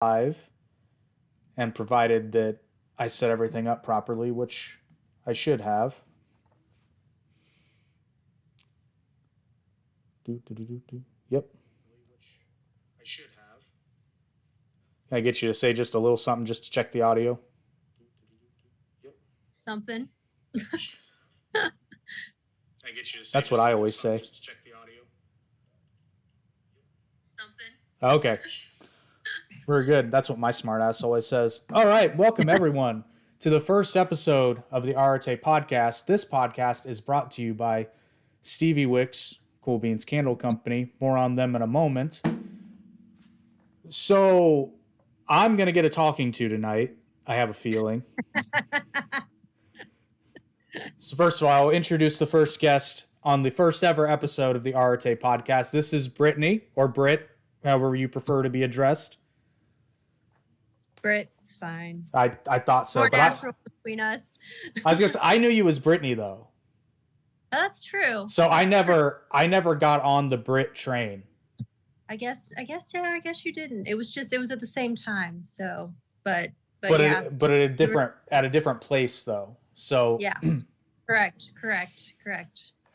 live, and provided that I set everything up properly, which I should have. Yep. I should have. Can I get you to say just a little something just to check the audio? Yep. Something. I get you to say That's what I always say. Just to check the audio. Something. Okay. We're good. That's what my smartass always says. All right. Welcome, everyone, to the first episode of the Arete podcast. This podcast is brought to you by Stevie Wicks, Cool Beans Candle Company. More on them in a moment. So, I'm going to get a talking to tonight. I have a feeling. So, first of all, I'll introduce the first guest on the first ever episode of the Arete podcast. This is Brittany, or Britt, however you prefer to be addressed. Brit, it's fine. I thought so. More natural between us. I was gonna say, I knew you as Brittany though. That's true. So I never got on the Brit train. I guess you didn't. It was at the same time. So, but yeah. But at a different place though. So yeah. Correct.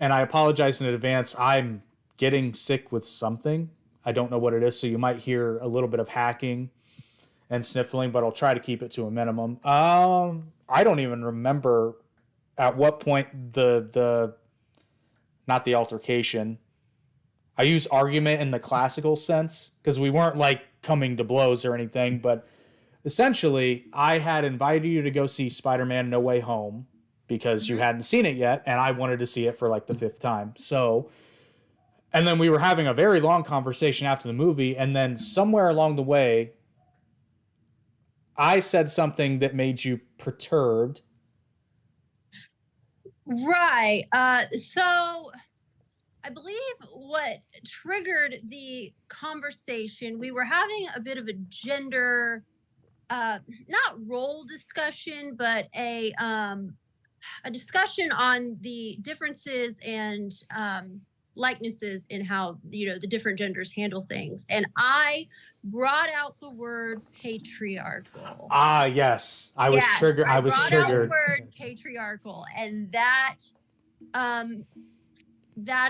And I apologize in advance. I'm getting sick with something. I don't know what it is, so you might hear a little bit of hacking and sniffling, but I'll try to keep it to a minimum. I don't even remember at what point the not the altercation. I use argument in the classical sense because we weren't like coming to blows or anything, but essentially I had invited you to go see Spider-Man No Way Home because you hadn't seen it yet, and I wanted to see it for like the 5th time. So, and then we were having a very long conversation after the movie, and then somewhere along the way, I said something that made you perturbed. Right. So I believe what triggered the conversation, we were having a bit of a gender, not role discussion, but a discussion on the differences and likenesses in how the different genders handle things, and I brought out the word patriarchal. Ah, yes, I was triggered. I was triggered. Out the word patriarchal, and that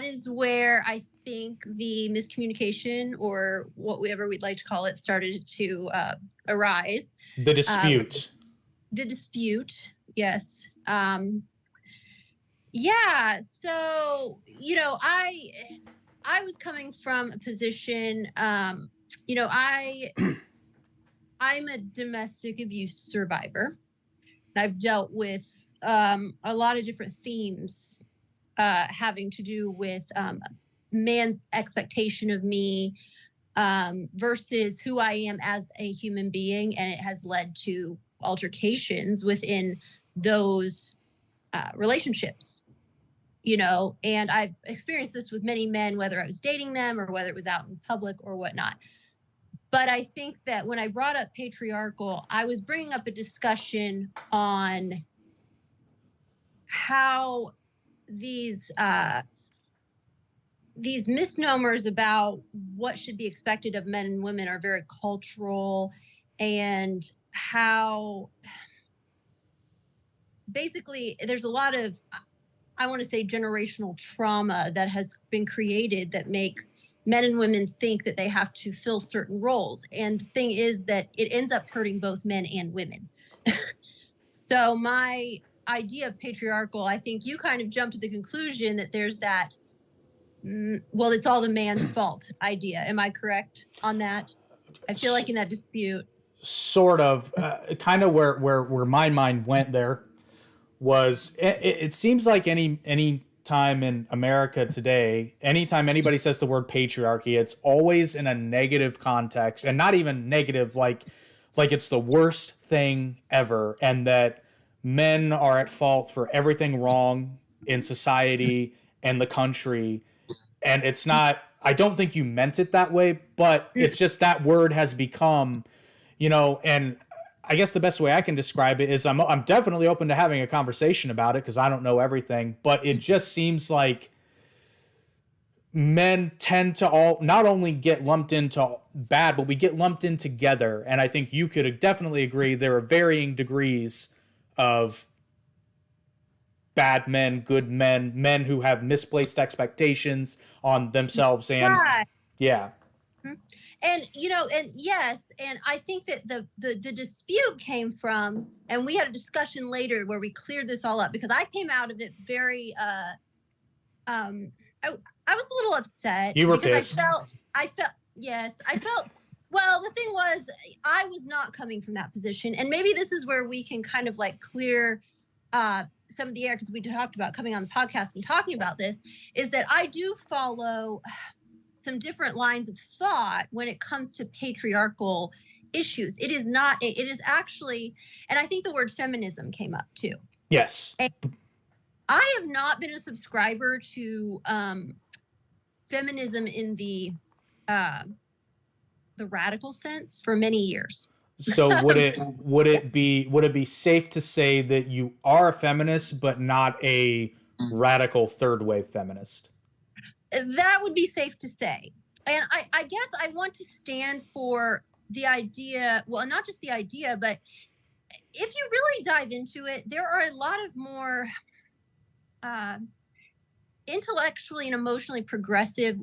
is where I think the miscommunication, or whatever we'd like to call it, started to arise. The dispute. Yes. Yeah. So, I was coming from a position, I'm a domestic abuse survivor. And I've dealt with a lot of different themes having to do with man's expectation of me versus who I am as a human being. And it has led to altercations within those relationships, and I've experienced this with many men, whether I was dating them or whether it was out in public or whatnot. But I think that when I brought up patriarchal, I was bringing up a discussion on how these misnomers about what should be expected of men and women are very cultural, and how basically there's a lot of, I want to say, generational trauma that has been created that makes men and women think that they have to fill certain roles. And the thing is that it ends up hurting both men and women. So my idea of patriarchal, I think you kind of jumped to the conclusion that there's that, well, it's all the man's fault idea. Am I correct on that? I feel like in that dispute. Sort of, kind of where my mind went there was it seems like any time in America today, anytime anybody says the word patriarchy, it's always in a negative context, and not even negative like it's the worst thing ever, and that men are at fault for everything wrong in society and the country. And it's not, I don't think you meant it that way, but it's just that word has become, and I guess the best way I can describe it is I'm definitely open to having a conversation about it because I don't know everything, but it just seems like men tend to all not only get lumped into bad, but we get lumped in together. And I think you could definitely agree there are varying degrees of bad men, good men, men who have misplaced expectations on themselves. And Right. yeah. And and yes, and I think that the dispute came from, and we had a discussion later where we cleared this all up, because I came out of it very um I was a little upset You were because pissed. I felt yes, I felt well, the thing was, I was not coming from that position, and maybe this is where we can kind of like clear some of the air, because we talked about coming on the podcast and talking about this, is that I do follow some different lines of thought when it comes to patriarchal issues. It is actually, and I think the word feminism came up too. Yes. And I have not been a subscriber to feminism in the radical sense for many years. So would it be safe to say that you are a feminist but not a radical third wave feminist? That would be safe to say. And I guess I want to stand for the idea, well, not just the idea, but if you really dive into it, there are a lot of more intellectually and emotionally progressive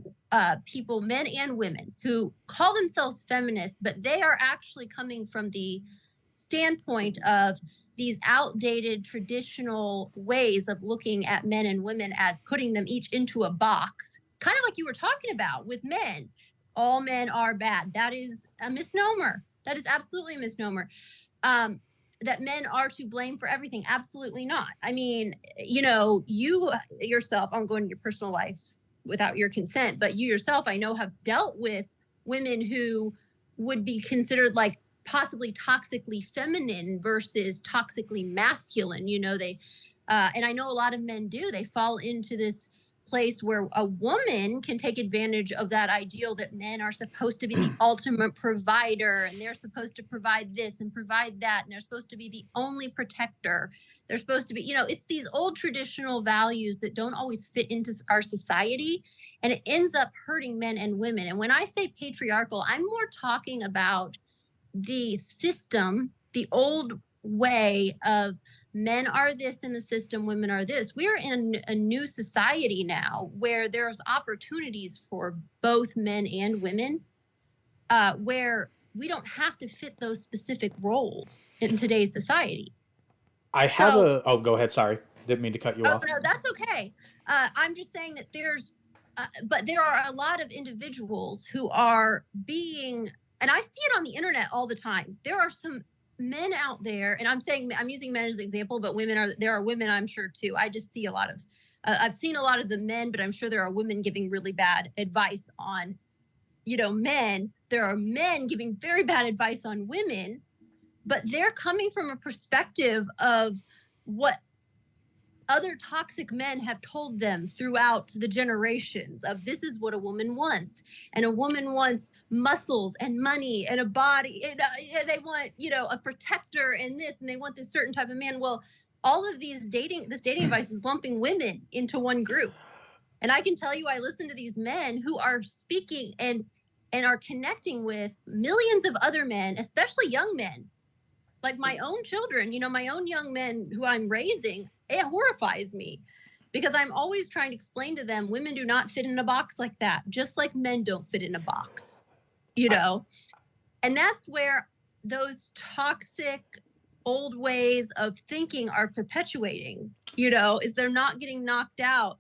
people, men and women, who call themselves feminists, but they are actually coming from the standpoint of these outdated traditional ways of looking at men and women as putting them each into a box, kind of like you were talking about with men. All men are bad. That is a misnomer. That is absolutely a misnomer. That men are to blame for everything. Absolutely not. I mean, you yourself, I'm going to your personal life without your consent, but you yourself, I know, have dealt with women who would be considered like possibly toxically feminine versus toxically masculine. And I know a lot of men do. They fall into this place where a woman can take advantage of that ideal that men are supposed to be the ultimate provider, and they're supposed to provide this and provide that, and they're supposed to be the only protector. They're supposed to be, it's these old traditional values that don't always fit into our society, and it ends up hurting men and women. And when I say patriarchal, I'm more talking about the system, the old way of men are this in the system, women are this. We are in a new society now where there's opportunities for both men and women, where we don't have to fit those specific roles in today's society. Go ahead. Sorry. Didn't mean to cut you off. Oh, no, that's okay. I'm just saying that but there are a lot of individuals who are being, and I see it on the internet all the time. There are some men out there, and I'm using men as an example, but there are women, I'm sure too. I just see a lot of, I've seen a lot of the men, but I'm sure there are women giving really bad advice on, men. There are men giving very bad advice on women, but they're coming from a perspective of what other toxic men have told them throughout the generations of, this is what a woman wants. And a woman wants muscles and money and a body. And they want, a protector and this, and they want this certain type of man. Well, all of this dating advice is lumping women into one group. And I can tell you, I listen to these men who are speaking and are connecting with millions of other men, especially young men, like my own children, my own young men who I'm raising. It horrifies me, because I'm always trying to explain to them, women do not fit in a box like that, just like men don't fit in a box, and that's where those toxic old ways of thinking are perpetuating, is they're not getting knocked out.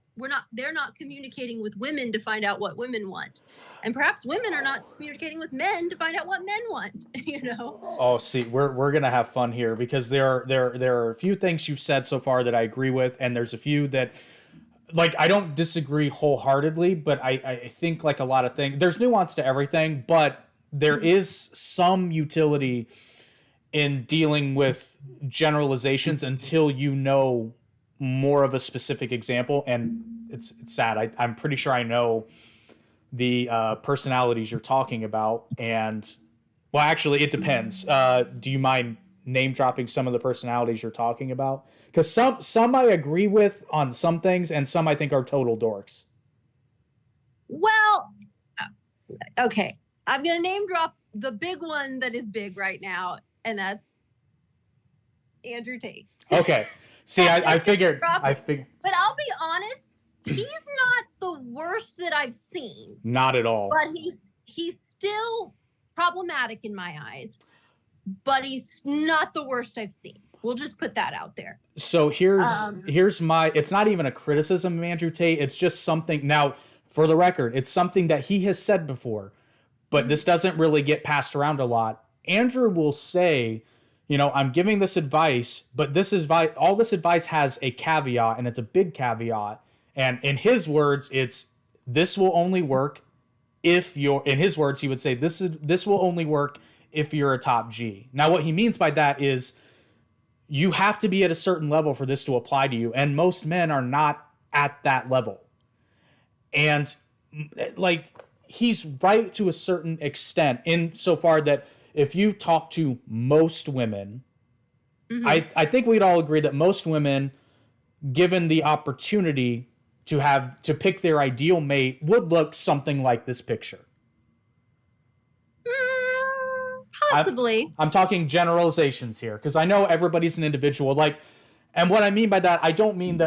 They're not communicating with women to find out what women want. And perhaps women are not communicating with men to find out what men want, Oh, see, we're going to have fun here, because there are a few things you've said so far that I agree with. And there's a few that, like, I don't disagree wholeheartedly, but I think, like a lot of things, there's nuance to everything, but there is some utility in dealing with generalizations until you know more of a specific example. And it's sad. I'm pretty sure I know the personalities you're talking about. And, well, actually, it depends. Do you mind name dropping some of the personalities you're talking about? Because some I agree with on some things, and some I think are total dorks. Well, okay. I'm going to name drop the big one that is big right now, and that's Andrew Tate. Okay. See, I figured. But I'll be honest, he's not the worst that I've seen. Not at all. But he's still problematic in my eyes. But he's not the worst I've seen. We'll just put that out there. So here's my, it's not even a criticism of Andrew Tate. It's just something, now for the record, it's something that he has said before, but this doesn't really get passed around a lot. Andrew will say, you know, I'm giving this advice, but all this advice has a caveat, and it's a big caveat. And in his words, this will only work if you're, in his words, he would say, this will only work if you're a top G. Now, what he means by that is you have to be at a certain level for this to apply to you. And most men are not at that level. And like, he's right to a certain extent, insofar that if you talk to most women, I think we'd all agree that most women, given the opportunity to pick their ideal mate, would look something like this picture. Possibly. I'm talking generalizations here, because I know everybody's an individual. Like, and what I mean by that, I don't mean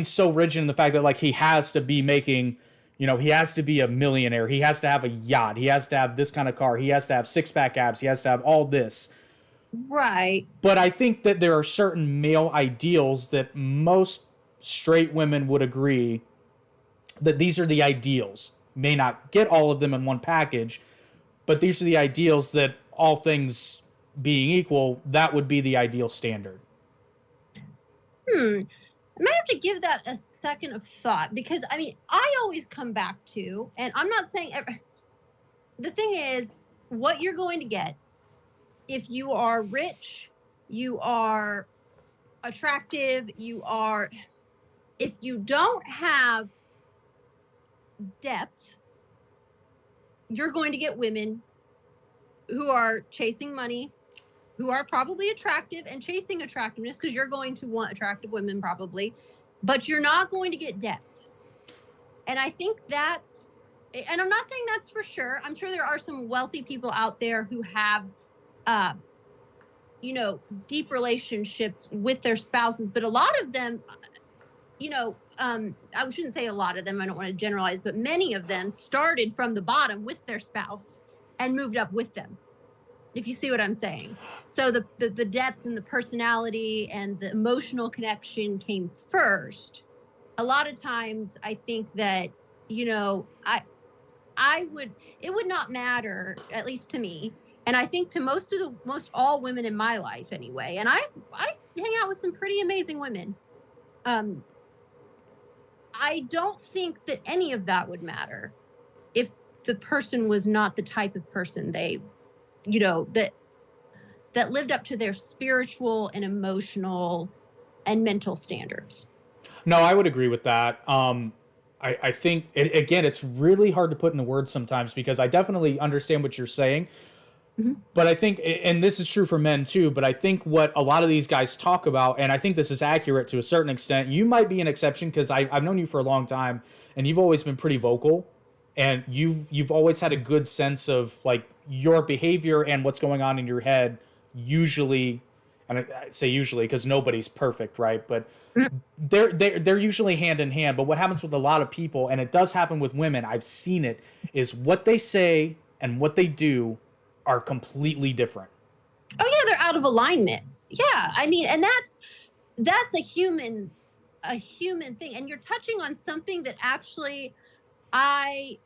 so rigid in the fact that like he has to be making, you know, he has to be a millionaire, he has to have a yacht, he has to have this kind of car, he has to have six-pack abs, he has to have all this. Right. But I think that there are certain male ideals that most straight women would agree that these are the ideals. May not get all of them in one package, but these are the ideals that, all things being equal, that would be the ideal standard. I might have to give that a second of thought, because I mean, I always come back to, and I'm not saying the thing is, what you're going to get if you are rich, you are attractive, if you don't have depth, you're going to get women who are chasing money, who are probably attractive and chasing attractiveness, because you're going to want attractive women probably, but you're not going to get depth. And I think that's, and I'm not saying that's for sure. I'm sure there are some wealthy people out there who have, you know, deep relationships with their spouses, but a lot of them, you know, I shouldn't say a lot of them, I don't want to generalize, but many of them started from the bottom with their spouse and moved up with them, if you see what I'm saying. So the depth and the personality and the emotional connection came first. A lot of times I think that, you know, it would not matter, at least to me, and I think to most all women in my life anyway, and I hang out with some pretty amazing women. I don't think that any of that would matter if the person was not the type of person they, you know, that lived up to their spiritual and emotional and mental standards. No, I would agree with that. I think, again, it's really hard to put into words sometimes, because I definitely understand what you're saying. But I think, and this is true for men too, but I think what a lot of these guys talk about, and I think this is accurate to a certain extent, you might be an exception, because I've known you for a long time, and you've always been pretty vocal, and you've always had a good sense of like your behavior and what's going on in your head, usually, and I say usually because nobody's perfect, right? But they're usually hand in hand. But what happens with a lot of people, and it does happen with women, I've seen it, is what they say and what they do are completely different. Oh yeah, they're out of alignment. Yeah, I mean, and that's a human thing. And you're touching on something that actually I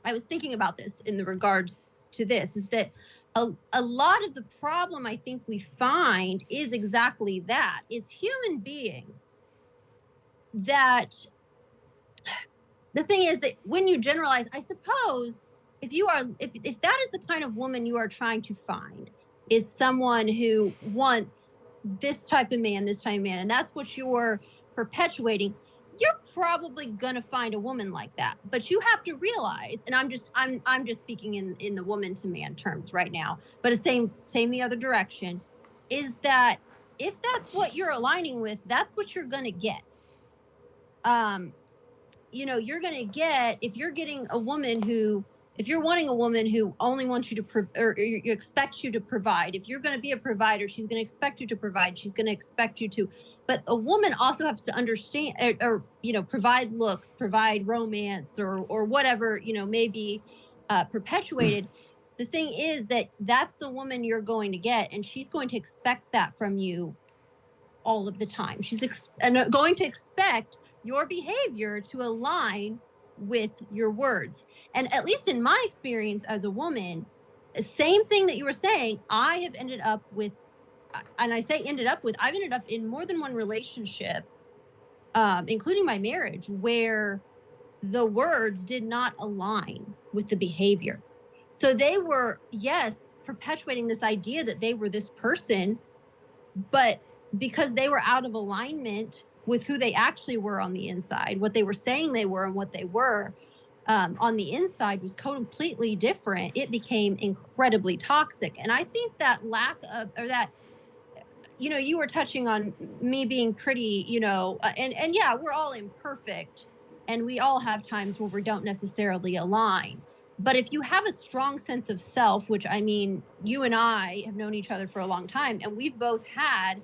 was thinking about this in the regards to this, is that a lot of the problem I think we find is exactly that, is human beings, that the thing is that when you generalize, I suppose, if that is the kind of woman you are trying to find, is someone who wants this type of man, and that's what you're perpetuating, you're probably gonna find a woman like that. But you have to realize, and I'm just speaking in the woman to man terms right now, but it's same the other direction, is that if that's what you're aligning with, that's what you're gonna get. you're going to get, if you're getting a woman who, if you're wanting a woman who only wants you to, or you expect you to provide, if you're going to be a provider, she's going to expect you to provide. She's going to expect you to, but a woman also has to understand, provide looks, provide romance, or whatever, may be perpetuated. The thing is that that's the woman you're going to get, and she's going to expect that from you all of the time. She's going to expect your behavior to align with your words. And at least in my experience as a woman, same thing that you were saying, I have ended up with, and I say ended up with, I've ended up in more than one relationship, including my marriage, where the words did not align with the behavior. So they were, yes, perpetuating this idea that they were this person, but because they were out of alignment with who they actually were on the inside, what they were saying they were and what they were on the inside was completely different. It became incredibly toxic. And I think that lack of, or that, you were touching on me being pretty, and yeah, we're all imperfect and we all have times where we don't necessarily align. But if you have a strong sense of self, which I mean, you and I have known each other for a long time, and we've both had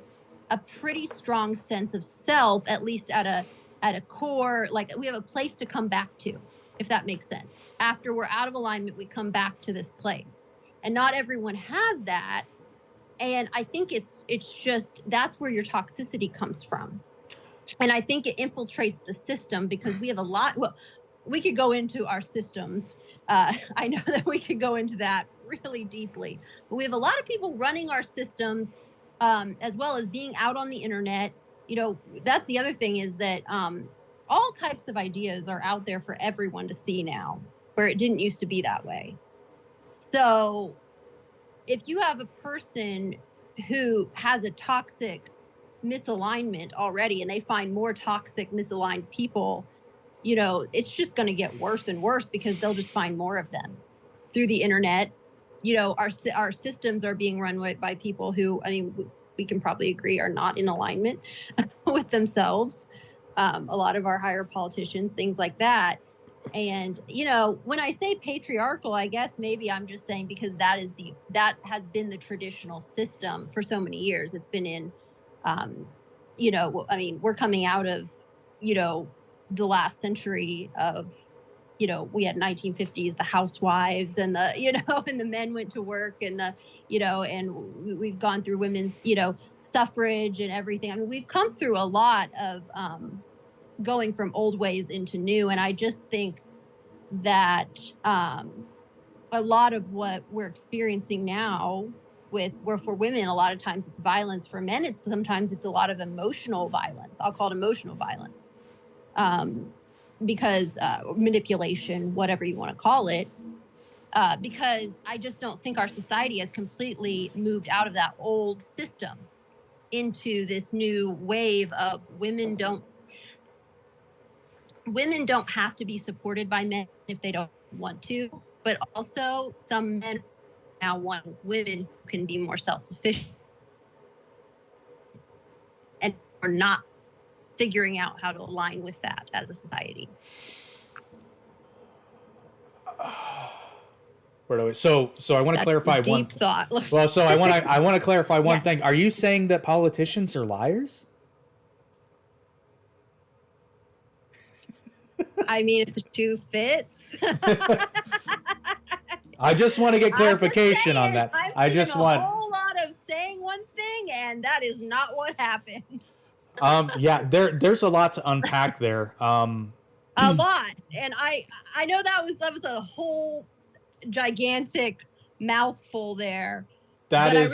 a pretty strong sense of self, at least at a core, like we have a place to come back to, if that makes sense. After we're out of alignment, we come back to this place. And not everyone has that. And I think it's just, that's where your toxicity comes from. And I think it infiltrates the system because we have a lot, well, we could go into our systems. I know that we could go into that really deeply, but we have a lot of people running our systems, as well as being out on the internet. That's the other thing, is that all types of ideas are out there for everyone to see now, where it didn't used to be that way. So if you have a person who has a toxic misalignment already and they find more toxic misaligned people, it's just going to get worse and worse because they'll just find more of them through the internet. Our systems are being run by people who, I mean, we can probably agree are not in alignment with themselves. A lot of our higher politicians, things like that. And, when I say patriarchal, I guess maybe I'm just saying because that has been the traditional system for so many years. It's been in, I mean, we're coming out of, the last century of, we had 1950s, the housewives and the, and the men went to work and and we've gone through women's, suffrage and everything. I mean, we've come through a lot of going from old ways into new. And I just think that a lot of what we're experiencing now where for women, a lot of times it's violence. For men, sometimes it's a lot of emotional violence. I'll call it emotional violence. Because manipulation, whatever you want to call it, because I just don't think our society has completely moved out of that old system into this new wave of women don't have to be supported by men if they don't want to, but also some men now want women who can be more self-sufficient and are not figuring out how to align with that as a society. So I want to clarify one thought. Well, so I want to clarify one thing. Are you saying that politicians are liars? I mean, if the shoe fits. I just want to get clarification on that. I just want a whole lot of saying one thing, and that is not what happens. Yeah, there's a lot to unpack there. A lot, and I know that was a whole gigantic mouthful there. That is,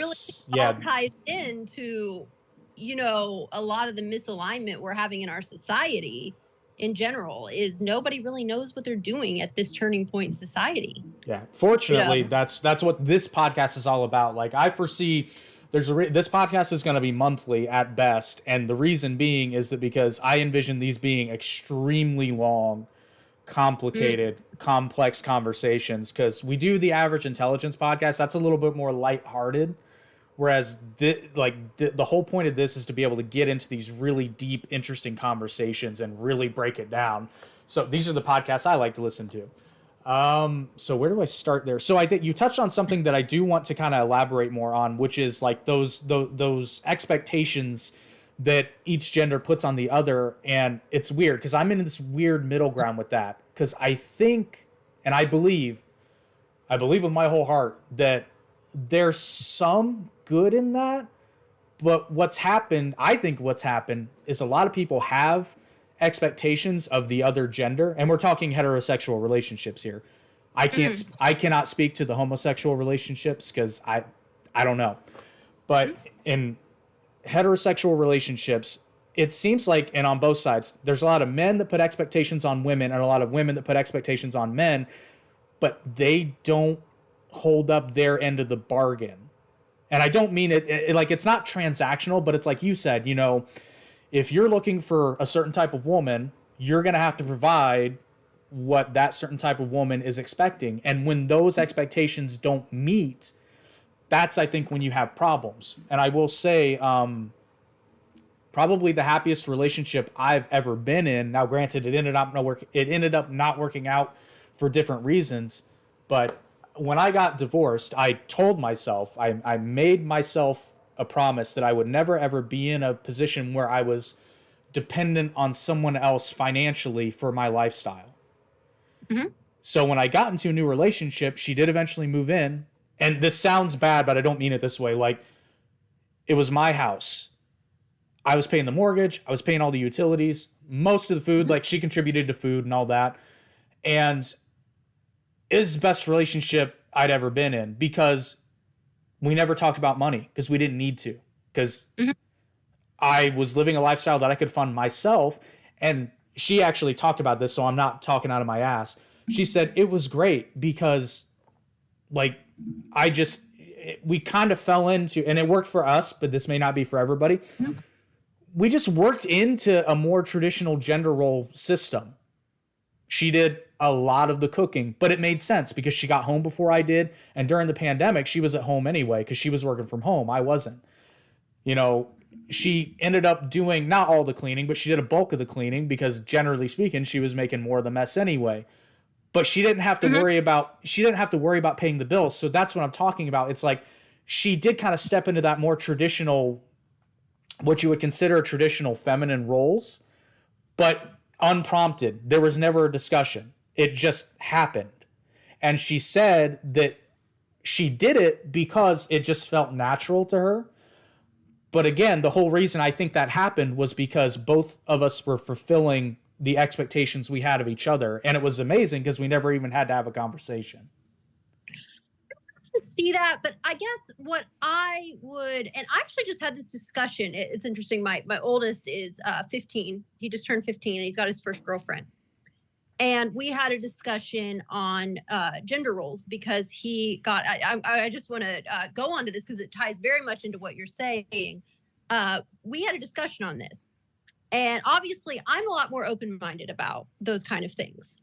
I really all ties into a lot of the misalignment we're having in our society in general. Is nobody really knows what they're doing at this turning point in society. Yeah, fortunately, that's what this podcast is all about. Like, I foresee this podcast is going to be monthly at best, and the reason being is that because I envision these being extremely long, complicated, complex conversations. Because we do the Average Intelligence podcast, that's a little bit more lighthearted, Whereas the whole point of this is to be able to get into these really deep, interesting conversations and really break it down. So these are the podcasts I like to listen to. So where do I start there? So I think you touched on something that I do want to kind of elaborate more on, which is like those expectations that each gender puts on the other. And it's weird because I'm in this weird middle ground with that. Because I think, and I believe with my whole heart that there's some good in that. But I think what's happened is a lot of people have expectations of the other gender, and we're talking heterosexual relationships here. I cannot speak to the homosexual relationships because I don't know. But in heterosexual relationships, it seems like, and on both sides, there's a lot of men that put expectations on women and a lot of women that put expectations on men, but they don't hold up their end of the bargain. And I don't mean it like it's not transactional, but it's like you said, you know, if you're looking for a certain type of woman, you're going to have to provide what that certain type of woman is expecting. And when those expectations don't meet, that's, I think, when you have problems. And I will say, probably the happiest relationship I've ever been in. Now, granted, it ended up not working out for different reasons. But when I got divorced, I told myself, I made myself a promise that I would never ever be in a position where I was dependent on someone else financially for my lifestyle. Mm-hmm. So when I got into a new relationship, she did eventually move in. And this sounds bad, but I don't mean it this way. Like, it was my house. I was paying the mortgage. I was paying all the utilities, most of the food. Like, she contributed to food and all that. And it was the best relationship I'd ever been in because we never talked about money because we didn't need to. Because I was living a lifestyle that I could fund myself. And she actually talked about this, so I'm not talking out of my ass. She said it was great because, like, we kind of fell into, and it worked for us, but this may not be for everybody. We just worked into a more traditional gender role system. She did a lot of the cooking, but it made sense because she got home before I did. And during the pandemic, she was at home anyway because she was working from home. I wasn't. You know, she ended up doing not all the cleaning, but she did a bulk of the cleaning because generally speaking, she was making more of the mess anyway. But she didn't have to worry about paying the bills. So that's what I'm talking about. It's like she did kind of step into that more traditional, what you would consider traditional feminine roles, but unprompted. There was never a discussion. It just happened. And she said that she did it because it just felt natural to her. But again, the whole reason I think that happened was because both of us were fulfilling the expectations we had of each other. And it was amazing because we never even had to have a conversation. I see that, but I guess what I would, and I actually just had this discussion. It's interesting. My oldest is 15. He just turned 15 and he's got his first girlfriend. And we had a discussion on gender roles because he got, I just want to go on to this because it ties very much into what you're saying. We had a discussion on this. And obviously, I'm a lot more open-minded about those kind of things.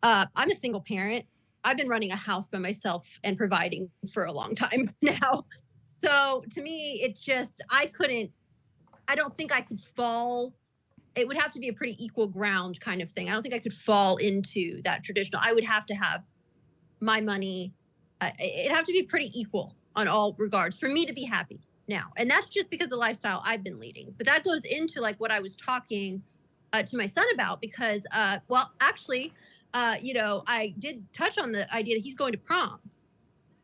I'm a single parent. I've been running a house by myself and providing for a long time now. So to me, it just, I don't think I could fall. It would have to be a pretty equal ground kind of thing. I don't think I could fall into that traditional. I would have to have my money. It'd have to be pretty equal on all regards for me to be happy now. And that's just because of the lifestyle I've been leading. But that goes into like what I was talking to my son about because, actually, I did touch on the idea that he's going to prom.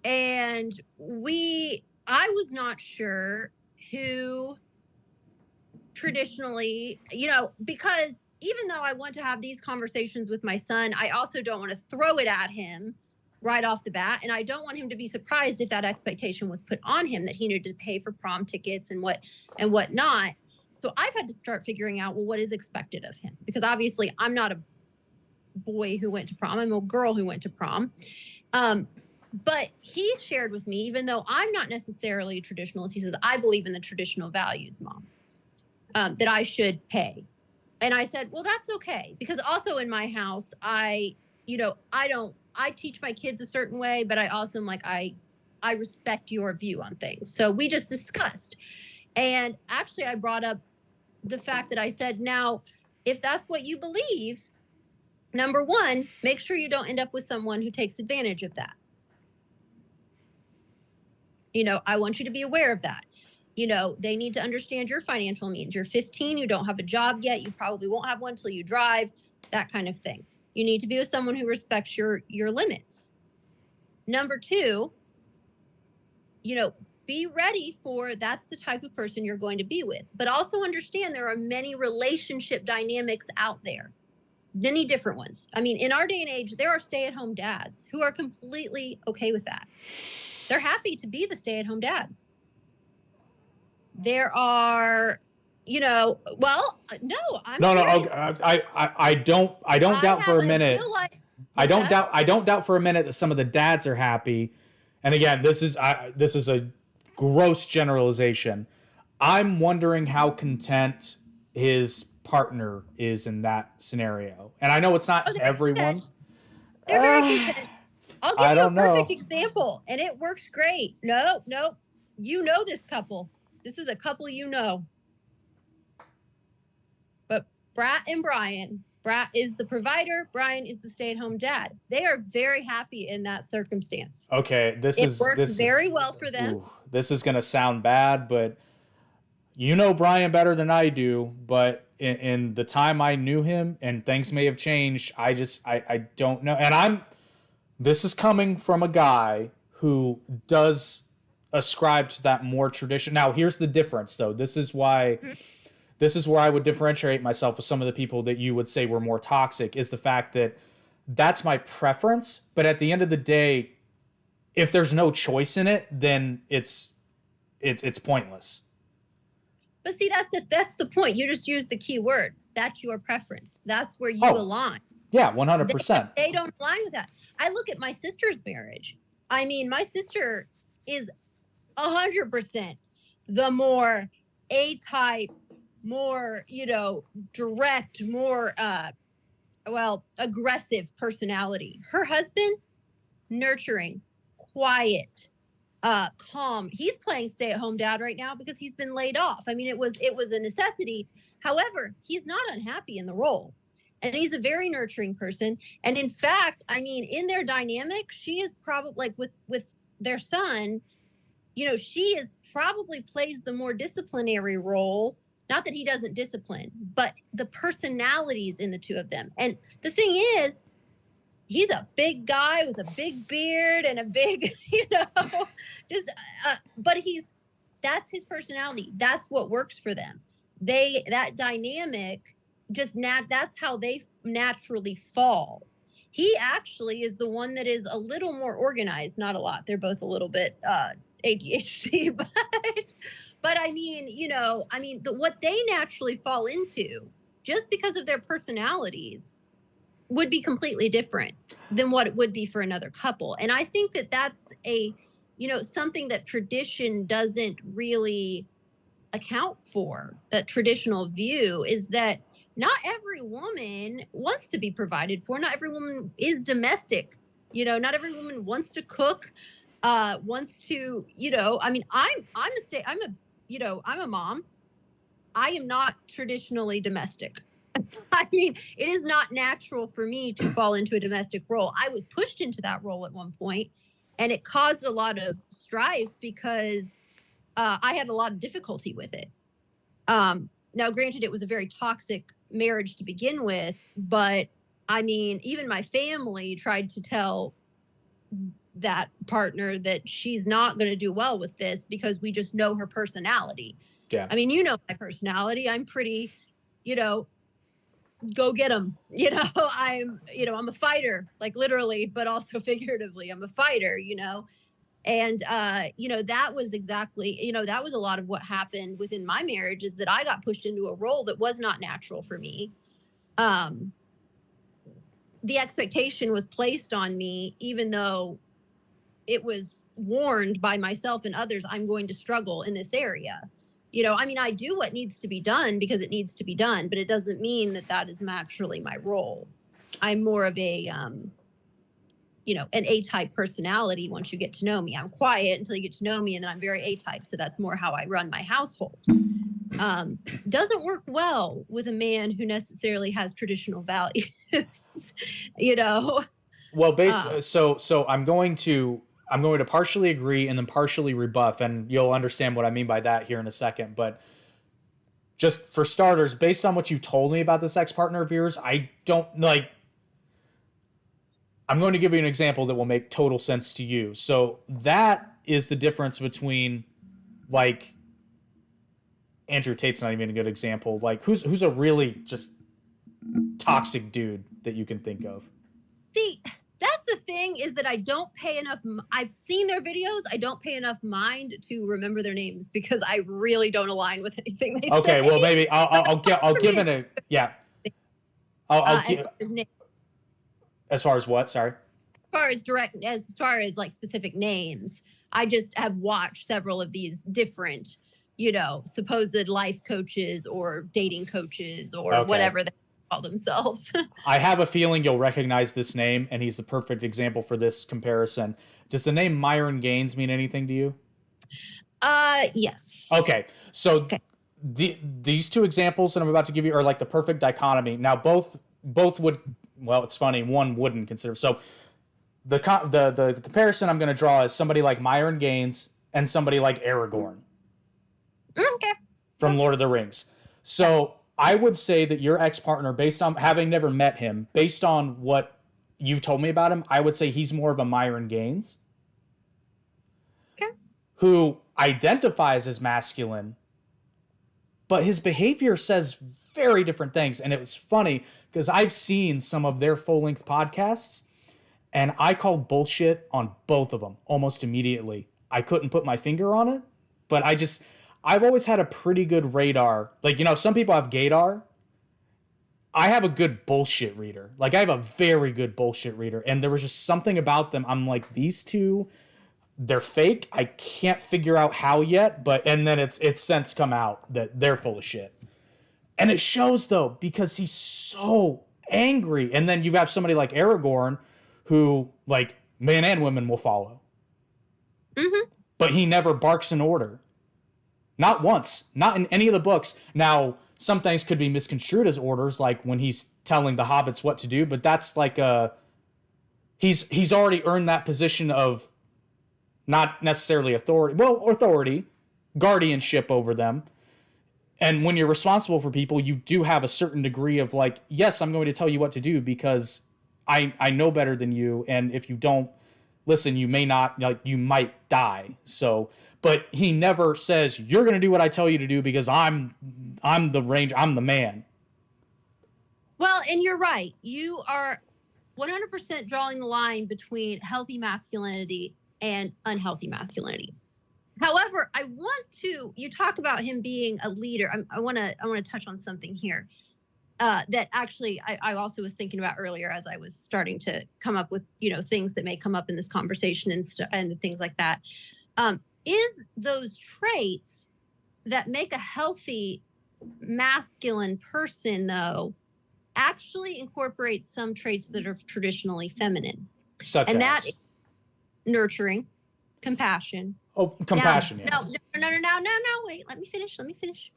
And I was not sure who traditionally, because even though I want to have these conversations with my son, I also don't want to throw it at him right off the bat. And I don't want him to be surprised if that expectation was put on him that he needed to pay for prom tickets and what not. So I've had to start figuring out, well, what is expected of him? Because obviously I'm not a boy who went to prom. I'm a girl who went to prom. But he shared with me, even though I'm not necessarily a traditionalist, he says, I believe in the traditional values, Mom, that I should pay. And I said, well, that's okay. Because also in my house, I teach my kids a certain way, but I also am like, I I respect your view on things. So we just discussed. And actually, I brought up the fact that I said, now, if that's what you believe, number one, make sure you don't end up with someone who takes advantage of that. I want you to be aware of that. They need to understand your financial means. You're 15, you don't have a job yet. You probably won't have one till you drive, that kind of thing. You need to be with someone who respects your limits. Number two, be ready for that's the type of person you're going to be with. But also understand there are many relationship dynamics out there, many different ones. I mean, in our day and age, there are stay-at-home dads who are completely okay with that. They're happy to be the stay-at-home dad. There are, well, no, I'm no. I don't doubt for a minute. I don't doubt for a minute that some of the dads are happy. And again, this is a gross generalization. I'm wondering how content his partner is in that scenario. And I know it's not everyone. They're very content. I'll give you a perfect example, and it works great. No, you know this couple. This is a couple But Brat and Brian. Brat is the provider. Brian is the stay-at-home dad. They are very happy in that circumstance. Okay, it works very well for them. Ooh, this is going to sound bad, but you know Brian better than I do. But in the time I knew him, and things may have changed, I don't know. And this is coming from a guy who does ascribe to that more tradition. Now, here's the difference, though. This is where I would differentiate myself with some of the people that you would say were more toxic, is the fact that that's my preference. But at the end of the day, if there's no choice in it, then it's pointless. But see, that's the point. You just use the key word. That's your preference. That's where you align. Yeah, 100%. They don't align with that. I look at my sister's marriage. I mean, my sister is 100% the more A-type, more, direct, more, aggressive personality. Her husband, nurturing, quiet, calm. He's playing stay-at-home dad right now because he's been laid off. I mean, it was a necessity. However, he's not unhappy in the role. And he's a very nurturing person. And in fact, I mean, in their dynamic, she is probably like with their son, she is probably plays the more disciplinary role. Not that he doesn't discipline, but the personalities in the two of them. And the thing is, he's a big guy with a big beard and a big, but that's his personality. That's what works for them. That dynamic that's how they naturally fall. He actually is the one that is a little more organized, not a lot. They're both a little bit ADHD, but I mean, what they naturally fall into, just because of their personalities, would be completely different than what it would be for another couple. And I think that that's something that tradition doesn't really account for. That traditional view is that not every woman wants to be provided for. Not every woman is domestic. Not every woman wants to cook, wants to, I'm a mom. I am not traditionally domestic. I mean, it is not natural for me to fall into a domestic role. I was pushed into that role at one point, and it caused a lot of strife because I had a lot of difficulty with it. Now, granted, it was a very toxic marriage to begin with, but I mean, even my family tried to tell that partner that she's not going to do well with this because we just know her personality. Yeah. I mean, my personality. I'm pretty, go get them. I'm a fighter, like literally, but also figuratively. I'm a fighter, And, that was exactly, that was a lot of what happened within my marriage, is that I got pushed into a role that was not natural for me. The expectation was placed on me, even though it was warned by myself and others, I'm going to struggle in this area. I do what needs to be done because it needs to be done, but it doesn't mean that is naturally my role. I'm more of a, an A-type personality once you get to know me. I'm quiet until you get to know me, and then I'm very A-type. So that's more how I run my household. Doesn't work well with a man who necessarily has traditional values, Well, so I'm going to partially agree and then partially rebuff, and you'll understand what I mean by that here in a second. But just for starters, based on what you've told me about this ex-partner of yours, I don't like. I'm going to give you an example that will make total sense to you. So that is the difference between, like, Andrew Tate's not even a good example. Like, who's a really just toxic dude that you can think of? See, that's the thing, is that I don't pay enough. I've seen their videos. I don't pay enough mind to remember their names because I really don't align with anything they say. Okay, well, maybe I'll give it a, yeah. As far as what? Sorry. As far as like specific names, I just have watched several of these different, supposed life coaches or dating coaches or whatever they call themselves. I have a feeling you'll recognize this name, and he's the perfect example for this comparison. Does the name Myron Gaines mean anything to you? Yes. Okay, so these two examples that I'm about to give you are like the perfect dichotomy. Now, both would. Well, it's funny. One wouldn't consider. So the comparison I'm going to draw is somebody like Myron Gaines and somebody like Aragorn. Okay. From Lord of the Rings. So I would say that your ex-partner, based on having never met him, based on what you've told me about him, I would say he's more of a Myron Gaines. Okay. Who identifies as masculine, but his behavior says very different things. And it was funny because I've seen some of their full-length podcasts, and I called bullshit on both of them almost immediately. I couldn't put my finger on it, but I've always had a pretty good radar. Like, some people have gaydar. I have a good bullshit reader. Like, I have a very good bullshit reader. And there was just something about them. I'm like, these two, they're fake. I can't figure out how yet, and then it's since come out that they're full of shit. And it shows, though, because he's so angry. And then you have somebody like Aragorn who, like, men and women will follow. Mm-hmm. But he never barks an order. Not once. Not in any of the books. Now, some things could be misconstrued as orders, like when he's telling the hobbits what to do, but that's like he's already earned that position of not necessarily authority, guardianship over them. And when you're responsible for people, you do have a certain degree of like, yes, I'm going to tell you what to do because I know better than you. And if you don't listen, you might die. So, but he never says, you're going to do what I tell you to do because I'm the ranger, I'm the man. Well, and you're right. You are 100% drawing the line between healthy masculinity and unhealthy masculinity. However, you talk about him being a leader. I want to touch on something here that actually I also was thinking about earlier as I was starting to come up with, things that may come up in this conversation and things like that. Is those traits that make a healthy masculine person, though, actually incorporate some traits that are traditionally feminine? That is nurturing, compassion. Oh, compassion. No, wait, let me finish.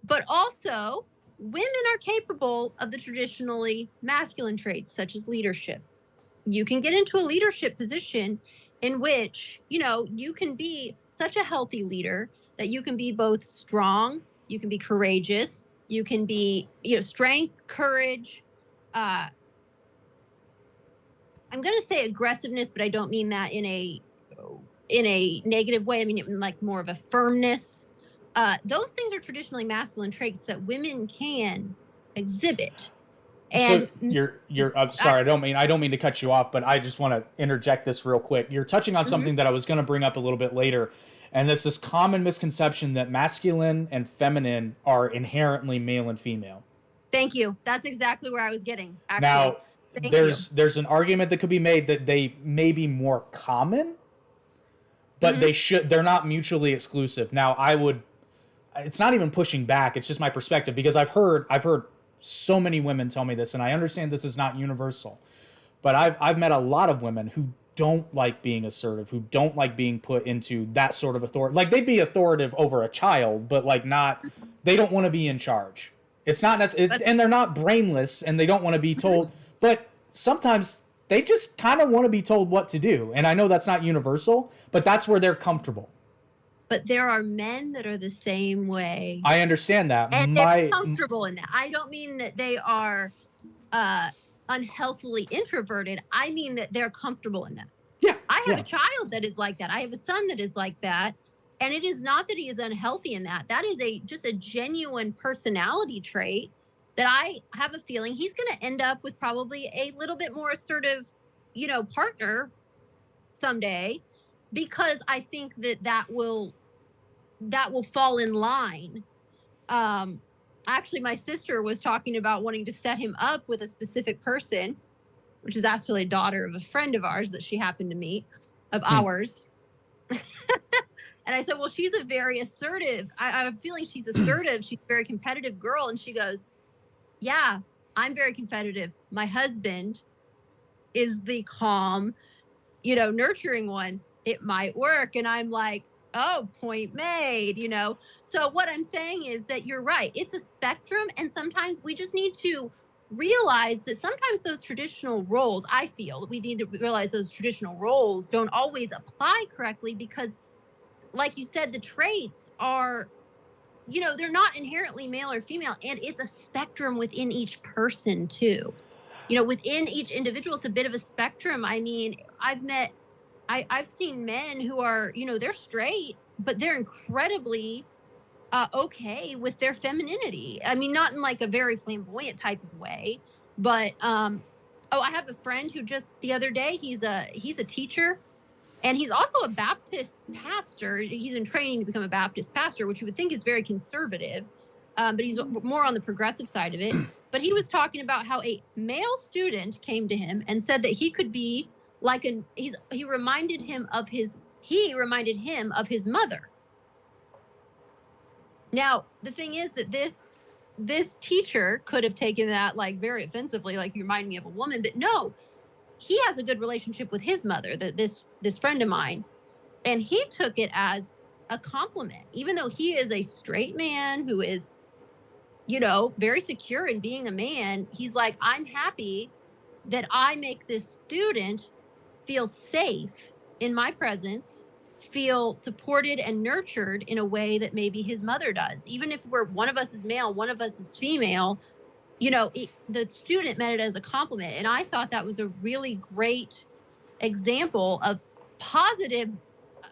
But also, women are capable of the traditionally masculine traits, such as leadership. You can get into a leadership position in which, you can be such a healthy leader that you can be both strong, you can be courageous, you can be, strength, courage. I'm going to say aggressiveness, but I don't mean that in a negative way. I mean, like more of a firmness. Those things are traditionally masculine traits that women can exhibit. And so I'm sorry, I don't mean to cut you off, but I just want to interject this real quick. You're touching on something that I was going to bring up a little bit later. And this common misconception that masculine and feminine are inherently male and female. Thank you. That's exactly where I was getting. Actually. Now, there's an argument that could be made that they may be more common, but they're not mutually exclusive. Now, it's not even pushing back. It's just my perspective because I've heard so many women tell me this, and I understand this is not universal, But I've met a lot of women who don't like being assertive, who don't like being put into that sort of authority. Like, they'd be authoritative over a child, but like not, they don't want to be in charge. It's not necessarily, and they're not brainless and they don't want to be told, but sometimes they just kind of want to be told what to do. And I know that's not universal, but that's where they're comfortable. But there are men that are the same way. I understand that. And they're comfortable in that. I don't mean that they are unhealthily introverted. I mean that they're comfortable in that. Yeah. I have a child that is like that. I have a son that is like that. And it is not that he is unhealthy in that. That is just a genuine personality trait that I have a feeling he's going to end up with probably a little bit more assertive, partner someday, because I think that will fall in line. Actually, my sister was talking about wanting to set him up with a specific person, which is actually a daughter of a friend of ours that she happened to meet, of ours. And I said, well, she's a very assertive. I have a feeling she's assertive. She's a very competitive girl. And she goes, yeah, I'm very competitive. My husband is the calm, nurturing one. It might work. And I'm like, oh, point made, So what I'm saying is that you're right. It's a spectrum. And sometimes we just need to realize that sometimes those traditional roles, I feel we need to realize those traditional roles don't always apply correctly because, like you said, the traits are, they're not inherently male or female. And it's a spectrum within each person too. Within each individual, it's a bit of a spectrum. I mean, I've seen men who are, they're straight, but they're incredibly okay with their femininity. I mean, not in like a very flamboyant type of way, but I have a friend who just the other day, he's a teacher. And he's also a Baptist pastor. He's in training to become a Baptist pastor, which you would think is very conservative, but he's more on the progressive side of it. But he was talking about how a male student came to him and said that he could be like he reminded him of his mother. Now, the thing is that this teacher could have taken that like very offensively, like you remind me of a woman, but no. He has a good relationship with his mother, this friend of mine, and he took it as a compliment, even though he is a straight man who is, very secure in being a man. He's like, I'm happy that I make this student feel safe in my presence, feel supported and nurtured in a way that maybe his mother does. Even if one of us is male, one of us is female, the student meant it as a compliment. And I thought that was a really great example of a positive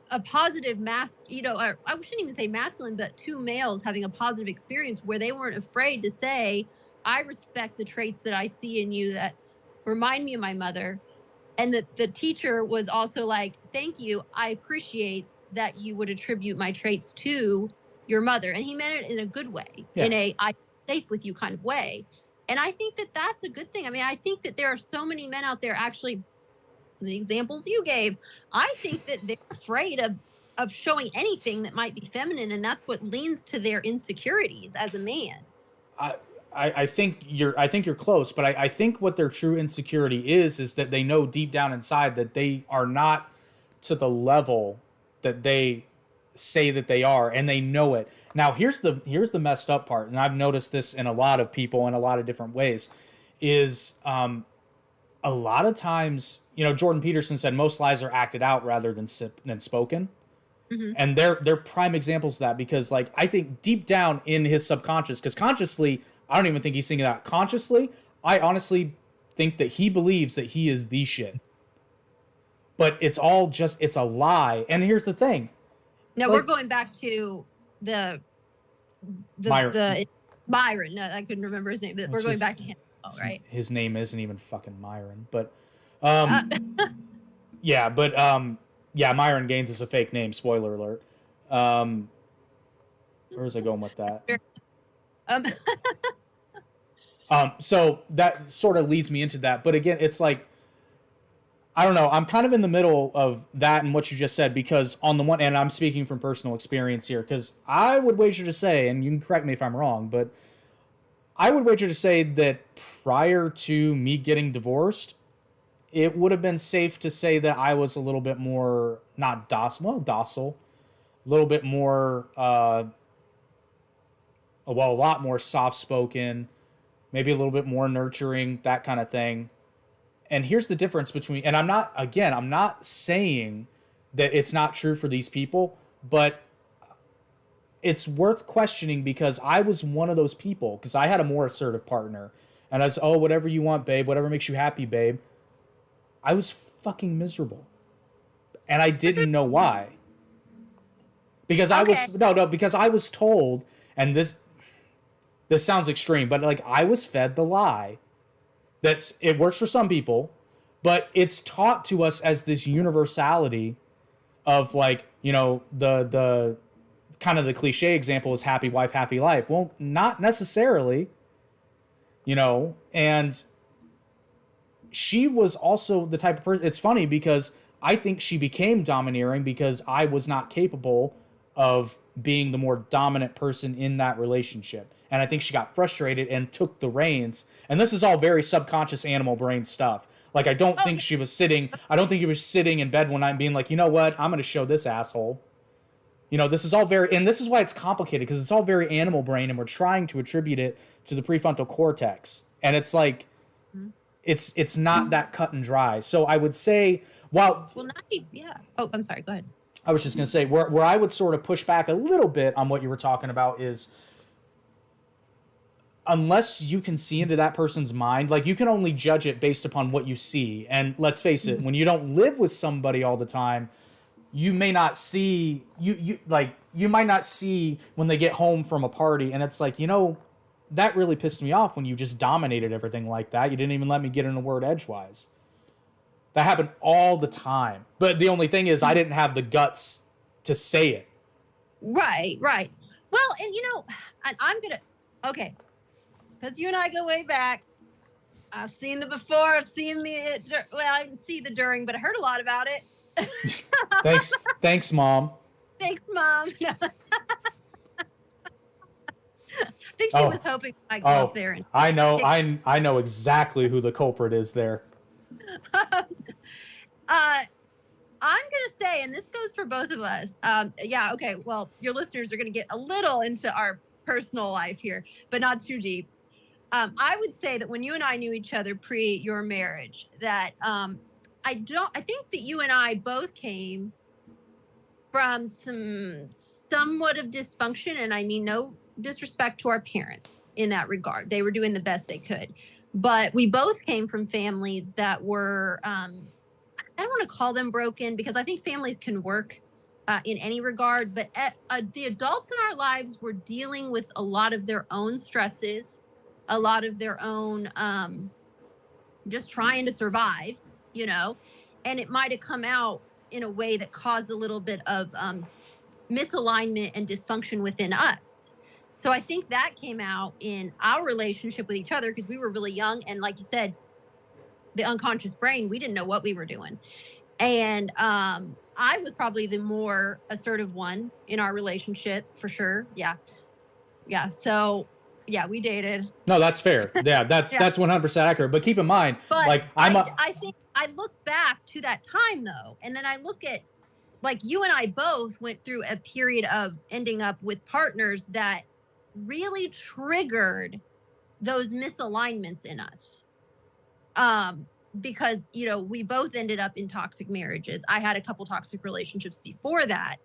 or I shouldn't even say masculine, but two males having a positive experience where they weren't afraid to say, I respect the traits that I see in you that remind me of my mother. And the teacher was also like, thank you. I appreciate that you would attribute my traits to your mother. And he meant it in a good way, in a I safe with you kind of way. And I think that that's a good thing. I mean, I think that there are so many men out there, actually, some of the examples you gave, I think that they're afraid of showing anything that might be feminine. And that's what leans to their insecurities as a man. I think you're close, but I think what their true insecurity is that they know deep down inside that they are not to the level that they say that they are, and they know it. Now, here's the messed up part, and I've noticed this in a lot of people in a lot of different ways, is a lot of times, Jordan Peterson said most lies are acted out rather than spoken. Mm-hmm. And they're prime examples of that, because like I think deep down in his subconscious, because consciously, I don't even think he's thinking that. Consciously, I honestly think that he believes that he is the shit. But it's all it's a lie. And here's the thing. Now we're going back to the Myron. No, I couldn't remember his name, but we're going back to him. Oh, right. His name isn't even fucking Myron, but Myron Gaines is a fake name. Spoiler alert. Where was I going with that? So that sort of leads me into that. But again, it's like, I don't know. I'm kind of in the middle of that and what you just said, because on the one hand, I'm speaking from personal experience here, because I would wager to say, and you can correct me if I'm wrong, but I would wager to say that prior to me getting divorced, it would have been safe to say that I was a little bit more not docile, a little bit more, well, a lot more soft spoken, maybe a little bit more nurturing, that kind of thing. And here's the difference between, and I'm not saying that it's not true for these people, but it's worth questioning because I was one of those people because I had a more assertive partner. And I was, oh, whatever you want, babe, whatever makes you happy, babe. I was fucking miserable. And I didn't know why. Because I Okay. was, no, because I was told, and this sounds extreme, but like I was fed the lie that it works for some people, but it's taught to us as this universality of like, the kind of the cliche example is happy wife, happy life. Well, not necessarily, and she was also the type of person. It's funny because I think she became domineering because I was not capable of being the more dominant person in that relationship. And I think she got frustrated and took the reins. And this is all very subconscious animal brain stuff. Like I don't Oh, think she was sitting. I don't think he was sitting in bed one night and being like, you know what? I'm going to show this asshole. This is all very, and this is why it's complicated because it's all very animal brain, and we're trying to attribute it to the prefrontal cortex, and it's like it's not that cut and dry. So I would say, while well, not yeah. Oh, I'm sorry. Go ahead. I was just going to say where I would sort of push back a little bit on what you were talking about is unless you can see into that person's mind, like you can only judge it based upon what you see. And let's face it, when you don't live with somebody all the time, you may not see you might not see when they get home from a party and it's like, that really pissed me off when you just dominated everything like that. You didn't even let me get in a word edgewise. That happened all the time. But the only thing is I didn't have the guts to say it. Right, right. Well, and I'm gonna okay, because you and I go way back. I've seen the before. I've seen I didn't see the during, but I heard a lot about it. Thanks, Mom. Thanks, Mom. I think she was hoping I go up there and I know exactly who the culprit is there. I'm gonna say, and this goes for both of us. Yeah, okay. Well, your listeners are gonna get a little into our personal life here, but not too deep. I would say that when you and I knew each other pre your marriage, that I think that you and I both came from somewhat of dysfunction, and I mean no disrespect to our parents in that regard. They were doing the best they could. But we both came from families that were, I don't want to call them broken because I think families can work in any regard. But the adults in our lives were dealing with a lot of their own stresses, a lot of their own just trying to survive, and it might have come out in a way that caused a little bit of misalignment and dysfunction within us. So I think that came out in our relationship with each other because we were really young. And like you said, the unconscious brain, we didn't know what we were doing. And I was probably the more assertive one in our relationship for sure. Yeah. Yeah. So yeah, we dated. No, that's fair. Yeah, that's 100% accurate. But keep in mind, but like I think I look back to that time though, and then I look at like you and I both went through a period of ending up with partners that really triggered those misalignments in us. Because, we both ended up in toxic marriages. I had a couple toxic relationships before that.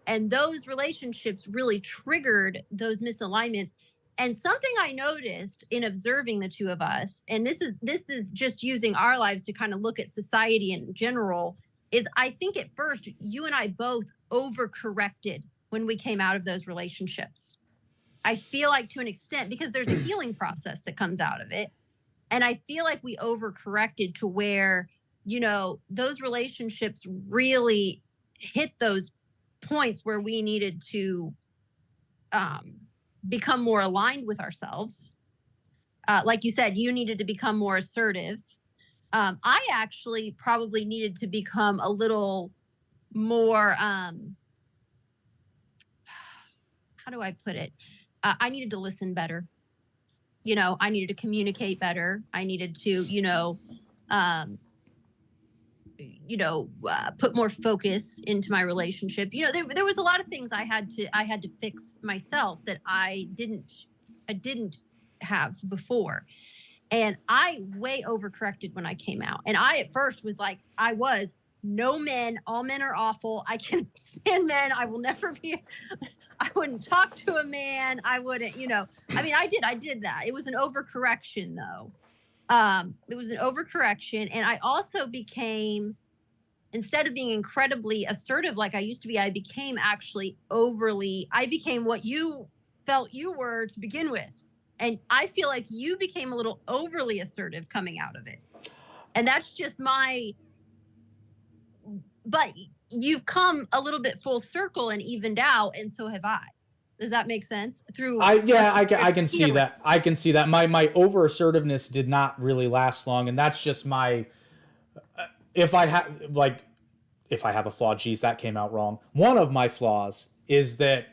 And those relationships really triggered those misalignments. And something I noticed in observing the two of us, and this is just using our lives to kind of look at society in general, is I think at first you and I both overcorrected when we came out of those relationships. I feel like to an extent because there's a healing process that comes out of it. And I feel like we overcorrected to where, those relationships really hit those points where we needed to become more aligned with ourselves. Like you said, you needed to become more assertive. I actually probably needed to become a little more, how do I put it? I needed to listen better. I needed to communicate better. I needed to, put more focus into my relationship. There was a lot of things I had to fix myself that I didn't have before. And I way overcorrected when I came out. And I at first was like, no men, all men are awful. I can't stand men. I will never be, I wouldn't talk to a man. I wouldn't, I did that. It was an overcorrection though. It was an overcorrection. And I also became, instead of being incredibly assertive like I used to be, I became what you felt you were to begin with. And I feel like you became a little overly assertive coming out of it. And that's just but you've come a little bit full circle and evened out, and so have I. Does that make sense? I can see that. I can see that. My over assertiveness did not really last long, and that's just my. If I have a flaw, geez, that came out wrong. One of my flaws is that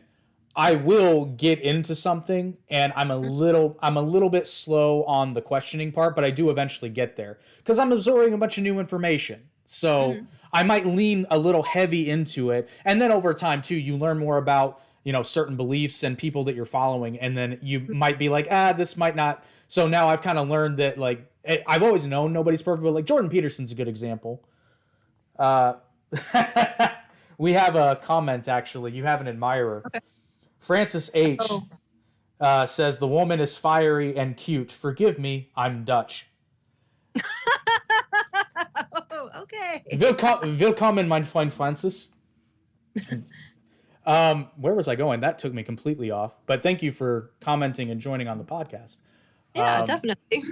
I will get into something and I'm a little bit slow on the questioning part, but I do eventually get there because I'm absorbing a bunch of new information. So I might lean a little heavy into it. And then over time too, you learn more about, certain beliefs and people that you're following. And then you might be like, this might not. So now I've kind of learned that, like, I've always known nobody's perfect, but like Jordan Peterson's a good example. We have a comment, actually. You have an admirer. Okay. Francis H. Says, the woman is fiery and cute. Forgive me, I'm Dutch. Okay. Willkommen, mein Freund Francis. Where was I going? That took me completely off. But thank you for commenting and joining on the podcast. Yeah, definitely.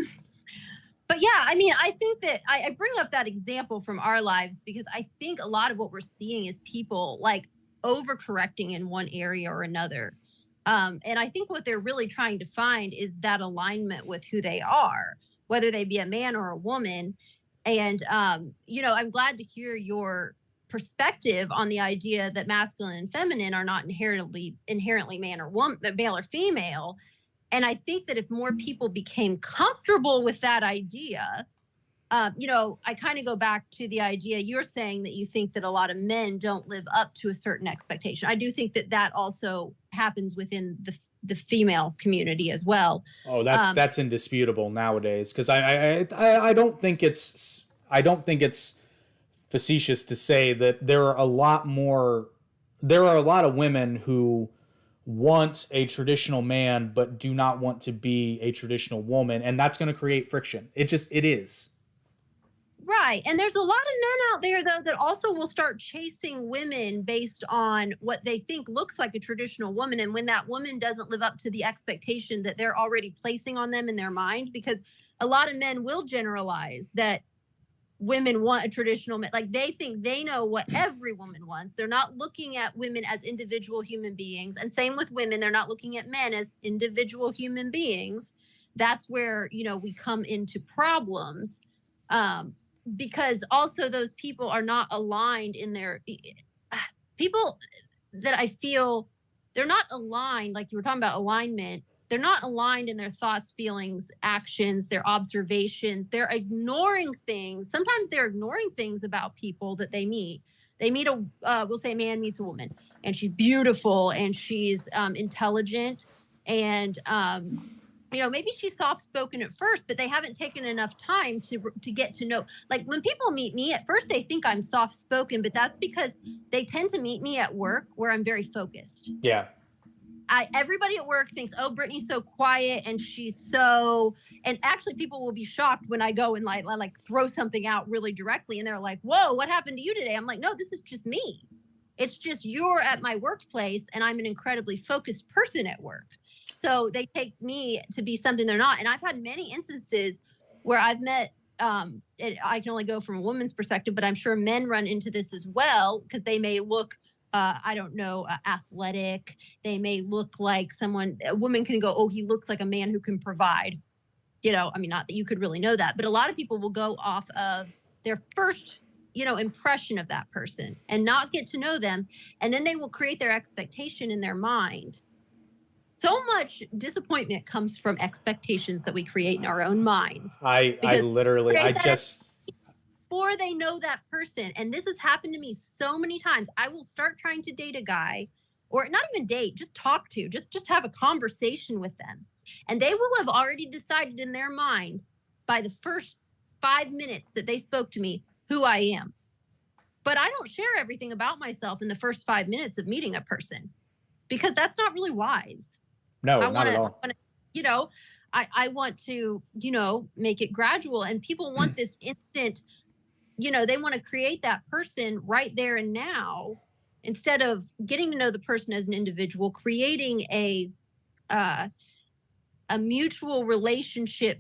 But yeah, I think that I bring up that example from our lives because I think a lot of what we're seeing is people like overcorrecting in one area or another. And I think what they're really trying to find is that alignment with who they are, whether they be a man or a woman. And, I'm glad to hear your perspective on the idea that masculine and feminine are not inherently man or woman, male or female. And I think that if more people became comfortable with that idea, I kind of go back to the idea you're saying that you think that a lot of men don't live up to a certain expectation. I do think that also happens within the female community as well. Oh, that's indisputable nowadays, because I don't think it's facetious to say that there are a lot of women who want a traditional man but do not want to be a traditional woman, and that's going to create friction. It is. Right. And there's a lot of men out there, though, that also will start chasing women based on what they think looks like a traditional woman. And when that woman doesn't live up to the expectation that they're already placing on them in their mind, because a lot of men will generalize that women want a traditional man. Like they think they know what every woman wants. They're not looking at women as individual human beings. And same with women. They're not looking at men as individual human beings. That's where, we come into problems. Because also those people are not aligned in their people that I feel they're not aligned. Like you were talking about alignment. They're not aligned in their thoughts, feelings, actions, their observations. They're ignoring things. Sometimes they're ignoring things about people that they meet. They meet we'll say a man meets a woman and she's beautiful and she's intelligent and, maybe she's soft-spoken at first, but they haven't taken enough time to get to know. Like when people meet me, at first they think I'm soft-spoken, but that's because they tend to meet me at work where I'm very focused. Yeah. Everybody at work thinks, oh, Brittany's so quiet and and actually people will be shocked when I go and like throw something out really directly. And they're like, whoa, what happened to you today? I'm like, no, this is just me. It's just you're at my workplace and I'm an incredibly focused person at work. So they take me to be something they're not. And I've had many instances where I've met, I can only go from a woman's perspective, but I'm sure men run into this as well because they may look, athletic. They may look like a woman can go, oh, he looks like a man who can provide. Not that you could really know that, but a lot of people will go off of their first, impression of that person and not get to know them. And then they will create their expectation in their mind. So much disappointment comes from expectations that we create in our own minds. I before they know that person. And this has happened to me so many times. I will start trying to date a guy, or not even date, just talk to, just have a conversation with them. And they will have already decided in their mind by the first 5 minutes that they spoke to me who I am. But I don't share everything about myself in the first 5 minutes of meeting a person, because that's not really wise. No, I not at all. you know, I want to, make it gradual, and people want this instant, they want to create that person right there and now, instead of getting to know the person as an individual, creating a mutual relationship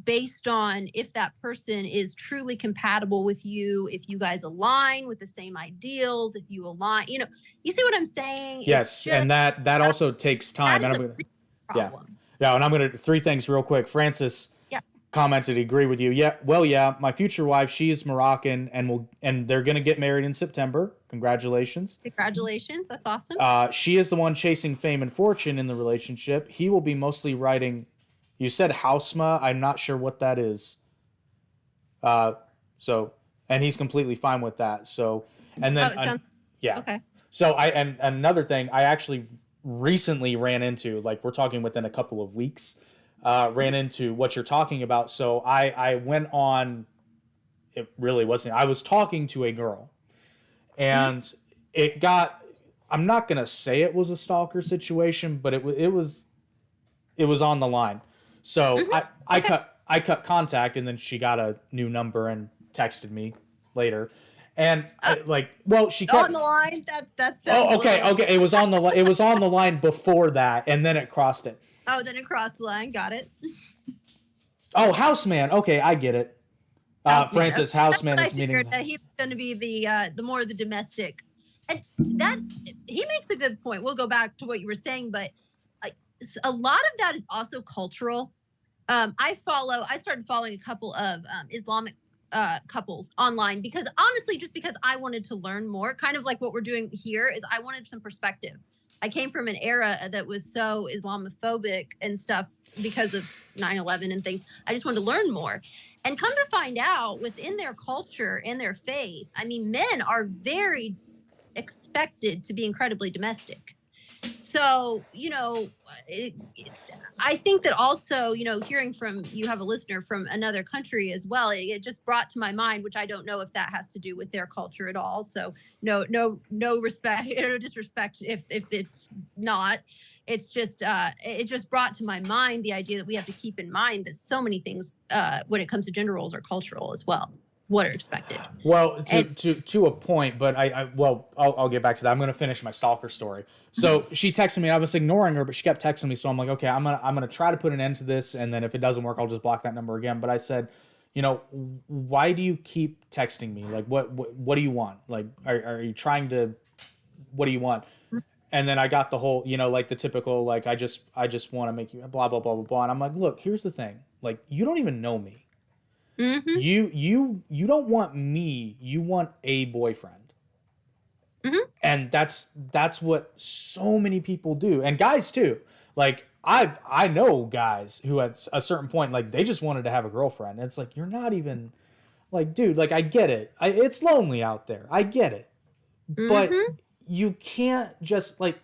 based on if that person is truly compatible with you, if you guys align with the same ideals, if you align, you see what I'm saying? Yes, and that also takes time. That is and I'm a gonna, problem. yeah, and I'm gonna three things real quick. Francis commented, agree with you. Yeah, well, yeah, my future wife, she is Moroccan, and they're gonna get married in September. Congratulations. Congratulations, that's awesome. She is the one chasing fame and fortune in the relationship. He will be mostly writing. You said Hausma. I'm not sure what that is. And he's completely fine with that. So, and then, yeah. Okay. So and another thing I actually recently ran into, like we're talking within a couple of weeks, ran into what you're talking about. So I went on, it really wasn't, I was talking to a girl, and it got, I'm not going to say it was a stalker situation, but it was on the line. So I cut contact, and then she got a new number and texted me later. And she kept on the line. That's okay. It was on the line before that, and then it crossed it. Oh, then it crossed the line. Got it. Oh, Houseman. Okay, I get it. Francis Houseman is meaning that he's going to be the more the domestic, and that he makes a good point. We'll go back to what you were saying, but a lot of that is also cultural. I started following a couple of Islamic couples online, because honestly, just because I wanted to learn more, kind of like what we're doing here, is I wanted some perspective. I came from an era that was so Islamophobic and stuff because of 9/11 and things. I just wanted to learn more. And come to find out, within their culture and their faith, I mean, men are very expected to be incredibly domestic. So, I think that also, hearing from, you have a listener from another country as well, it just brought to my mind, which I don't know if that has to do with their culture at all. So no respect, no disrespect if it's not. It's just, it just brought to my mind the idea that we have to keep in mind that so many things when it comes to gender roles are cultural as well. What are expected. Well, to a point, but I'll get back to that. I'm going to finish my stalker story. So she texted me, and I was ignoring her, but she kept texting me. So I'm like, okay, I'm gonna try to put an end to this, and then if it doesn't work, I'll just block that number again. But I said, why do you keep texting me? Like, what do you want? Like, are you trying to? What do you want? And then I got the whole, like the typical, like I just want to make you blah blah blah blah blah. And I'm like, look, here's the thing, like you don't even know me. Mm-hmm. You don't want me, you want a boyfriend. Mm-hmm. And that's what so many people do, and guys too. Like I know guys who at a certain point, like they just wanted to have a girlfriend, and it's like, you're not even, like, dude, like I get it, it's lonely out there, I get it, but you can't just, like,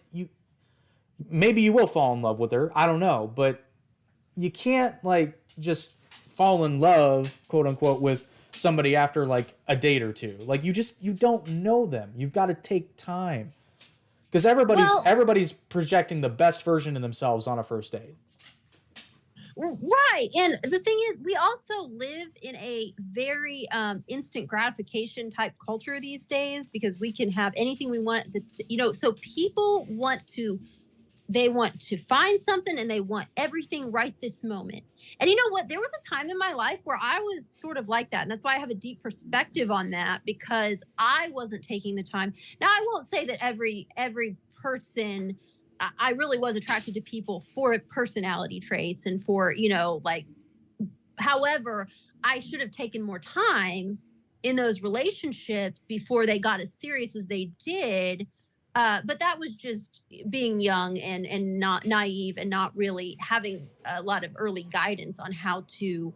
maybe you will fall in love with her, I don't know, but you can't, like, just fall in love, quote unquote, with somebody after like a date or two. Like you don't know them. You've got to take time, because everybody's projecting the best version of themselves on a first date. Right. And the thing is, we also live in a very instant gratification type culture these days, because we can have anything we want. So people they want to find something, and they want everything right this moment. And you know what? There was a time in my life where I was sort of like that. And that's why I have a deep perspective on that, because I wasn't taking the time. Now, I won't say that every person, I really was attracted to people for personality traits and for, however, I should have taken more time in those relationships before they got as serious as they did. But that was just being young and not naive, and not really having a lot of early guidance on how to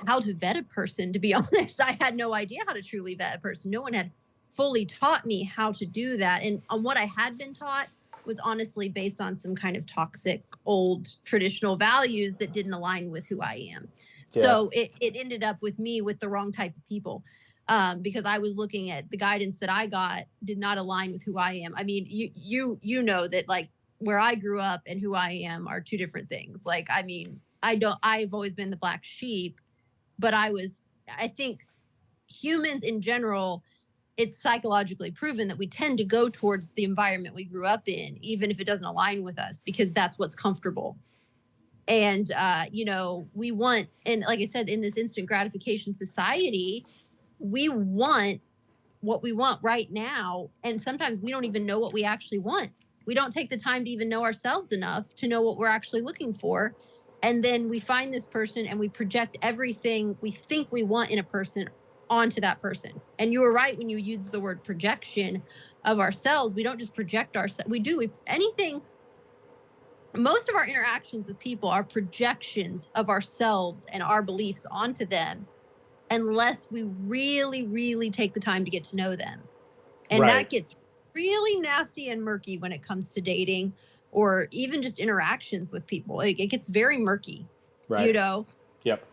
how to vet a person, to be honest. I had no idea how to truly vet a person. No one had fully taught me how to do that. And on what I had been taught was honestly based on some kind of toxic, old traditional values that didn't align with who I am. Yeah. So it ended up with me with the wrong type of people. Because I was looking at the guidance that I got did not align with who I am. I mean, you know that like where I grew up and who I am are two different things. Like, I mean, I've always been the black sheep, but I think humans in general, it's psychologically proven that we tend to go towards the environment we grew up in, even if it doesn't align with us, because that's what's comfortable. And, we want, and like I said, in this instant gratification society, we want what we want right now. And sometimes we don't even know what we actually want. We don't take the time to even know ourselves enough to know what we're actually looking for. And then we find this person and we project everything we think we want in a person onto that person. And you were right when you used the word projection of ourselves. We don't just project ourselves. Most of our interactions with people are projections of ourselves and our beliefs onto them, unless we really, really take the time to get to know them. And that gets really nasty and murky when it comes to dating or even just interactions with people. It gets very murky, Yep.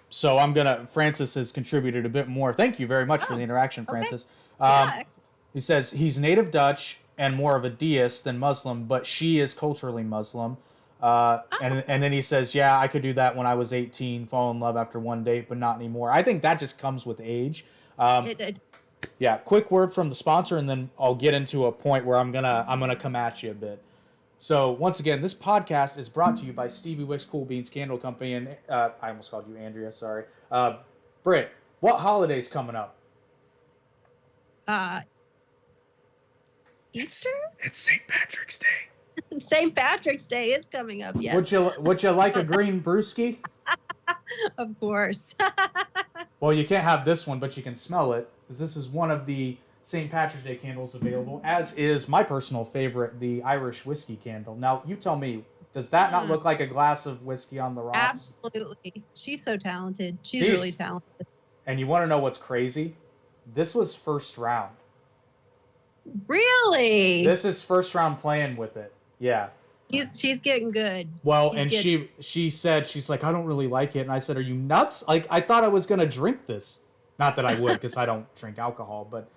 So Francis has contributed a bit more. Thank you very much for the interaction, Francis. Okay. He says he's native Dutch and more of a deist than Muslim, but she is culturally Muslim. And then he says, yeah, I could do that when I was 18, fall in love after one date, but not anymore. I think that just comes with age. Yeah, quick word from the sponsor, and then I'll get into a point where I'm gonna come at you a bit. So once again, this podcast is brought to you by Stevie Wicks Cool Beans Candle Company, and I almost called you Andrea. Sorry, Britt. What holiday's coming up? Easter. It's St. Patrick's Day. St. Patrick's Day is coming up. Yes. Would you like a green brewski? Of course. Well, you can't have this one, but you can smell it, because this is one of the St. Patrick's Day candles available, as is my personal favorite, the Irish whiskey candle. Now, you tell me, does that not look like a glass of whiskey on the rocks? Absolutely. She's so talented. She's really talented. And you want to know what's crazy? This was first round. Really? This is first round playing with it. Yeah. She's getting good. Well, she said, she's like, I don't really like it. And I said, are you nuts? Like, I thought I was going to drink this. Not that I would, because I don't drink alcohol, but...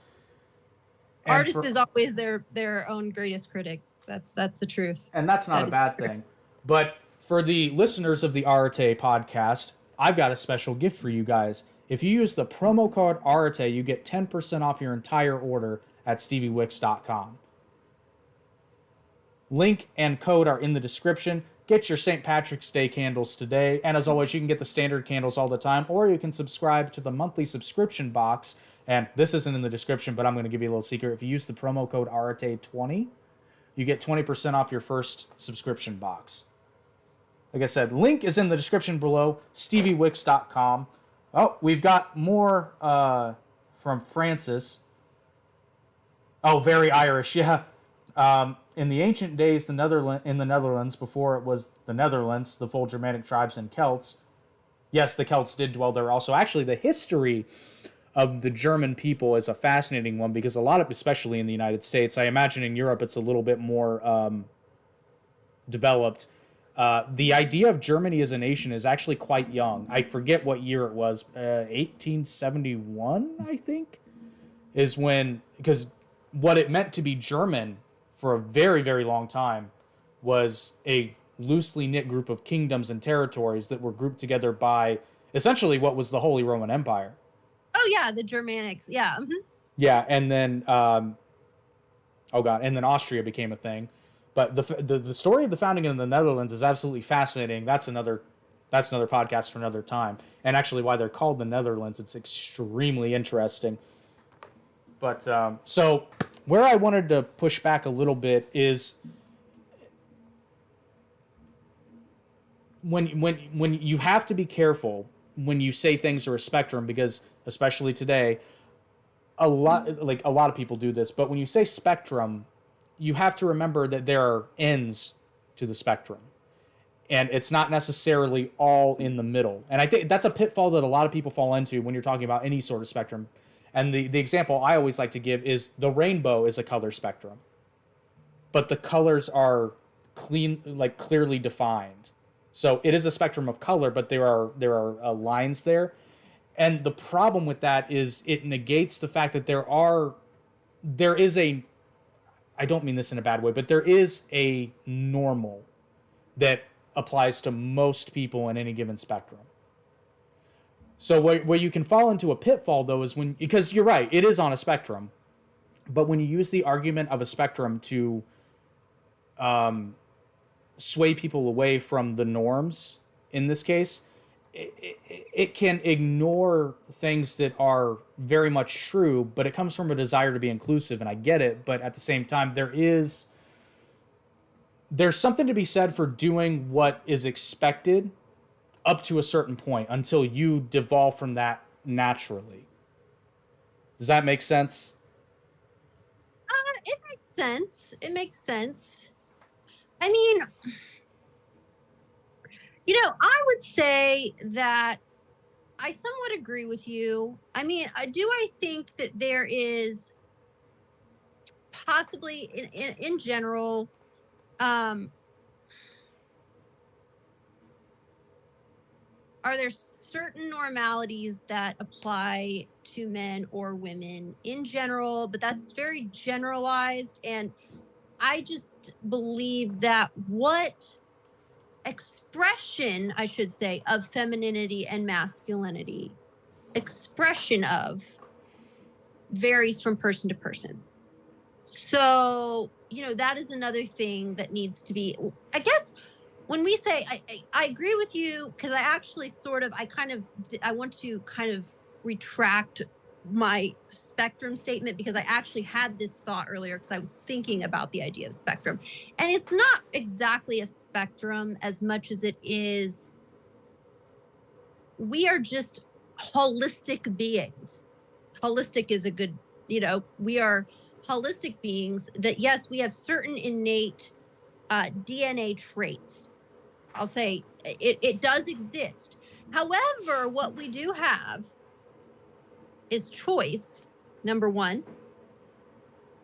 Artist is always their own greatest critic. That's the truth. And that's not a bad thing. But for the listeners of the Arete podcast, I've got a special gift for you guys. If you use the promo code Arete, you get 10% off your entire order at steviewicks.com. Link and code are in the description. Get your St. Patrick's Day candles today. And as always, you can get the standard candles all the time, or you can subscribe to the monthly subscription box. And this isn't in the description, but I'm going to give you a little secret. If you use the promo code Arete20, you get 20% off your first subscription box. Like I said, link is in the description below, steviewicks.com. Oh, we've got more from Francis. Oh, very Irish, yeah. In the ancient days, in the Netherlands, before it was the Netherlands, the full Germanic tribes and Celts. Yes, the Celts did dwell there also. Actually, the history of the German people is a fascinating one, because a lot of, especially in the United States, I imagine in Europe it's a little bit more developed. The idea of Germany as a nation is actually quite young. I forget what year it was. 1871, I think, is when, because what it meant to be German for a very, very long time was a loosely knit group of kingdoms and territories that were grouped together by essentially what was the Holy Roman Empire. Oh, yeah, the Germanics. Yeah. Mm-hmm. Yeah, and then, and then Austria became a thing. But the story of the founding of the Netherlands is absolutely fascinating. That's another podcast for another time. And actually, why they're called the Netherlands, it's extremely interesting. But so where I wanted to push back a little bit is when you have to be careful when you say things are a spectrum, because especially today, a lot of people do this. But when you say spectrum, you have to remember that there are ends to the spectrum. and it's not necessarily all in the middle. And I think that's a pitfall that a lot of people fall into when you're talking about any sort of spectrum. And the example I always like to give is the rainbow is a color spectrum, but the colors are clearly defined. So it is a spectrum of color, but there are lines there. And the problem with that is it negates the fact that there is a, I don't mean this in a bad way, but there is a normal that applies to most people in any given spectrum. So where you can fall into a pitfall, though, is when, because you're right, it is on a spectrum, but when you use the argument of a spectrum to sway people away from the norms, in this case, it can ignore things that are very much true, but it comes from a desire to be inclusive, and I get it, but at the same time, there's something to be said for doing what is expected up to a certain point until you devolve from that naturally. Does that make sense? It makes sense. It makes sense. I mean, I would say that I somewhat agree with you. I mean, I think that there is possibly in general, are there certain normalities that apply to men or women in general, but that's very generalized. And I just believe that what expression, I should say, of femininity and masculinity, expression of, varies from person to person. So, that is another thing that needs to be, I guess, when we say, I agree with you, because I actually I want to kind of retract my spectrum statement, because I actually had this thought earlier because I was thinking about the idea of spectrum. And it's not exactly a spectrum as much as it is, we are just holistic beings. Holistic is a good, we are holistic beings that, yes, we have certain innate DNA traits. I'll say it does exist. However, what we do have is choice, number one.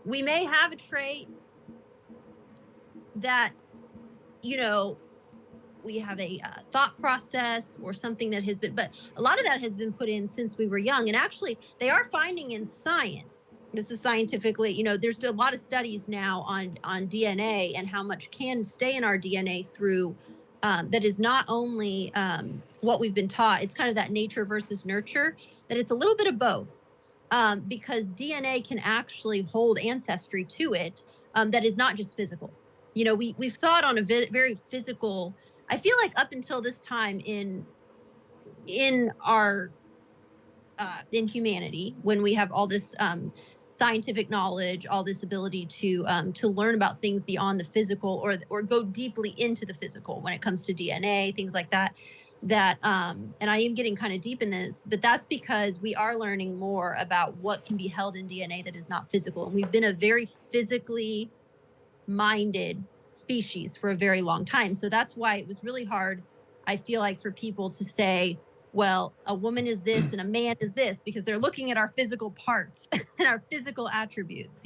We may have a trait that, we have a thought process or something that has been, but a lot of that has been put in since we were young. And actually, they are finding in science, this is scientifically, there's a lot of studies now on DNA and how much can stay in our DNA through, that is not only what we've been taught, it's kind of that nature versus nurture, that it's a little bit of both, because DNA can actually hold ancestry to it, that is not just physical. We've thought on a very physical, I feel like up until this time in our in humanity, when we have all this scientific knowledge, all this ability to learn about things beyond the physical, or go deeply into the physical when it comes to DNA, things like that. And I am getting kind of deep in this, but that's because we are learning more about what can be held in DNA that is not physical. And we've been a very physically minded species for a very long time. So that's why it was really hard, I feel like, for people to say, well, a woman is this and a man is this, because they're looking at our physical parts and our physical attributes,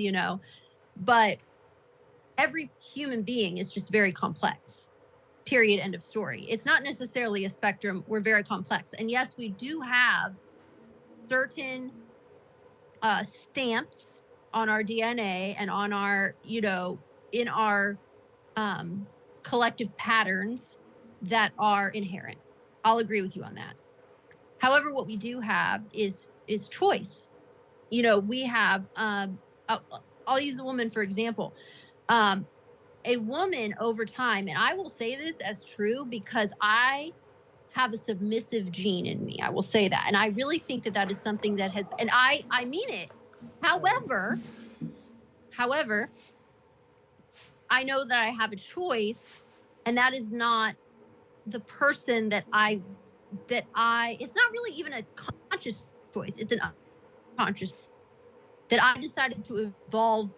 but every human being is just very complex, period, end of story. It's not necessarily a spectrum. We're very complex. And yes, we do have certain stamps on our DNA and on our, in our collective patterns that are inherent. I'll agree with you on that. However, what we do have is choice. We have, I'll use a woman, for example. A woman over time, and I will say this as true because I have a submissive gene in me. I will say that. And I really think that is something that has, and I mean it. However, I know that I have a choice, and that is not the person that it's not really even a conscious choice. It's an unconscious that I decided to evolve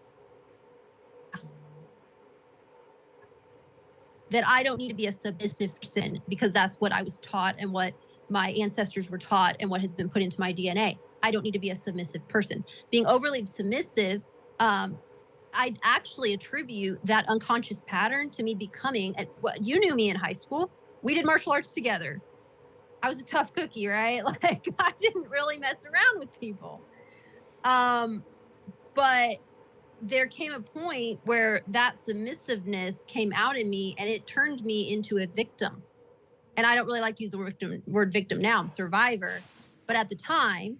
that I don't need to be a submissive person because that's what I was taught and what my ancestors were taught and what has been put into my DNA. I don't need to be a submissive person. Being overly submissive, I actually attribute that unconscious pattern to me becoming, you knew me in high school. We did martial arts together. I was a tough cookie, right? Like I didn't really mess around with people. But there came a point where that submissiveness came out in me and it turned me into a victim. And I don't really like to use the word victim now. I'm survivor. But at the time,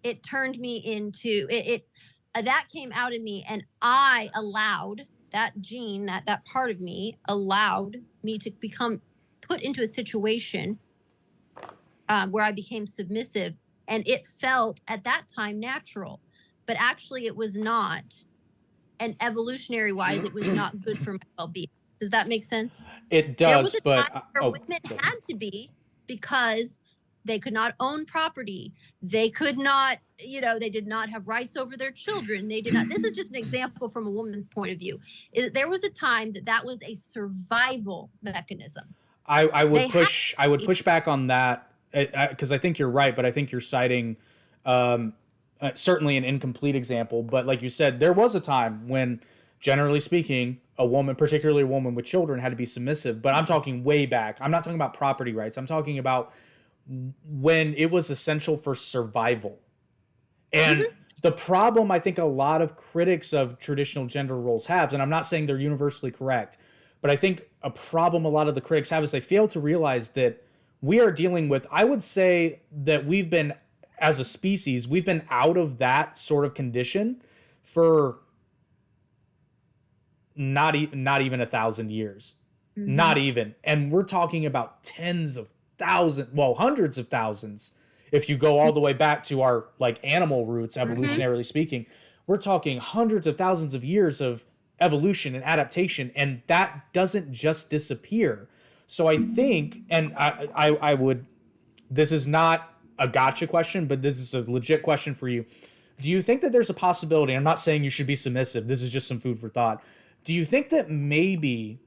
it turned me into it. That came out in me, and I allowed that gene, that part of me, allowed me to become put into a situation where I became submissive, and it felt at that time natural, but actually it was not. And evolutionary wise, it was not good for my well-being. Does that make sense? It does, there was a but time where women had to be, because they could not own property. They could not, they did not have rights over their children. They did not. This is just an example from a woman's point of view. There was a time that was a survival mechanism. I would push back on that because I think you're right, but I think you're citing certainly an incomplete example. But like you said, there was a time when, generally speaking, a woman, particularly a woman with children, had to be submissive. But I'm talking way back. I'm not talking about property rights. I'm talking about when it was essential for survival. And the problem I think a lot of critics of traditional gender roles have, and I'm not saying they're universally correct, but I think a problem a lot of the critics have is they fail to realize that we are dealing with, I would say that we've been, as a species, we've been out of that sort of condition for not even 1,000 years. Not even. And we're talking about tens of thousands, well, hundreds of thousands. If you go all the way back to our like animal roots, evolutionarily speaking, we're talking hundreds of thousands of years of evolution and adaptation, and that doesn't just disappear. So I think, and I would, this is not a gotcha question, but this is a legit question for you. Do you think that there's a possibility, I'm not saying you should be submissive, this is just some food for thought. Do you think that maybe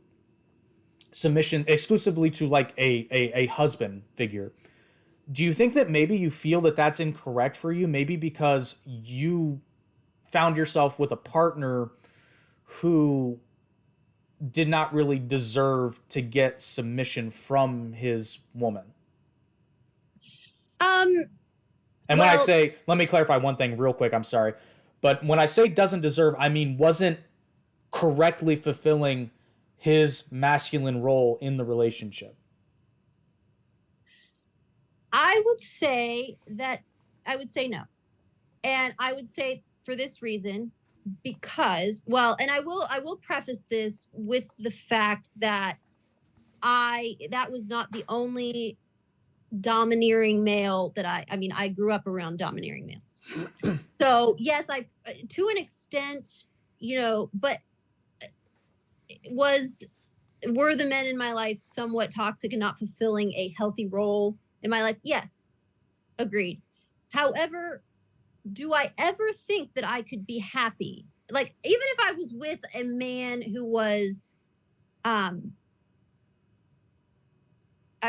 submission exclusively to like a husband figure, do you think that maybe you feel that that's incorrect for you? Maybe because you found yourself with a partner who did not really deserve to get submission from his woman? And when I say, let me clarify one thing real quick, I'm sorry. But when I say doesn't deserve, I mean wasn't correctly fulfilling his masculine role in the relationship. I would say no. And I would say for this reason, because, and I will preface this with the fact that that was not the only domineering male that I grew up around domineering males. So yes, to an extent, but were the men in my life somewhat toxic and not fulfilling a healthy role in my life? Yes. Agreed. However, do I ever think that I could be happy? Like, even if I was with a man who was, I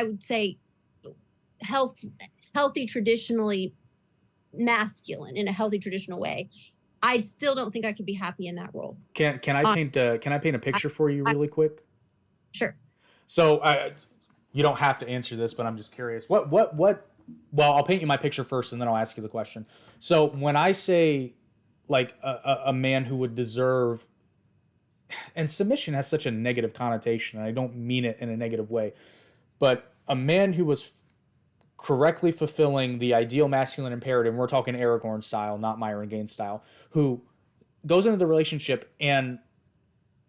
would say healthy, traditionally masculine in a healthy, traditional way, I still don't think I could be happy in that role. Can I paint a picture for you really quick? Sure. So you don't have to answer this, but I'm just curious. Well, I'll paint you my picture first, and then I'll ask you the question. So when I say like a man who would deserve, and submission has such a negative connotation, and I don't mean it in a negative way, but a man who was correctly fulfilling the ideal masculine imperative, and we're talking Aragorn style, not Myron Gaines style, who goes into the relationship and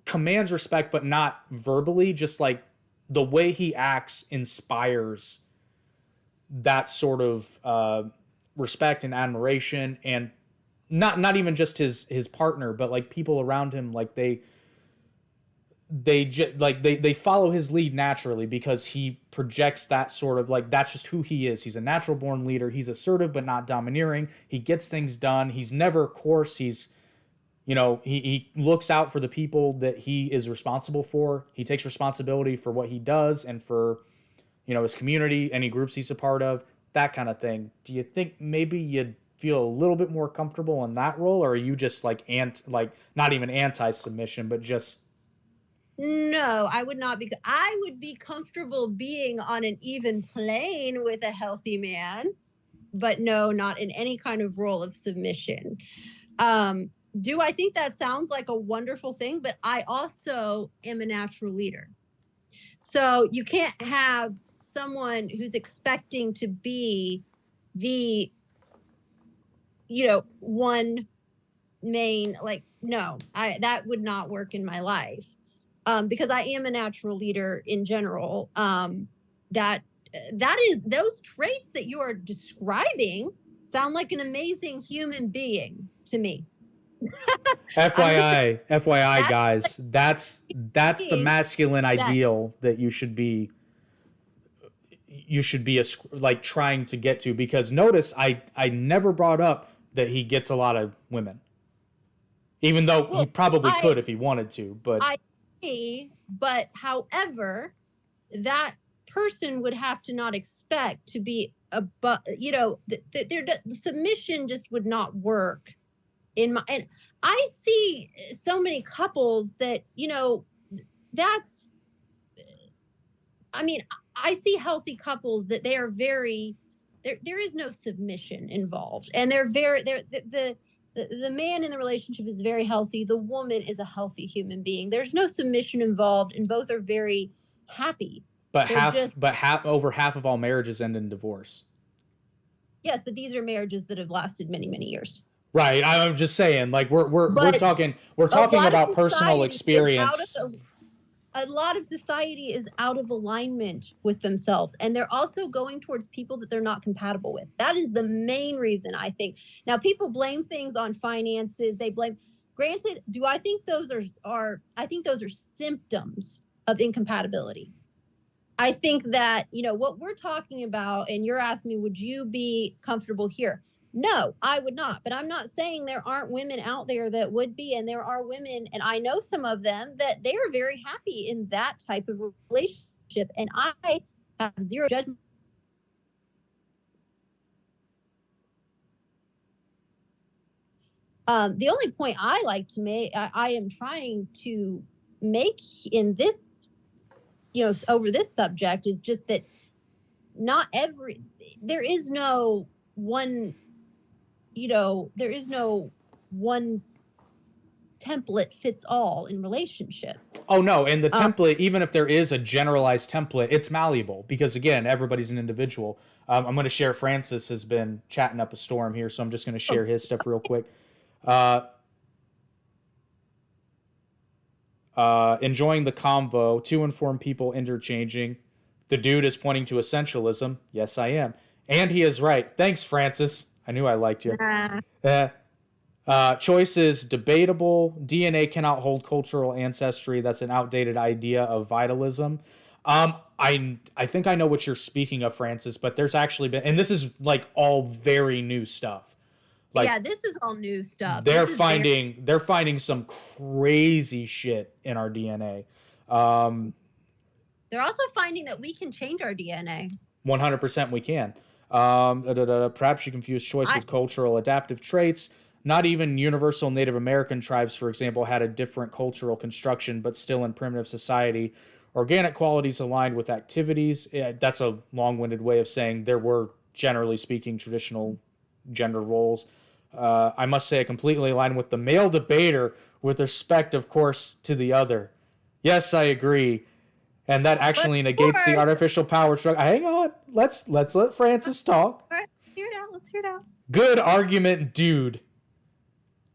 commands respect, but not verbally, just like the way he acts inspires that sort of respect and admiration, and not even just his partner, but like people around him, like they follow his lead naturally because he projects that sort of like, that's just who he is. He's a natural born leader. He's assertive but not domineering. He gets things done. He's never coarse. He's You know, he looks out for the people that he is responsible for. He takes responsibility for what he does and for, you know, his community, any groups he's a part of, that kind of thing. Do you think maybe you'd feel a little bit more comfortable in that role, or are you just like like not even anti-submission, but just No, I would not be. I would be comfortable being on an even plane with a healthy man, but no, not in any kind of role of submission. Do I think that sounds like a wonderful thing? But I also am a natural leader. So you can't have someone who's expecting to be the, one main, like, no, that would not work in my life. Because I am a natural leader in general. That is, those traits that you are describing sound like an amazing human being to me. FYI, guys, that's the masculine ideal that you should be like trying to get to, because notice I never brought up that he gets a lot of women, even though he probably could if he wanted to. But but however, that person would have to not expect to be the submission just would not work and I see so many couples that, that's, I mean, I see healthy couples that they are very, there is no submission involved, and the man in the relationship is very healthy. The woman is a healthy human being. There's no submission involved, and both are very happy. But over half of all marriages end in divorce. Yes, but these are marriages that have lasted many, many years. Right. I'm just saying, like we're talking about personal experience. A lot of society is out of alignment with themselves, and they're also going towards people that they're not compatible with. That is the main reason, I think. Now, people blame things on finances. They blame. Granted, do I think those are I think those are symptoms of incompatibility. I think that, what we're talking about, and you're asking me, would you be comfortable here? No, I would not. But I'm not saying there aren't women out there that would be. And there are women, and I know some of them, that they are very happy in that type of relationship. And I have zero judgment. The only point I like to make, I am trying to make in this, over this subject, is just that there is no one, there is no one template fits all in relationships. Oh no, and the template, even if there is a generalized template, it's malleable, because again, everybody's an individual. I'm going to share. Francis has been chatting up a storm here, so I'm just going to share his stuff real quick. Enjoying the convo. Two informed people interchanging. The dude is pointing to essentialism. Yes, I am. And he is right. Thanks, Francis. I knew I liked you. Choice is debatable. DNA cannot hold cultural ancestry. That's an outdated idea of vitalism. I think I know what you're speaking of, Francis, but there's actually been, and this is like all very new stuff. Like, yeah, this is all new stuff. They're finding some crazy shit in our DNA. They're also finding that we can change our DNA. 100% we can. Perhaps you confuse choice with cultural adaptive traits. Not even universal Native American tribes, for example, had a different cultural construction, but still in primitive society. Organic qualities aligned with activities. Yeah, that's a long-winded way of saying there were, generally speaking, traditional gender roles. I must say I completely align with the male debater with respect, of course, to the other. Yes, I agree. And that actually negates the artificial power struggle. Hang on. Let's let Francis talk. All right, let's hear it out. Good argument, dude.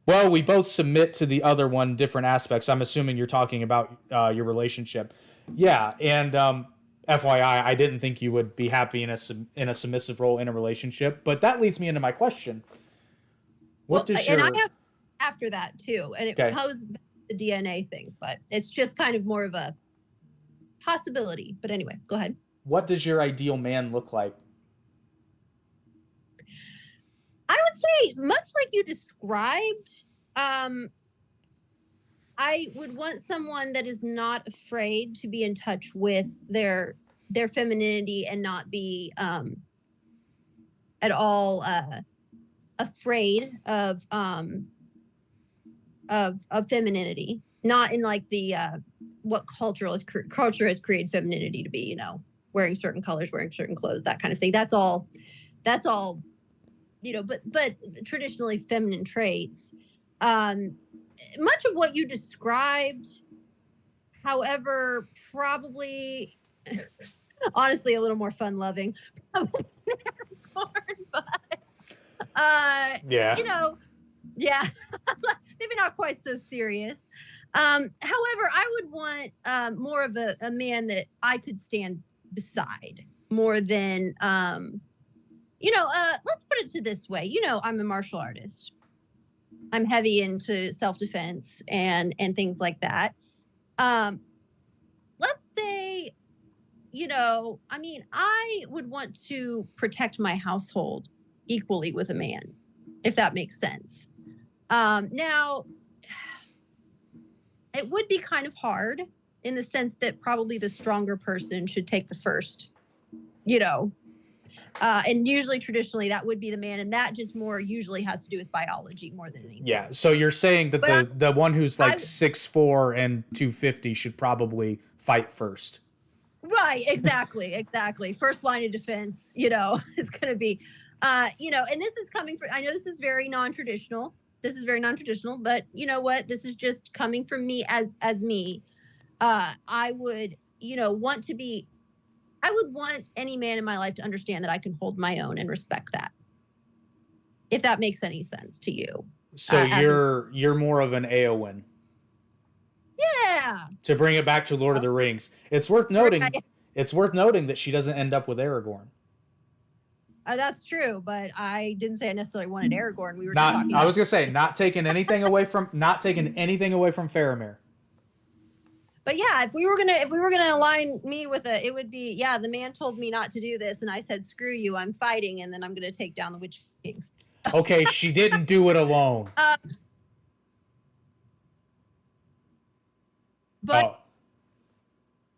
Well, we both submit to the other one different aspects. I'm assuming you're talking about your relationship. Yeah, and FYI, I didn't think you would be happy in a submissive role in a relationship, but that leads me into my question. And I have after that too, and it goes back to the DNA thing, but it's just kind of more of a possibility. But anyway, go ahead. What does your ideal man look like? I would say much like you described. I would want someone that is not afraid to be in touch with their femininity and not be at all afraid of femininity. Not in like the what culture has created femininity to be, you know, wearing certain colors, wearing certain clothes, that kind of thing. That's all, you know, but traditionally feminine traits. Much of what you described, however, probably honestly a little more fun loving. But Yeah. you know, yeah, maybe not quite so serious. However, I would want more of a man that I could stand beside more than you know, let's put it to this way. You know, I'm a martial artist. I'm heavy into self-defense and things like that. Um, let's say, you know, I mean, I would want to protect my household equally with a man, if that makes sense. Now, it would be kind of hard in the sense that probably the stronger person should take the first, you know, and usually traditionally that would be the man, and that just more usually has to do with biology more than anything. Yeah. So you're saying that But the one who's like I 6'4" and 250 should probably fight first. right, exactly. First line of defense, you know, is going to be, you know, and this is coming from. I know this is very non-traditional. This is very non-traditional, but you know what? This is just coming from me as me. I would, you know, want to be. I would want any man in my life to understand that I can hold my own and respect that. If that makes any sense to you. So you're more of an Eowyn. Yeah. To bring it back to Lord of the Rings, it's worth noting. It's worth noting that she doesn't end up with Aragorn. That's true, but I didn't say I necessarily wanted Aragorn. We were not. just talking. I was gonna say not taking anything away from Faramir. But yeah, if we were gonna align me with it would be yeah. The man told me not to do this, and I said, "Screw you! I'm fighting, and then I'm gonna take down the Witch Kings." Okay, she didn't do it alone. But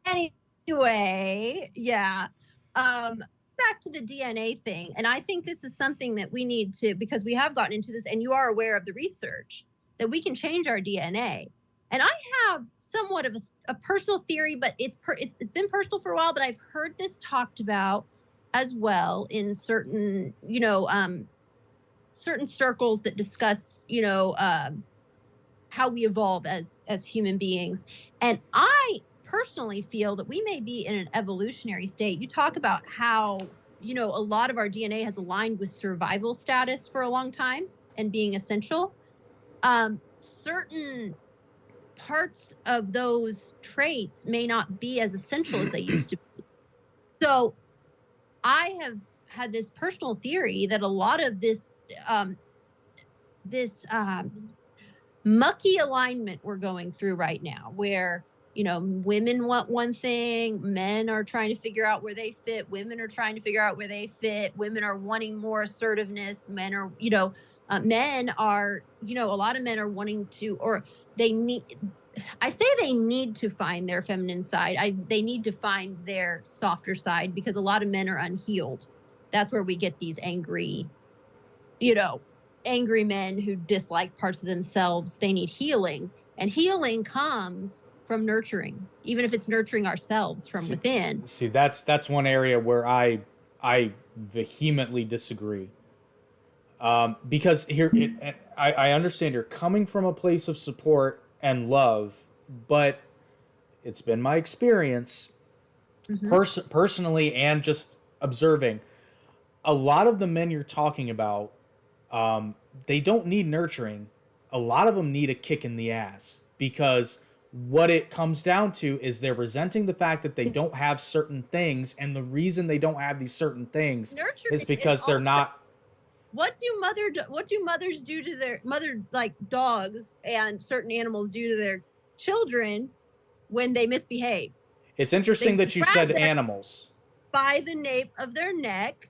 anyway, yeah. Back to the DNA thing, and I think this is something that we need to, because we have gotten into this, and you are aware of the research that we can change our DNA. And I have somewhat of a personal theory, but it's been personal for a while. But I've heard this talked about as well in certain, you know, certain circles that discuss, you know, how we evolve as human beings. And I personally feel that we may be in an evolutionary state. You talk about how, you know, a lot of our DNA has aligned with survival status for a long time and being essential. Certain parts of those traits may not be as essential as they used to be. So I have had this personal theory that a lot of this mucky alignment we're going through right now, where, you know, women want one thing, men are trying to figure out where they fit, women are trying to figure out where they fit, women are wanting more assertiveness, men are, you know, men are, you know, a lot of men are wanting to, or they need, I say they need to find their feminine side. They need to find their softer side, because a lot of men are unhealed. That's where we get these angry, you know, angry men who dislike parts of themselves. They need healing, and healing comes from nurturing, even if it's nurturing ourselves from within. See, that's one area where I vehemently disagree. Because here, I understand you're coming from a place of support and love, but it's been my experience, personally and just observing, a lot of the men you're talking about, they don't need nurturing. A lot of them need a kick in the ass, because what it comes down to is they're resenting the fact that they don't have certain things, and the reason they don't have these certain things is because they're not. What do mothers do to their like dogs and certain animals do to their children when they misbehave? It's interesting that you said animals. By the nape of their neck,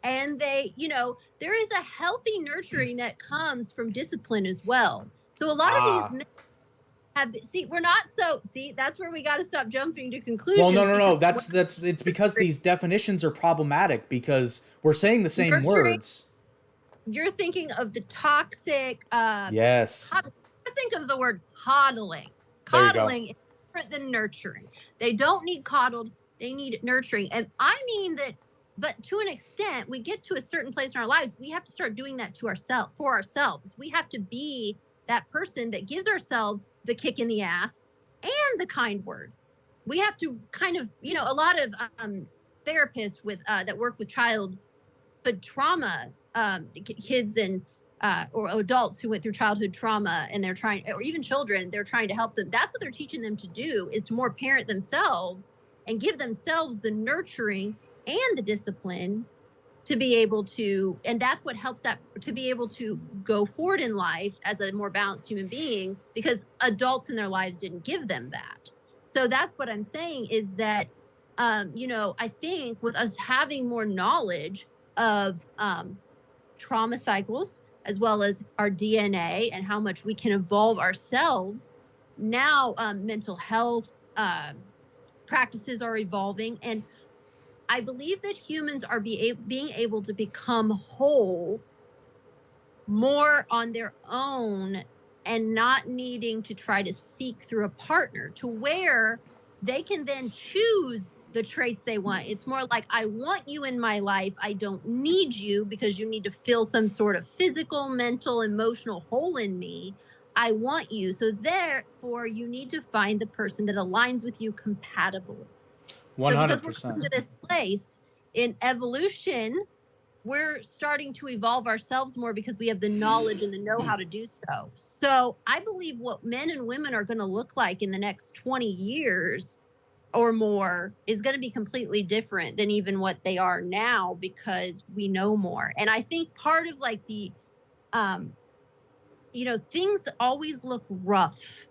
and they, you know, there is a healthy nurturing that comes from discipline as well. So a lot of these men See, we're not so. See, that's where we got to stop jumping to Well, conclusions. no. That's it's because these definitions are problematic because we're saying the same words. You're thinking of the toxic. Yes. Think of the word coddling. There you go. Coddling is different than nurturing. They don't need coddled. They need nurturing. And I mean that, but to an extent, we get to a certain place in our lives, we have to start doing that to ourselves, for ourselves. We have to be that person that gives ourselves the kick in the ass and the kind word. We have to kind of, a lot of therapists with that work with childhood trauma, kids and or adults who went through childhood trauma, and they're trying, or even children, they're trying to help them. That's what they're teaching them to do, is to more parent themselves and give themselves the nurturing and the discipline to be able to, and that's what helps that, to be able to go forward in life as a more balanced human being, because adults in their lives didn't give them that. So that's what I'm saying, is that, I think with us having more knowledge of trauma cycles, as well as our DNA and how much we can evolve ourselves, now mental health practices are evolving. And I believe that humans are being able to become whole more on their own and not needing to try to seek through a partner, to where they can then choose the traits they want. It's more like, I want you in my life. I don't need you because you need to fill some sort of physical, mental, emotional hole in me. I want you. So therefore, you need to find the person that aligns with you compatibly. 100%. So because we're coming to this place in evolution, we're starting to evolve ourselves more because we have the knowledge and the know-how to do so. So I believe what men and women are going to look like in the next 20 years or more is going to be completely different than even what they are now, because we know more. And I think part of like the, things always look rough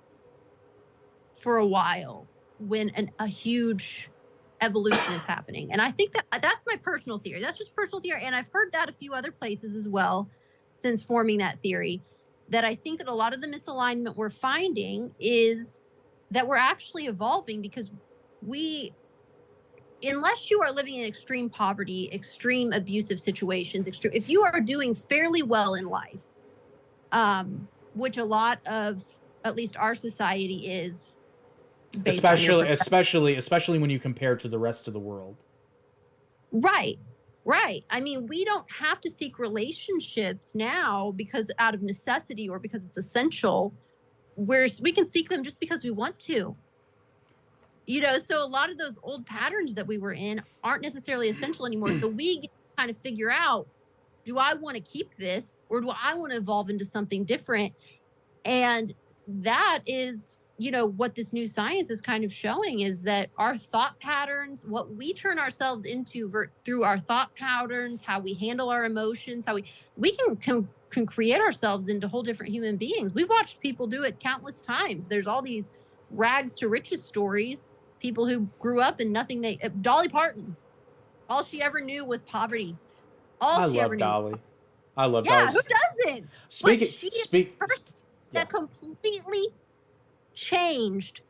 for a while when a huge evolution is happening. And I think that's my personal theory. That's just personal theory. And I've heard that a few other places as well since forming that theory, that I think that a lot of the misalignment we're finding is that we're actually evolving, because unless you are living in extreme poverty, extreme abusive situations, if you are doing fairly well in life, which a lot of, at least our society is, especially when you compare to the rest of the world. Right. I mean, we don't have to seek relationships now because out of necessity or because it's essential, whereas we can seek them just because we want to. So a lot of those old patterns that we were in aren't necessarily essential anymore. So we get to kind of figure out, do I want to keep this, or do I want to evolve into something different? And that is, what this new science is kind of showing, is that our thought patterns, what we turn ourselves into through our thought patterns, how we handle our emotions, how we can create ourselves into whole different human beings. We've watched people do it countless times. There's all these rags to riches stories. People who grew up in nothing. Dolly Parton, all she ever knew was poverty. I love Dolly. Who doesn't? Speak. That completely changed,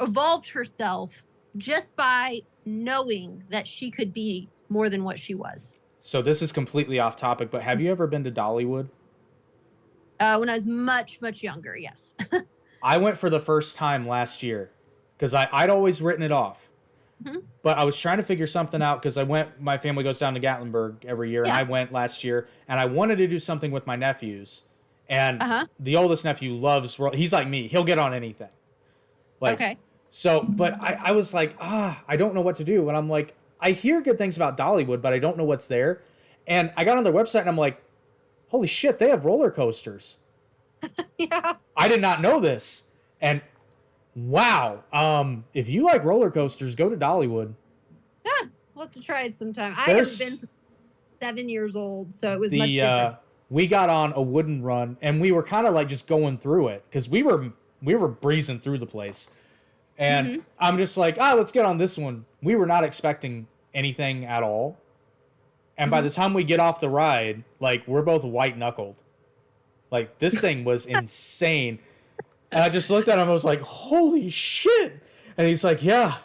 evolved herself just by knowing that she could be more than what she was. So this is completely off topic, but have you ever been to Dollywood? When I was much, much younger, yes. I went for the first time last year because I'd always written it off. Mm-hmm. But I was trying to figure something out because my family goes down to Gatlinburg every year, and I went last year, and I wanted to do something with my nephews. And the oldest nephew loves, he's like me, he'll get on anything. Okay. So, but I was like, I don't know what to do. And I'm like, I hear good things about Dollywood, but I don't know what's there. And I got on their website, and I'm like, holy shit, they have roller coasters. Yeah. I did not know this. And wow, if you like roller coasters, go to Dollywood. Yeah, we'll have to try it sometime. I have been 7 years old, so it was much different. We got on a wooden run, and we were kind of like just going through it because we were breezing through the place. And I'm just like, let's get on this one. We were not expecting anything at all. And by the time we get off the ride, like, we're both white knuckled. Like, this thing was insane. And I just looked at him. I was like, holy shit. And he's like, yeah,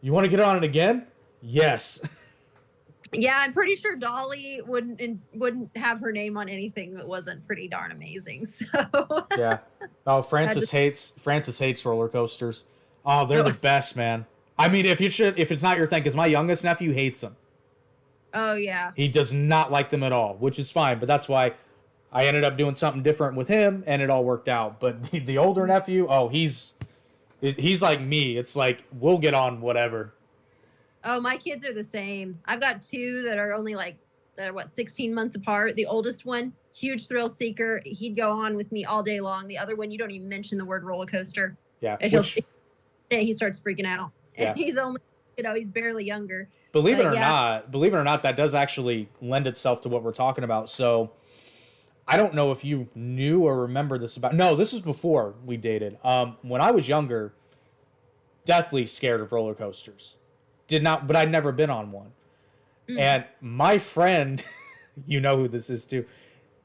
you want to get on it again? Yes. Yeah, I'm pretty sure Dolly wouldn't have her name on anything that wasn't pretty darn amazing. So Yeah. Oh, Francis hates roller coasters. Oh, they're the best, man. I mean, if it's not your thing, because my youngest nephew hates them. Oh yeah. He does not like them at all, which is fine. But that's why I ended up doing something different with him, and it all worked out. But the older nephew, oh, he's like me. It's like we'll get on whatever. Oh, my kids are the same. I've got two that are only 16 months apart. The oldest one, huge thrill seeker. He'd go on with me all day long. The other one, you don't even mention the word roller coaster. Yeah. And he starts freaking out. Yeah. And he's only, he's barely younger. Believe it or not, that does actually lend itself to what we're talking about. So I don't know if you knew or remember this about. No, this was before we dated. When I was younger, deathly scared of roller coasters. Did not, but I'd never been on one. And my friend, you know who this is too.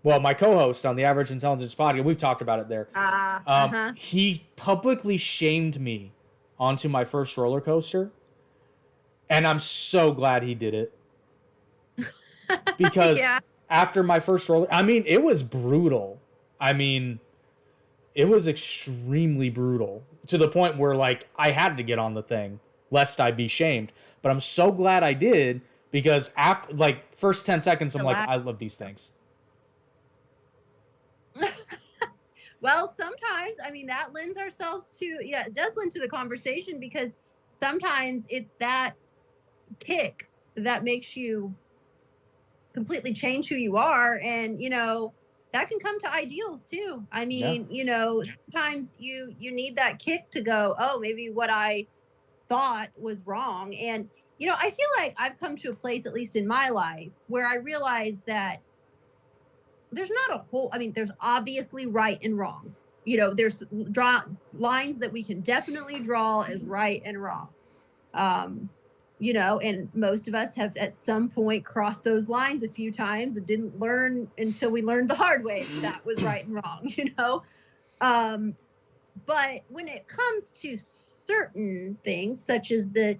Well, my co-host on the Average Intelligence podcast, we've talked about it there. He publicly shamed me onto my first roller coaster. And I'm so glad he did it. Because after my first roller, I mean, it was brutal. I mean, it was extremely brutal to the point where, like, I had to get on the thing lest I be shamed. But I'm so glad I did because after, like, first 10 seconds, I'm like, I love these things. Well, sometimes, I mean, that lends ourselves to, it does lend to the conversation because sometimes it's that kick that makes you completely change who you are. And, that can come to ideals too. I mean, sometimes you need that kick to go, oh, maybe what I thought was wrong. And, I feel like I've come to a place, at least in my life, where I realize that there's not there's obviously right and wrong. There's lines that we can definitely draw as right and wrong. And most of us have at some point crossed those lines a few times and didn't learn until we learned the hard way that was right and wrong, but when it comes to certain things, such as the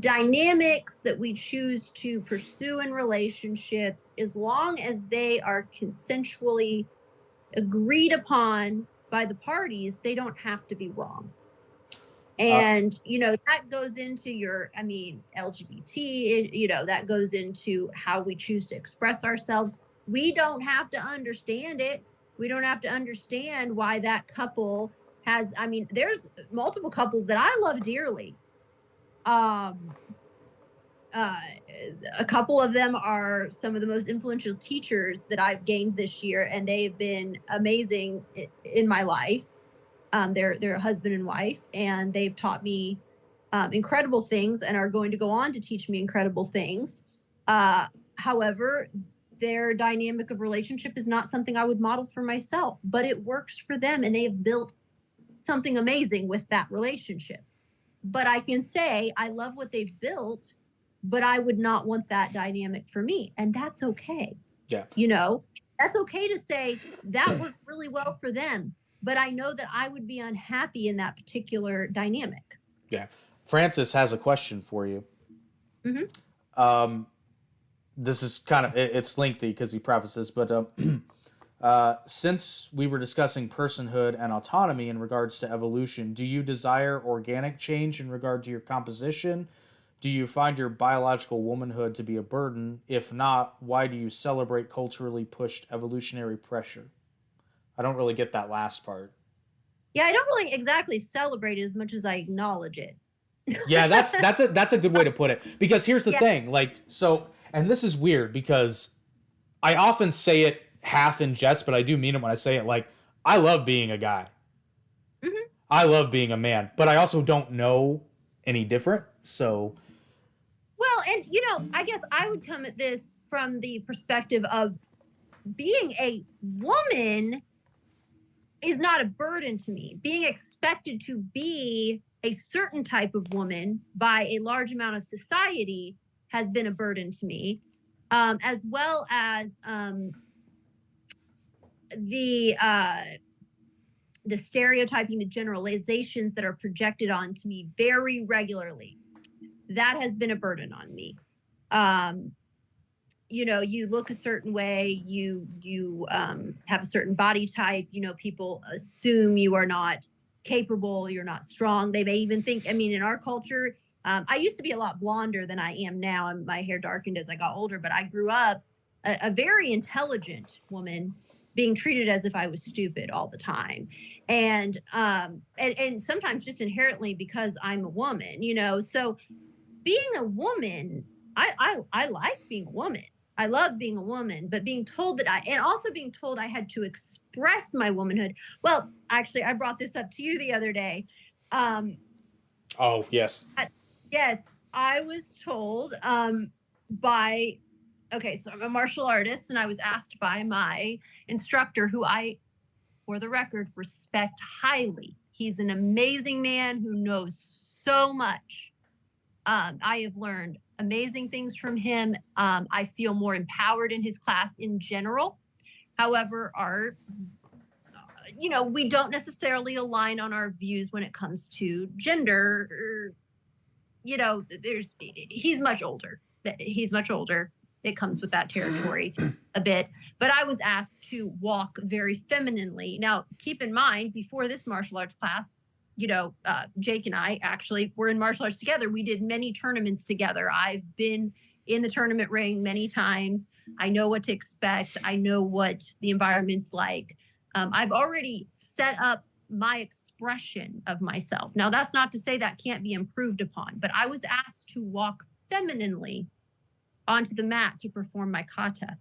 dynamics that we choose to pursue in relationships, as long as they are consensually agreed upon by the parties, they don't have to be wrong. And, that goes into LGBT, that goes into how we choose to express ourselves. We don't have to understand it. We don't have to understand why that couple has, there's multiple couples that I love dearly. A couple of them are some of the most influential teachers that I've gained this year, and they've been amazing in my life. They're a husband and wife, and they've taught me incredible things and are going to go on to teach me incredible things. However, their dynamic of relationship is not something I would model for myself, but it works for them, and they have built something amazing with that relationship. But I can say I love what they've built, but I would not want that dynamic for me. And that's okay. Yeah. That's okay to say that worked really well for them, but I know that I would be unhappy in that particular dynamic. Yeah. Francis has a question for you. Mm-hmm. This is kind of, it's lengthy because he prefaces, but since we were discussing personhood and autonomy in regards to evolution, do you desire organic change in regard to your composition? Do you find your biological womanhood to be a burden? If not, why do you celebrate culturally pushed evolutionary pressure? I don't really get that last part. Yeah, I don't really exactly celebrate it as much as I acknowledge it. Yeah, that's a good way to put it. Because here's the thing, and this is weird because I often say it half in jest, but I do mean it when I say it. Like, I love being a guy. Mm-hmm. I love being a man, but I also don't know any different. So, well, and I guess I would come at this from the perspective of being a woman is not a burden to me. Being expected to be a certain type of woman by a large amount of society has been a burden to me, as well as the the stereotyping, the generalizations that are projected onto me very regularly, that has been a burden on me. You know, you look a certain way, you have a certain body type, you know, people assume you are not capable, you're not strong. They may even think, I mean, in our culture, I used to be a lot blonder than I am now, and my hair darkened as I got older, but I grew up a very intelligent woman being treated as if I was stupid all the time. And sometimes just inherently because I'm a woman, you know. So being a woman, I like being a woman. I love being a woman, but being told that and also being told I had to express my womanhood. Well, actually, I brought this up to you the other day. Oh, yes. Yes, I was told by, okay, so I'm a martial artist, and I was asked by my instructor, who I, for the record, respect highly. He's an amazing man who knows so much. I have learned amazing things from him. I feel more empowered in his class in general. However, you know, we don't necessarily align on our views when it comes to gender. You know, he's much older. He's much older. It comes with that territory a bit. But I was asked to walk very femininely. Now, keep in mind, before this martial arts class, you know, Jake and I actually were in martial arts together. We did many tournaments together. I've been in the tournament ring many times. I know what to expect. I know what the environment's like. I've already set up my expression of myself. Now, that's not to say that can't be improved upon, but I was asked to walk femininely onto the mat to perform my kata.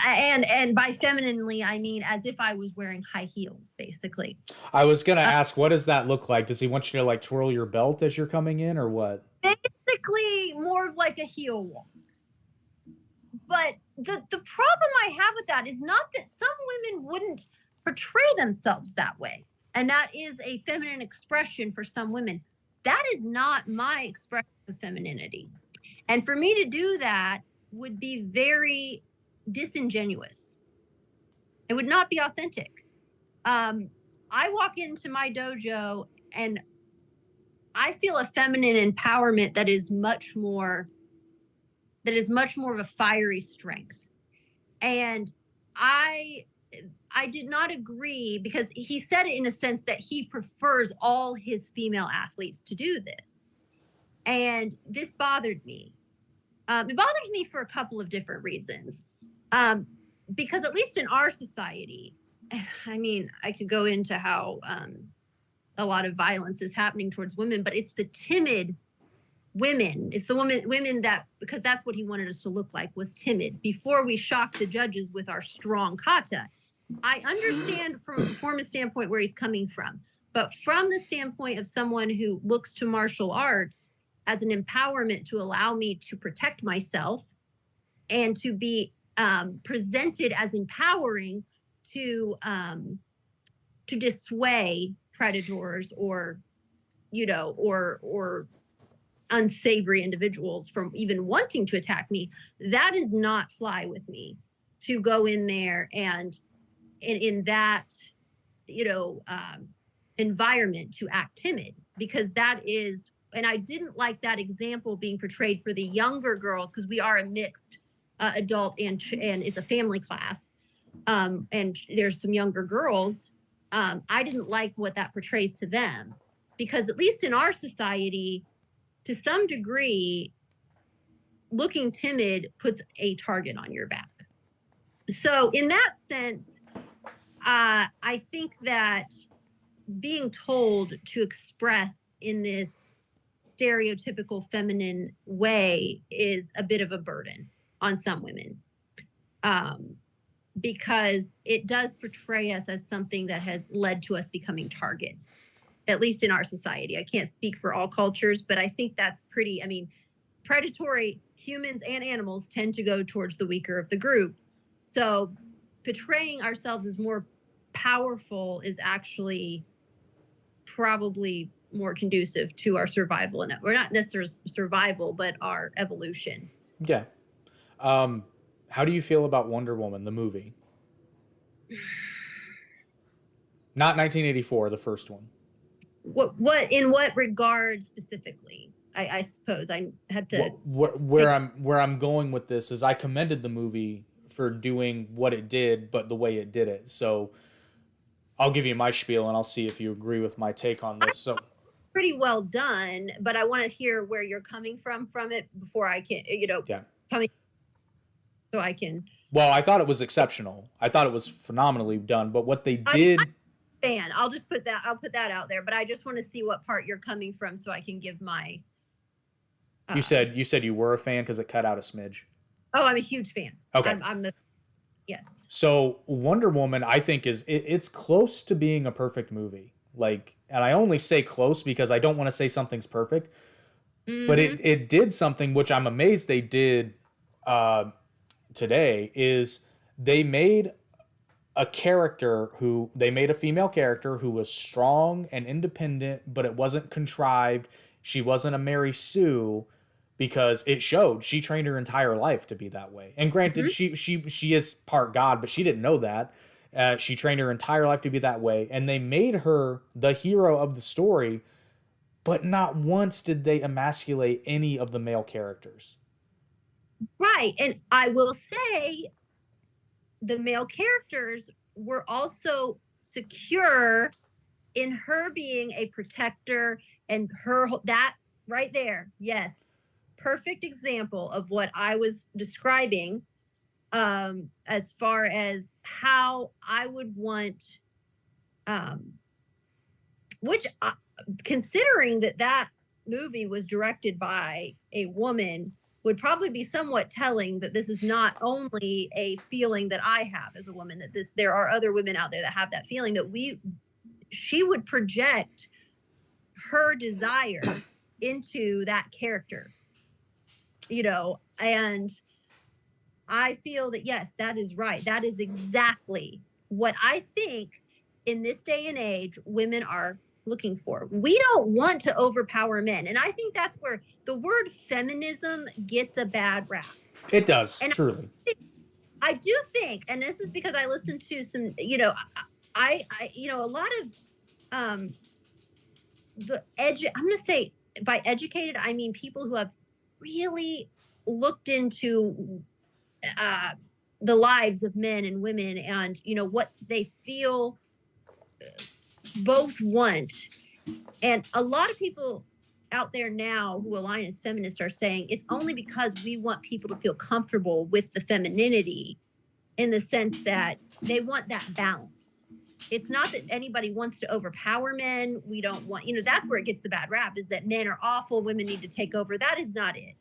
And by femininely, I mean as if I was wearing high heels, basically. I was going to ask, what does that look like? Does he want you to like twirl your belt as you're coming in, or what? Basically, more of like a heel walk. But the problem I have with that is not that some women wouldn't portray themselves that way. And that is a feminine expression for some women. That is not my expression of femininity. And for me to do that would be very disingenuous. It would not be authentic. I walk into my dojo and I feel a feminine empowerment that is much more of a fiery strength. And I did not agree, because he said it in a sense that he prefers all his female athletes to do this. And this bothered me. It bothers me for a couple of different reasons. Because at least in our society, I mean, I could go into how a lot of violence is happening towards women, but it's the timid women. It's the women that, because that's what he wanted us to look like, was timid, before we shocked the judges with our strong kata. I understand from a performance standpoint where he's coming from, but from the standpoint of someone who looks to martial arts as an empowerment to allow me to protect myself and to be presented as empowering to dissuade predators, or, you know, or unsavory individuals from even wanting to attack me, that did not fly with me, to go in there and in that, you know, environment to act timid, because that is, and I didn't like that example being portrayed for the younger girls, because we are a mixed adult and it's a family class, and there's some younger girls. I didn't like what that portrays to them, because at least in our society, to some degree, looking timid puts a target on your back. So in that sense, I think that being told to express in this stereotypical feminine way is a bit of a burden on some women, because it does portray us as something that has led to us becoming targets, at least in our society. I can't speak for all cultures, but I think that's pretty, I mean, predatory humans and animals tend to go towards the weaker of the group. So portraying ourselves as more powerful is actually probably more conducive to our survival. And we're not necessarily survival, but our evolution. Yeah. How do you feel about Wonder Woman, the movie? Not 1984, the first one. What in what regard specifically? I suppose I had to Where I'm going with this is I commended the movie for doing what it did, but the way it did it. So I'll give you my spiel and I'll see if you agree with my take on this. So pretty well done, but I want to hear where you're coming from it before I can, yeah. coming so I can. Well, I thought it was exceptional. I thought it was phenomenally done, but what they did. I'll just put that. I'll put that out there, but I just want to see what part you're coming from so I can give my. You said you were a fan because it cut out a smidge. Oh, I'm a huge fan. Okay. Yes. So Wonder Woman, I think it's close to being a perfect movie. Like, and I only say close because I don't want to say something's perfect, but it did something which I'm amazed they did today. Is they made a female character who was strong and independent, but it wasn't contrived. She wasn't a Mary Sue. Because it showed she trained her entire life to be that way. And granted, she is part God, but she didn't know that. She trained her entire life to be that way. And they made her the hero of the story, but not once did they emasculate any of the male characters. Right. And I will say the male characters were also secure in her being a protector and that right there. Yes. Perfect example of what I was describing as far as how I would want, considering that movie was directed by a woman, would probably be somewhat telling that this is not only a feeling that I have as a woman, that there are other women out there that have that feeling, that she would project her desire into that character. And I feel that, yes, that is right. That is exactly what I think in this day and age women are looking for. We don't want to overpower men. And I think that's where the word feminism gets a bad rap. It does, and truly. I do think, and this is because I listened to some, I a lot of I'm going to say by educated, I mean people who have really looked into the lives of men and women and what they feel both want. And a lot of people out there now who align as feminists are saying it's only because we want people to feel comfortable with the femininity, in the sense that they want that balance. It's not that anybody wants to overpower men. We don't want, that's where it gets the bad rap, is that men are awful, women need to take over. That is not it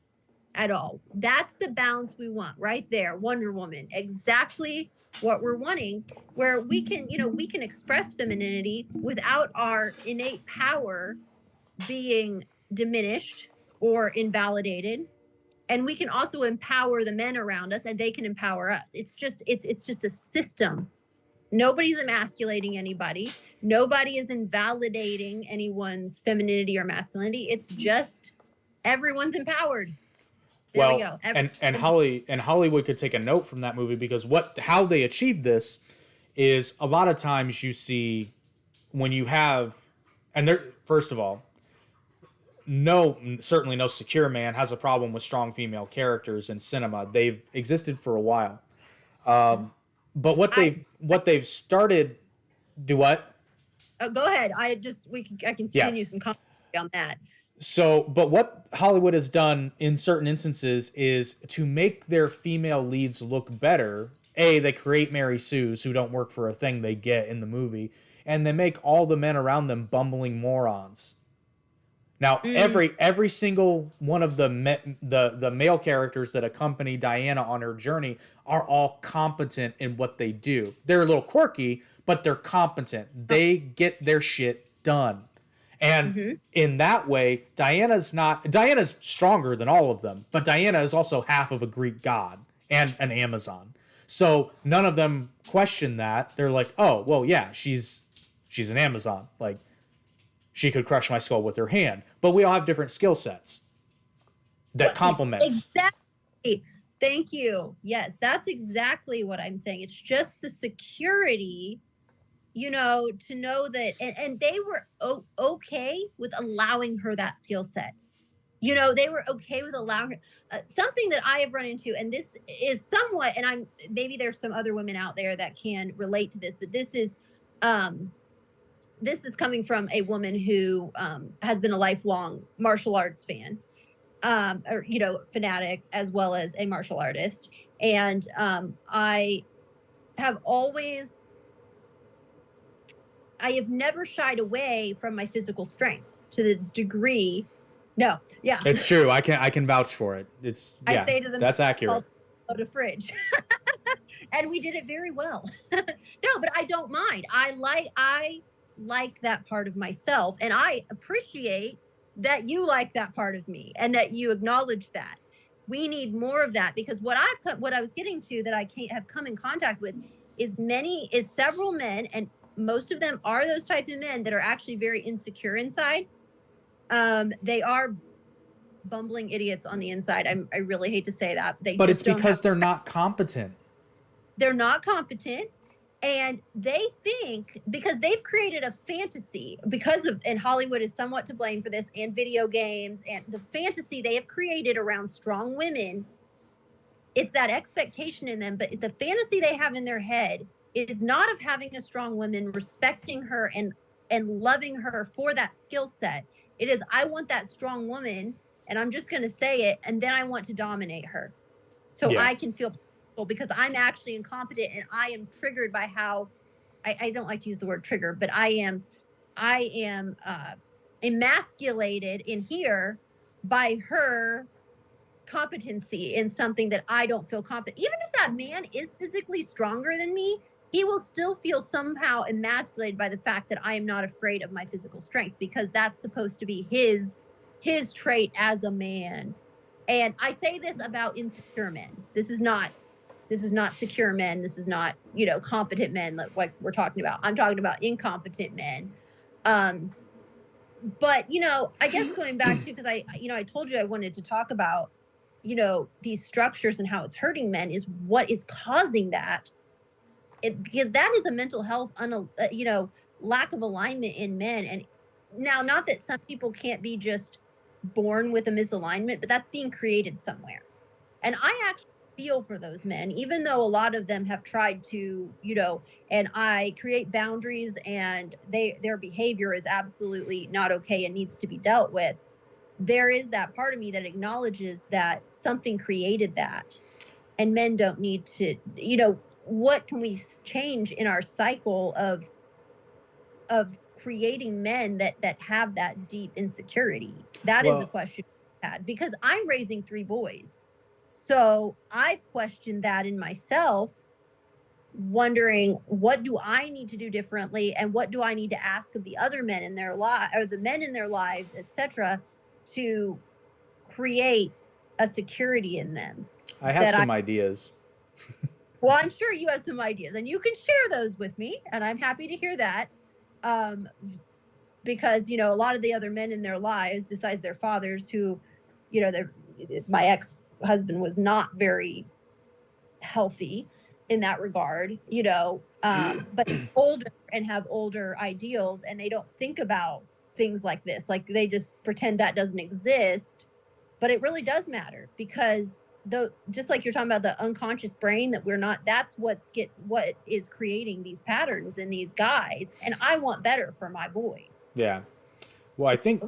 at all. That's the balance we want right there. Wonder Woman, exactly what we're wanting, where we can express femininity without our innate power being diminished or invalidated. And we can also empower the men around us and they can empower us. It's just a system. Nobody's emasculating anybody. Nobody is invalidating anyone's femininity or masculinity. It's just everyone's empowered. There we go. And Hollywood could take a note from that movie, because how they achieved this is a lot of times you see when you have, and there, first of all, certainly no secure man has a problem with strong female characters in cinema. They've existed for a while. But what they've started, do what? Go ahead. I can continue some commentary on that. So, but what Hollywood has done in certain instances is to make their female leads look better. They create Mary Sues who don't work for a thing they get in the movie, and they make all the men around them bumbling morons. Now, every single one of the male characters that accompany Diana on her journey are all competent in what they do. They're a little quirky, but they're competent. They get their shit done. And in that way, Diana's stronger than all of them, but Diana is also half of a Greek god and an Amazon. So none of them question that. They're like, oh, well, yeah, she's an Amazon. Like, she could crush my skull with her hand. But we all have different skill sets that complement. Exactly. Thank you. Yes, that's exactly what I'm saying. It's just the security, to know that, and they were okay with allowing her that skill set. They were okay with allowing her. Something that I have run into, and this is somewhat, and I'm maybe there's some other women out there that can relate to this, but um, this is coming from a woman who has been a lifelong martial arts fan, or fanatic, as well as a martial artist, and have always I have never shied away from my physical strength to the degree. No, yeah, It's true. I can vouch for it. It's I yeah, say to them, that's accurate. "Load a fridge," and we did it very well. No, but I don't mind. I like that part of myself, and I appreciate that you like that part of me, and that you acknowledge that. We need more of that, because what I was getting to, that I can't have come in contact with, is several men, and most of them are those type of men that are actually very insecure inside. They are bumbling idiots on the inside. I really hate to say that, but they But it's just don't have. because they're not competent. They're not competent, and they think, because they've created a fantasy, because of, and Hollywood is somewhat to blame for this, and video games, and the fantasy they have created around strong women. It's that expectation in them, but the fantasy they have in their head is not of having a strong woman, respecting her and loving her for that skill set. It is, I want that strong woman, and I'm just going to say it, and then I want to dominate her so Yeah. I can feel powerful, because I'm actually incompetent, and I am triggered by how, I don't like to use the word trigger, but I am emasculated in here by her competency in something that I don't feel competent. Even if that man is physically stronger than me, he will still feel somehow emasculated by the fact that I am not afraid of my physical strength, because that's supposed to be his trait as a man. And I say this about insecure men. This is not secure men. This is not, competent men like we're talking about. I'm talking about incompetent men. But I guess going back to, because I told you I wanted to talk about, these structures and how it's hurting men, is what is causing that. Because that is a mental health, lack of alignment in men. And now, not that some people can't be just born with a misalignment, but that's being created somewhere. And I actually feel for those men, even though a lot of them have tried to, and I create boundaries, and their behavior is absolutely not okay and needs to be dealt with. There is that part of me that acknowledges that something created that, and men don't need to, what can we change in our cycle of creating men that have that deep insecurity? That is a question I had, because I'm raising 3 boys. So I've questioned that in myself, wondering, what do I need to do differently, and what do I need to ask of the other men in their life, or the men in their lives, etc., to create a security in them. I have some ideas. Well, I'm sure you have some ideas, and you can share those with me, and I'm happy to hear that. Because a lot of the other men in their lives, besides their fathers, who, my ex-husband was not very healthy in that regard, but older and have older ideals, and they don't think about things like this. Like, they just pretend that doesn't exist, but it really does matter, because just like you're talking about the unconscious brain, that we're not, that's what is creating these patterns in these guys. And I want better for my boys. Yeah. Well, I think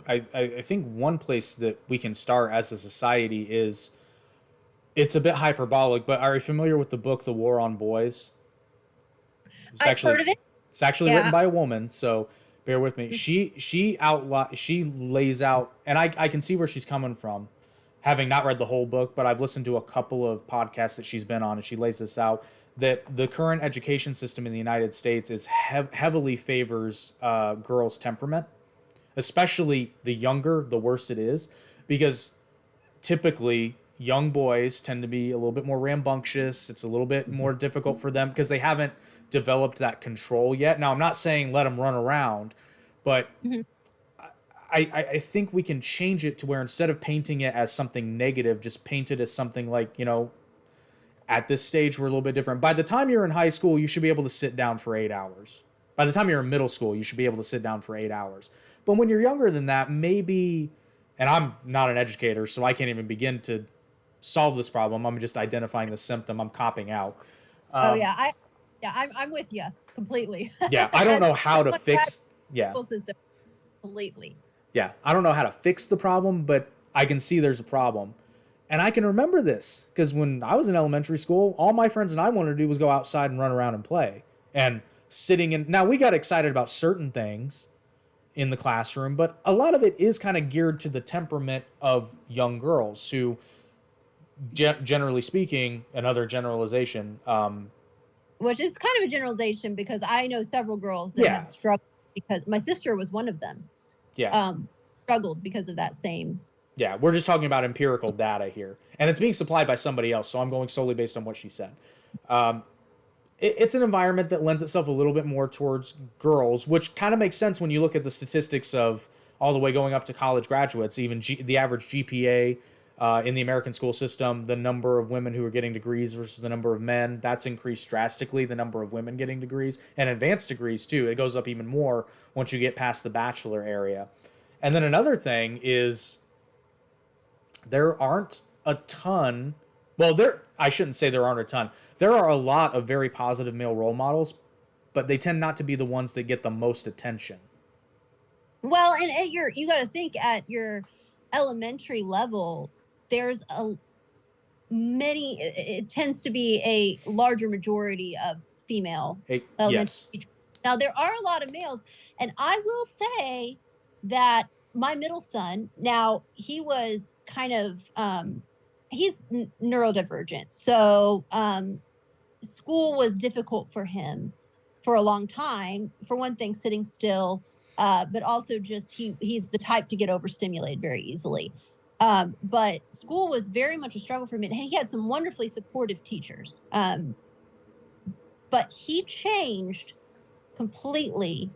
one place that we can start as a society is, it's a bit hyperbolic, but are you familiar with the book The War on Boys? I've heard of it. It's actually written by a woman, so bear with me. She lays out, and I can see where she's coming from, having not read the whole book, but I've listened to a couple of podcasts that she's been on, and she lays this out, that the current education system in the United States is heavily favors girls' temperament, especially the younger, the worse it is, because typically young boys tend to be a little bit more rambunctious. It's a little bit more difficult for them because they haven't developed that control yet. Now, I'm not saying let them run around, but I think we can change it to where, instead of painting it as something negative, just paint it as something like, At this stage, we're a little bit different. By the time you're in high school, you should be able to sit down for 8 hours. By the time you're in middle school, you should be able to sit down for 8 hours. But when you're younger than that, maybe, and I'm not an educator, so I can't even begin to solve this problem. I'm just identifying the symptom. I'm copping out. Oh yeah, I'm with you completely. Yeah, I don't know how to Someone fix. Yeah, school system completely. yeah, I don't know how to fix the problem, but I can see there's a problem. And I can remember this because when I was in elementary school, all my friends and I wanted to do was go outside and run around and play. And sitting in, now we got excited about certain things in the classroom, but a lot of it is kind of geared to the temperament of young girls who, generally speaking, another generalization. Which is kind of a generalization because I know several girls that have struggled because my sister was one of them. Yeah. Struggled because of that same. Yeah, we're just talking about empirical data here. And it's being supplied by somebody else, so I'm going solely based on what she said. It's an environment that lends itself a little bit more towards girls, which kind of makes sense when you look at the statistics of all the way going up to college graduates, even the average GPA in the American school system, the number of women who are getting degrees versus the number of men, that's increased drastically, the number of women getting degrees, and advanced degrees too. It goes up even more once you get past the bachelor area. And then another thing is there aren't a ton. Well, I shouldn't say there aren't a ton. There are a lot of very positive male role models, but they tend not to be the ones that get the most attention. Well, and you got to think at your elementary level, there's it tends to be a larger majority of female yes. teachers. Now, there are a lot of males, and I will say that my middle son, now he was kind of, he's neurodivergent. So school was difficult for him for a long time. For one thing, sitting still, but also just he's the type to get overstimulated very easily. But school was very much a struggle for him. And he had some wonderfully supportive teachers. But he changed completely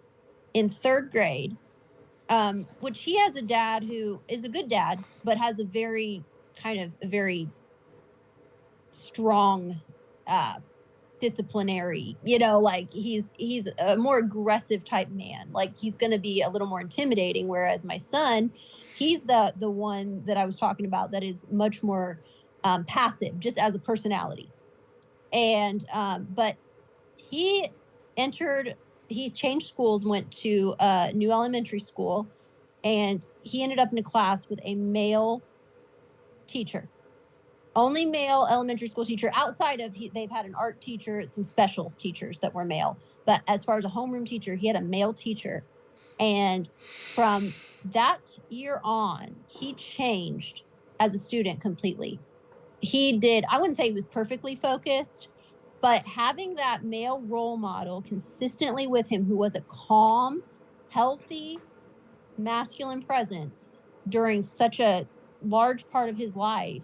in third grade. Which he has a dad who is a good dad, but has a very strong disciplinary, like he's a more aggressive type man. Like he's going to be a little more intimidating. Whereas my son, he's the one that I was talking about that is much more passive, just as a personality. And but he changed schools, went to a new elementary school, and he ended up in a class with a male teacher. Only male elementary school teacher outside of they've had an art teacher, some specials teachers that were male. But as far as a homeroom teacher, he had a male teacher. And from that year on, he changed as a student completely. I wouldn't say he was perfectly focused, but having that male role model consistently with him who was a calm, healthy, masculine presence during such a large part of his life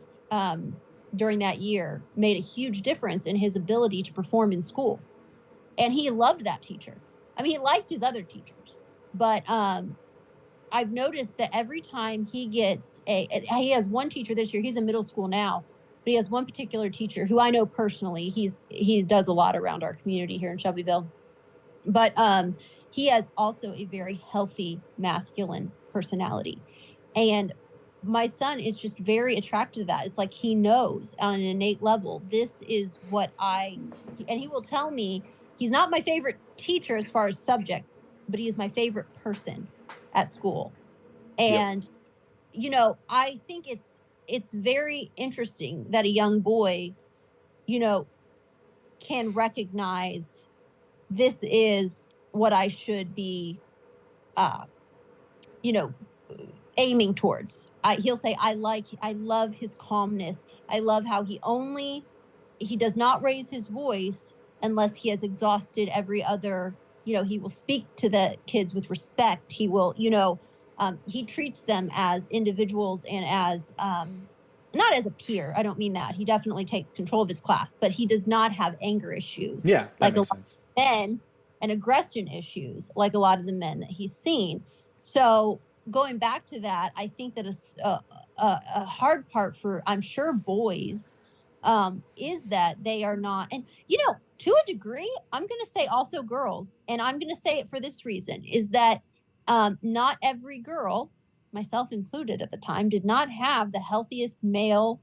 during that year made a huge difference in his ability to perform in school. And he loved that teacher. I mean, he liked his other teachers, but I've noticed that every time he has one teacher this year, he's in middle school now, but he has one particular teacher who I know personally. He does a lot around our community here in Shelbyville, but he has also a very healthy masculine personality. And my son is just very attracted to that. It's like he knows on an innate level, this is what and he will tell me he's not my favorite teacher as far as subject, but he is my favorite person at school. And, I think it's very interesting that a young boy, can recognize this is what I should be, aiming towards. He'll say, I love his calmness. I love how he does not raise his voice unless he has exhausted every other, he will speak to the kids with respect. He will, he treats them as individuals and as, not as a peer. I don't mean that. He definitely takes control of his class, but he does not have anger issues. Yeah, that makes sense. Men and aggression issues, like a lot of the men that he's seen. So going back to that, I think that a hard part for, I'm sure, boys is that they are not, and to a degree, I'm going to say also girls, and I'm going to say it for this reason, is that not every girl, myself included at the time, did not have the healthiest male,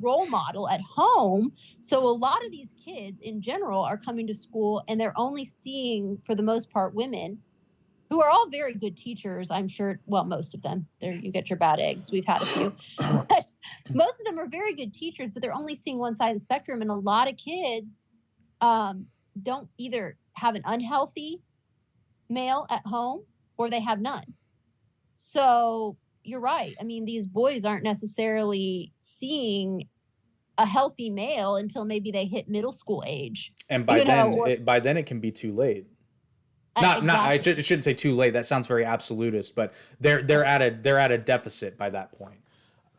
role model at home. So a lot of these kids in general are coming to school and they're only seeing, for the most part, women who are all very good teachers, I'm sure. Well, most of them. There, you get your bad eggs. We've had a few. But most of them are very good teachers, but they're only seeing one side of the spectrum. And a lot of kids don't either have an unhealthy male at home or they have none. So you're right. I mean, these boys aren't necessarily seeing a healthy male until maybe they hit middle school age. And by then it can be too late. I shouldn't say too late. That sounds very absolutist, but they're at a deficit by that point.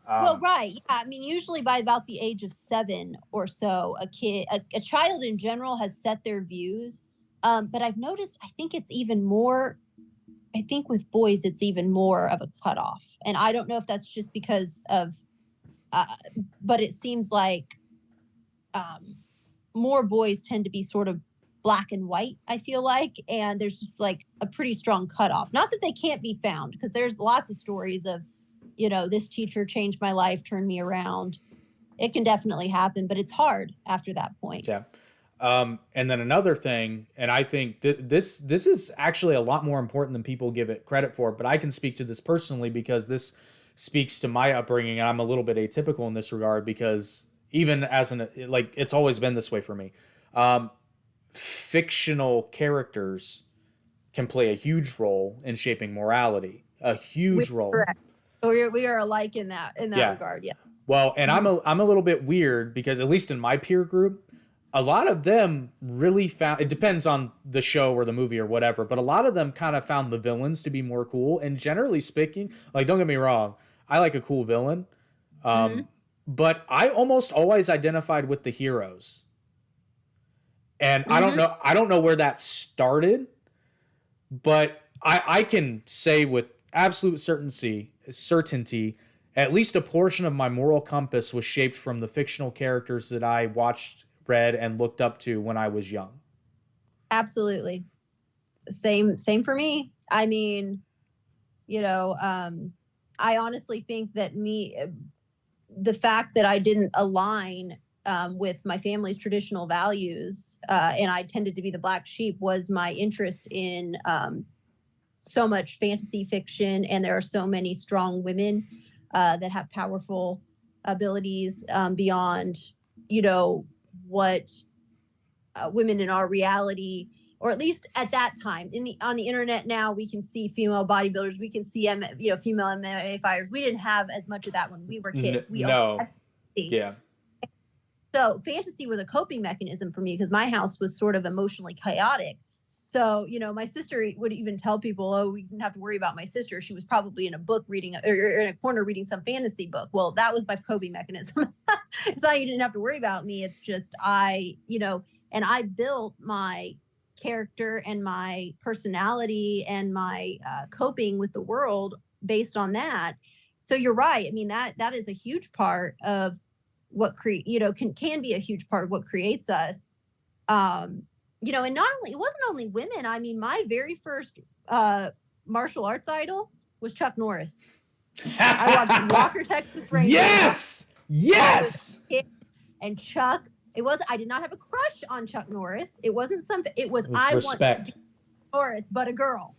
Well, right. Yeah. I mean, usually by about the age of 7 or so, a child in general has set their views. But I've noticed, I think with boys, it's even more of a cutoff. And I don't know if that's just because of, but it seems like more boys tend to be sort of black and white, I feel like. And there's just like a pretty strong cutoff. Not that they can't be found, because there's lots of stories of, this teacher changed my life, turned me around. It can definitely happen, but it's hard after that point. Yeah. And then another thing, and I think this is actually a lot more important than people give it credit for, but I can speak to this personally because this speaks to my upbringing, and I'm a little bit atypical in this regard because even as it's always been this way for me. Fictional characters can play a huge role in shaping morality, a huge role. Correct. We are alike in that regard. Yeah. Well, and I'm a little bit weird because at least in my peer group, a lot of them really found, it depends on the show or the movie or whatever, but a lot of them kind of found the villains to be more cool. And generally speaking, like, don't get me wrong, I like a cool villain. But I almost always identified with the heroes. And I don't know where that started, but I can say with absolute certainty, at least a portion of my moral compass was shaped from the fictional characters that I watched, read, and looked up to when I was young. Absolutely. Same for me. I mean, I honestly think that the fact that I didn't align with my family's traditional values, and I tended to be the black sheep, was my interest in so much fantasy fiction. And there are so many strong women that have powerful abilities beyond, what women in our reality, or at least at that time, on the internet now, we can see female bodybuilders, we can see female MMA fighters. We didn't have as much of that when we were kids. Yeah. So fantasy was a coping mechanism for me because my house was sort of emotionally chaotic. So, my sister would even tell people, oh, we didn't have to worry about my sister. She was probably in a book reading, or in a corner reading some fantasy book. Well, that was my coping mechanism. It's not, you didn't have to worry about me. It's just and I built my character and my personality and my coping with the world based on that. So you're right. I mean, that is a huge part of what can be a huge part of what creates us. And it wasn't only women. I mean, my very first martial arts idol was Chuck Norris. I watched Walker, Texas Ranger. Yes. And Chuck, I did not have a crush on Chuck Norris. It wasn't something, it was I respect want to be Norris, but a girl.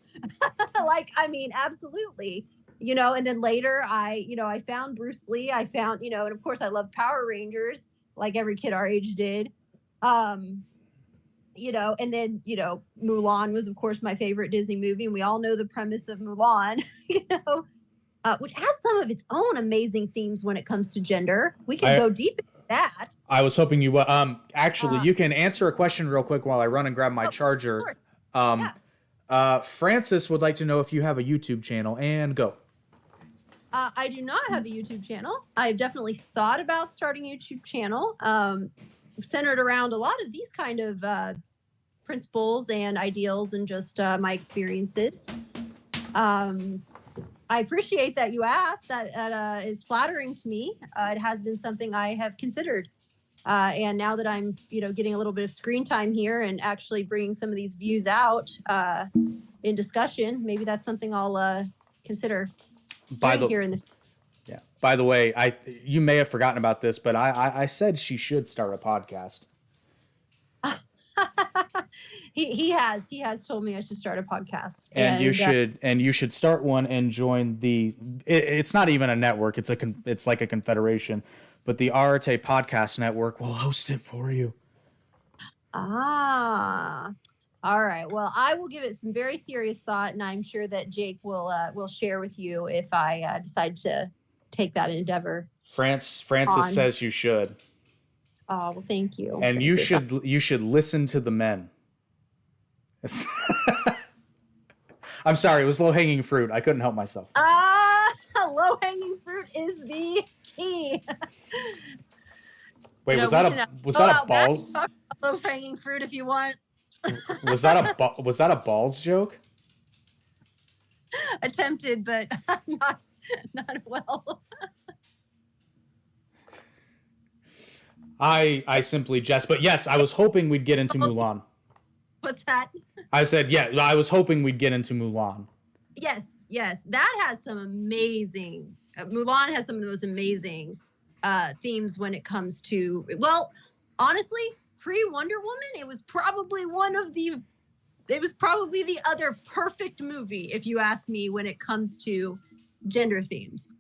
Absolutely. And then later I found Bruce Lee. I found, and of course I loved Power Rangers like every kid our age did. And then, Mulan was, of course, my favorite Disney movie. And we all know the premise of Mulan, which has some of its own amazing themes when it comes to gender. We can go deep into that. I was hoping you would. Actually, you can answer a question real quick while I run and grab my charger. Francis would like to know if you have a YouTube channel, and go. I do not have a YouTube channel. I've definitely thought about starting a YouTube channel centered around a lot of these kind of principles and ideals and just my experiences. I appreciate that you asked. That is flattering to me. It has been something I have considered. And now that I'm, getting a little bit of screen time here and actually bringing some of these views out in discussion, maybe that's something I'll consider doing here in the. Yeah. By the way, you may have forgotten about this, but I said she should start a podcast. He has told me I should start a podcast, and you should start one and join the. It's not even a network; it's like a confederation, but the Arete podcast network will host it for you. All right. Well, I will give it some very serious thought, and I'm sure that Jake will share with you if I decide to take that endeavor. Francis says you should. Oh, well, thank you. And Francis. you should listen to the men. I'm sorry, it was low-hanging fruit. I couldn't help myself. Low-hanging fruit is the key. Wait, was that a balls? Low-hanging fruit, if you want. Was that a balls joke? Attempted, but not well. I simply jest, but yes, I was hoping we'd get into Mulan. What's that? I said, yeah, I was hoping we'd get into Mulan. Yes, that has some amazing. Mulan has some of the most amazing themes when it comes to. Well, honestly, pre-Wonder Woman, it was probably the other perfect movie, if you ask me, when it comes to gender themes.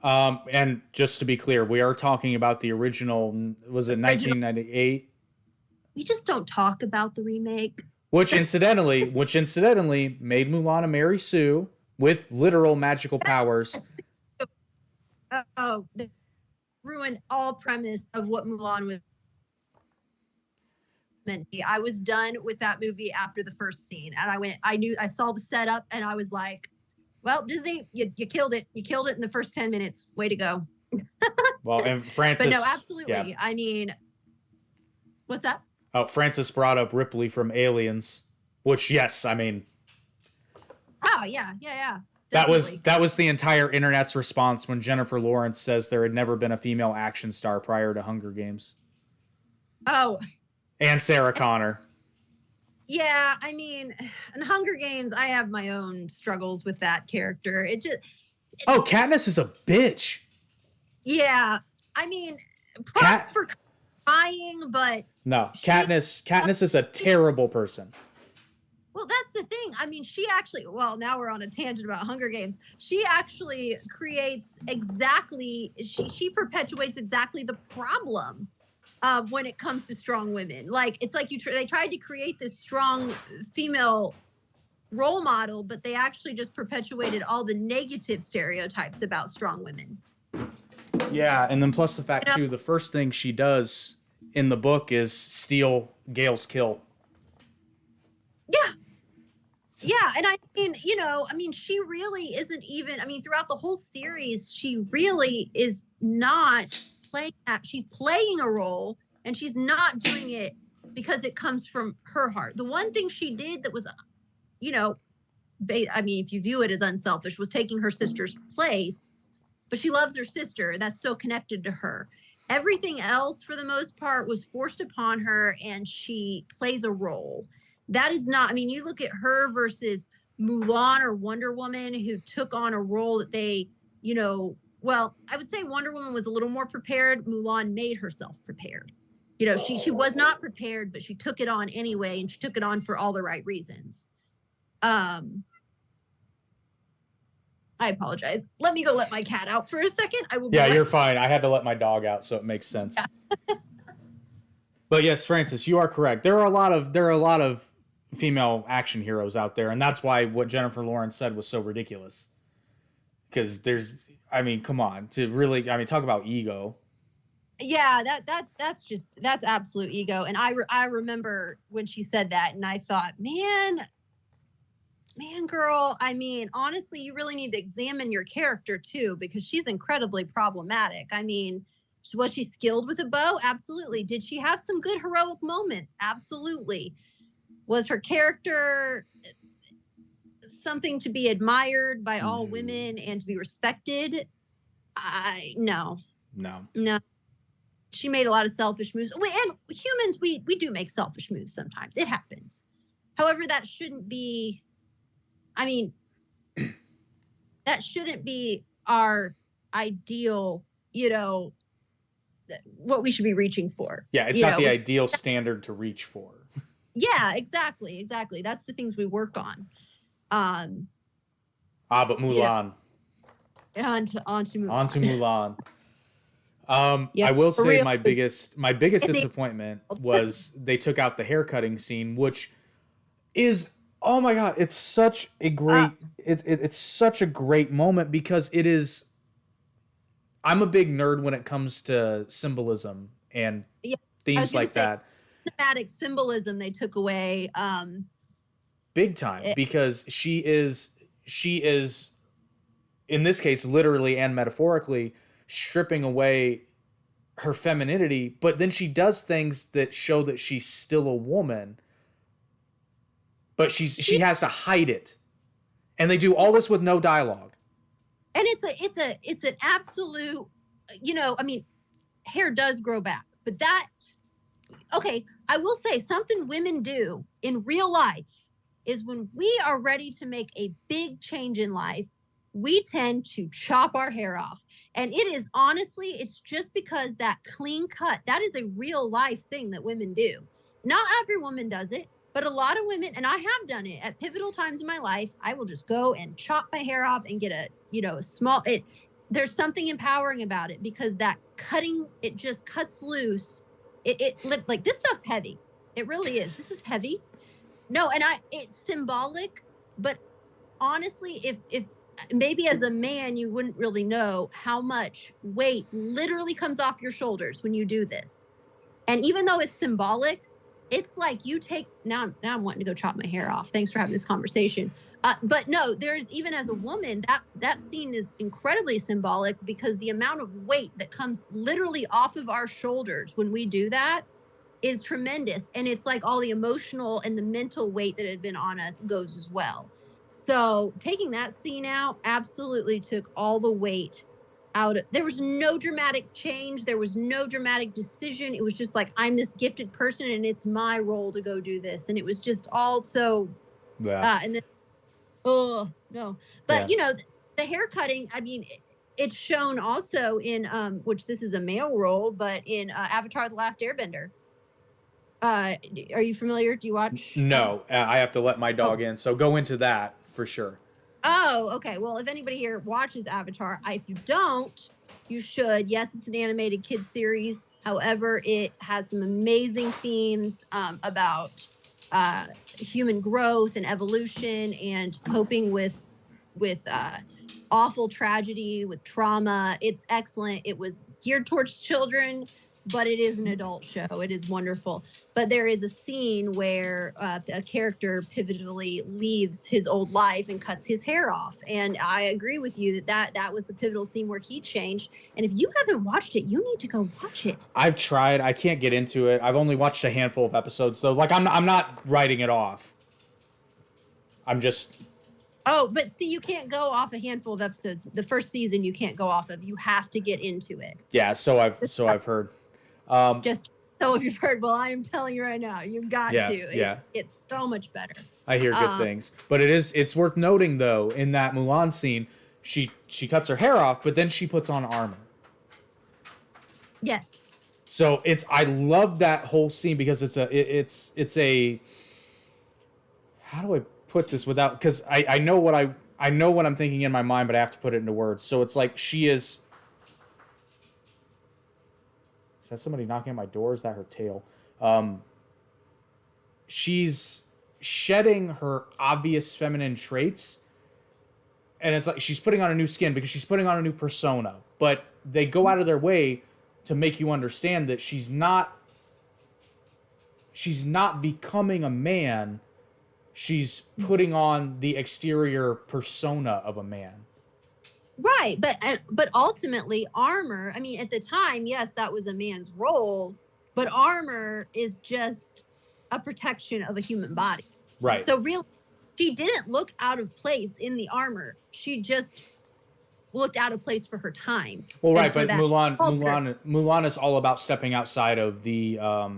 And just to be clear, we are talking about the original. Was it 1998? We just don't talk about the remake. Which incidentally made Mulan a Mary Sue with literal magical powers. Oh, ruined all premise of what Mulan was meant to be. I was done with that movie after the first scene, and I saw the setup, and I was like, well, Disney, you killed it. You killed it in the first 10 minutes. Way to go. Well, and Francis. But no, absolutely. Yeah. I mean, what's that? Oh, Francis brought up Ripley from Aliens, which, yes, I mean. Oh, yeah. Definitely. That was the entire internet's response when Jennifer Lawrence says there had never been a female action star prior to Hunger Games. Oh. And Sarah Connor. Yeah, I mean, in Hunger Games, I have my own struggles with that character. Katniss is a bitch. Yeah, I mean, props for trying, but no, Katniss is a terrible person. Well, that's the thing. I mean, she actually. Well, now we're on a tangent about Hunger Games. She actually creates exactly. She perpetuates exactly the problem. When it comes to strong women, like it's like they tried to create this strong female role model, but they actually just perpetuated all the negative stereotypes about strong women. Yeah, and then plus the fact too, the first thing she does in the book is steal Gale's kill. Yeah, and I mean, she really isn't even. I mean, throughout the whole series, she really is not. She's playing a role, and she's not doing it because it comes from her heart. The one thing she did that was, I mean, if you view it as unselfish, was taking her sister's place, but she loves her sister. That's still connected to her. Everything else, for the most part, was forced upon her, and she plays a role. That is not, I mean, you look at her versus Mulan or Wonder Woman, who took on a role that they, well, I would say Wonder Woman was a little more prepared. Mulan made herself prepared. She was not prepared, but she took it on anyway, and she took it on for all the right reasons. I apologize. Let me go let my cat out for a second. I will. Yeah, you're fine. I had to let my dog out, so it makes sense. Yeah. But yes, Francis, you are correct. There are a lot of female action heroes out there, and that's why what Jennifer Lawrence said was so ridiculous. Because come on, talk about ego. Yeah, that's absolute ego. And I remember when she said that, and I thought, man, girl, I mean, honestly, you really need to examine your character too, because she's incredibly problematic. I mean, was she skilled with a bow? Absolutely. Did she have some good heroic moments? Absolutely. Was her character something to be admired by all women and to be respected, no. She made a lot of selfish moves. And humans, we do make selfish moves sometimes. It happens. However, that shouldn't be, I mean, that shouldn't be our ideal, what we should be reaching for. Yeah, it's not the ideal standard to reach for. Yeah, exactly. That's the things we work on. But Mulan. On to Mulan. On to Mulan. I will say my biggest disappointment was they took out the haircutting scene, which is, oh my god, it's such a great it's such a great moment, because it is, I'm a big nerd when it comes to symbolism and themes like that. Thematic symbolism they took away big time, because she is in this case literally and metaphorically stripping away her femininity, but then she does things that show that she's still a woman, but she has to hide it, and they do all this with no dialogue. And it's an absolute, I mean, hair does grow back, but I will say something women do in real life is when we are ready to make a big change in life, we tend to chop our hair off. And it is honestly, it's just because that clean cut, that is a real life thing that women do. Not every woman does it, but a lot of women, and I have done it at pivotal times in my life, I will just go and chop my hair off and get a small, there's something empowering about it, because that cutting, it just cuts loose. It like, this stuff's heavy. It really is. This is heavy. No, and it's symbolic, but honestly, if maybe as a man, you wouldn't really know how much weight literally comes off your shoulders when you do this. And even though it's symbolic, it's like you take, now I'm wanting to go chop my hair off. Thanks for having this conversation. But no, there's, even as a woman, that scene is incredibly symbolic, because the amount of weight that comes literally off of our shoulders when we do that is tremendous. And it's like all the emotional and the mental weight that had been on us goes as well. So taking that scene out absolutely took all the weight out. There was no dramatic change. There was no dramatic decision. It was just like, I'm this gifted person and it's my role to go do this. And it was just all so, and then, oh no. But the hair cutting, I mean, it's shown also in, which this is a male role, but in Avatar: The Last Airbender. Are you familiar? Do you watch? No, I have to let my dog in. So go into that for sure. Oh, okay. Well, if anybody here watches Avatar, if you don't, you should. Yes, it's an animated kid series. However, it has some amazing themes about human growth and evolution, and coping with awful tragedy, with trauma. It's excellent. It was geared towards children, but it is an adult show. It is wonderful. But there is a scene where a character pivotally leaves his old life and cuts his hair off. And I agree with you that was the pivotal scene where he changed. And if you haven't watched it, you need to go watch it. I've tried. I can't get into it. I've only watched a handful of episodes, though. Like, I'm not writing it off. I'm just... Oh, but see, you can't go off a handful of episodes. The first season you can't go off of. You have to get into it. Yeah, so I've heard. Just so you've heard, well, I am telling you right now, you've got to. It's so much better. I hear good things. But it's worth noting, though, in that Mulan scene, she cuts her hair off, but then she puts on armor. Yes. So I love that whole scene, because it's a how do I put this without, because I know what I'm thinking in my mind, but I have to put it into words. So it's like she is... Is that somebody knocking on my door? Is that her tail? She's shedding her obvious feminine traits. And it's like she's putting on a new skin, because she's putting on a new persona. But they go out of their way to make you understand that she's not becoming a man. She's putting on the exterior persona of a man. Right, but ultimately armor, I mean, at the time, yes, that was a man's role, but armor is just a protection of a human body. Right. So really, she didn't look out of place in the armor. She just looked out of place for her time. Well, right, but that Mulan is all about stepping outside of the. I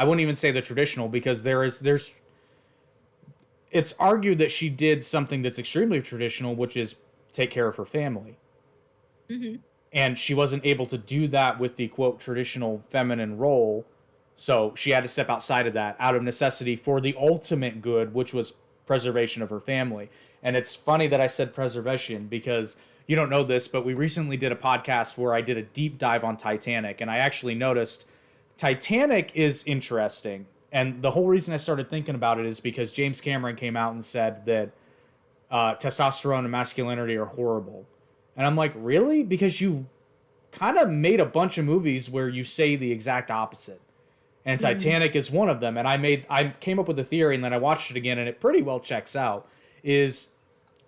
wouldn't even say the traditional, because there's. It's argued that she did something that's extremely traditional, which is take care of her family. Mm-hmm. And she wasn't able to do that with the, quote, traditional feminine role. So she had to step outside of that out of necessity for the ultimate good, which was preservation of her family. And it's funny that I said preservation, because you don't know this, but we recently did a podcast where I did a deep dive on Titanic. And I actually noticed Titanic is interesting. And the whole reason I started thinking about it is because James Cameron came out and said that testosterone and masculinity are horrible. And I'm like, really? Because you kind of made a bunch of movies where you say the exact opposite. And Titanic is one of them. And I came up with a theory, and then I watched it again, and it pretty well checks out. Is,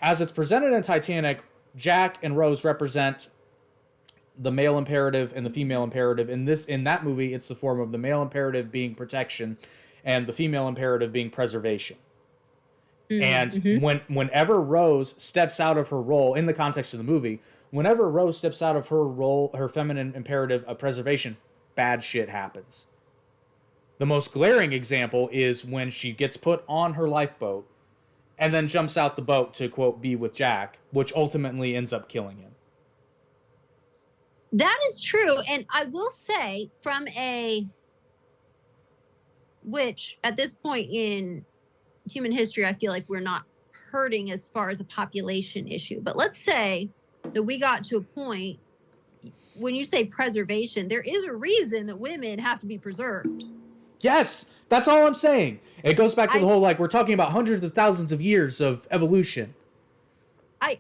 as it's presented in Titanic, Jack and Rose represent the male imperative and the female imperative. In that movie, it's the form of the male imperative being protection and the female imperative being preservation. And whenever Rose steps out of her role, in the context of the movie, whenever Rose steps out of her role, her feminine imperative of preservation, bad shit happens. The most glaring example is when she gets put on her lifeboat and then jumps out the boat to, quote, be with Jack, which ultimately ends up killing him. That is true. And I will say, which at this point in human history, I feel like we're not hurting as far as a population issue. But let's say that we got to a point, when you say preservation, there is a reason that women have to be preserved. Yes, that's all I'm saying. It goes back to the whole, like, we're talking about hundreds of thousands of years of evolution. I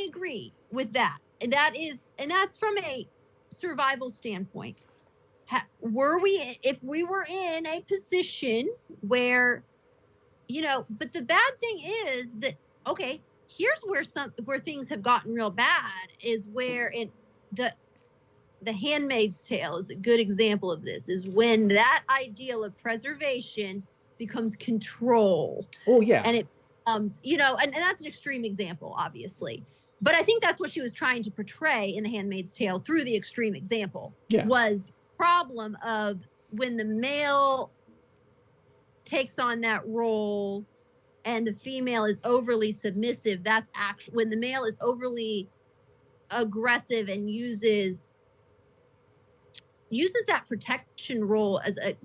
agree with that. And that's from a survival standpoint. If we were in a position where, but the bad thing is that, okay, here's where things have gotten real bad, is where the Handmaid's Tale is a good example of this, is when that ideal of preservation becomes control. Oh, yeah. And it becomes, and that's an extreme example, obviously. But I think that's what she was trying to portray in The Handmaid's Tale through the extreme example, was the problem of when the male takes on that role and the female is overly submissive. That's actually when the male is overly aggressive and uses that protection role as a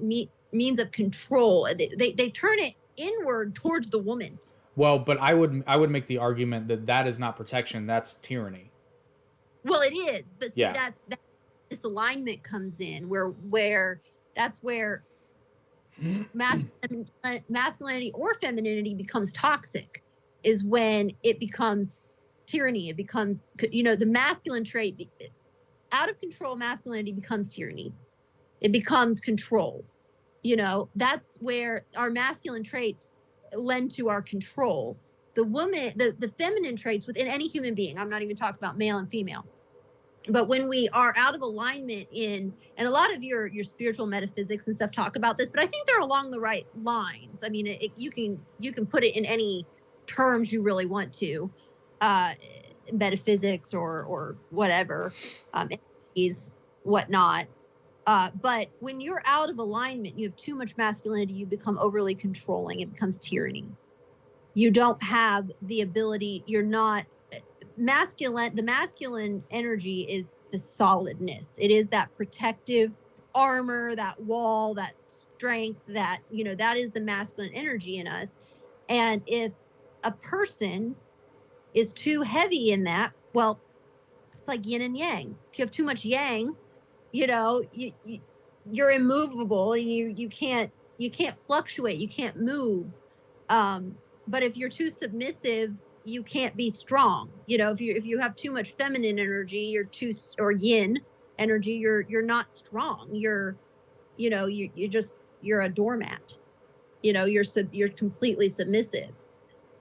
means of control. They turn it inward towards the woman. Well, but I would make the argument that is not protection, that's tyranny. Well, it is, but see, that's this alignment comes in where that's where masculinity or femininity becomes toxic, is when it becomes tyranny. It becomes, the masculine trait, out of control masculinity becomes tyranny. It becomes control. That's where our masculine traits lend to our control. The woman, the feminine traits within any human being, I'm not even talking about male and female, but when we are out of alignment and a lot of your spiritual metaphysics and stuff talk about this, but I think they're along the right lines. I mean, you can put it in any terms you really want to, metaphysics or whatever, whatnot. But when you're out of alignment, you have too much masculinity, you become overly controlling, it becomes tyranny. You don't have the ability, you're not masculine. The masculine energy is the solidness. It is that protective armor, that wall, that strength, that is the masculine energy in us. And if a person is too heavy in that, well, it's like yin and yang. If you have too much yang, you're immovable, and you can't fluctuate, you can't move. But if you're too submissive, you can't be strong. If you have too much feminine energy, or yin energy, you're not strong. You're a doormat. You're completely submissive.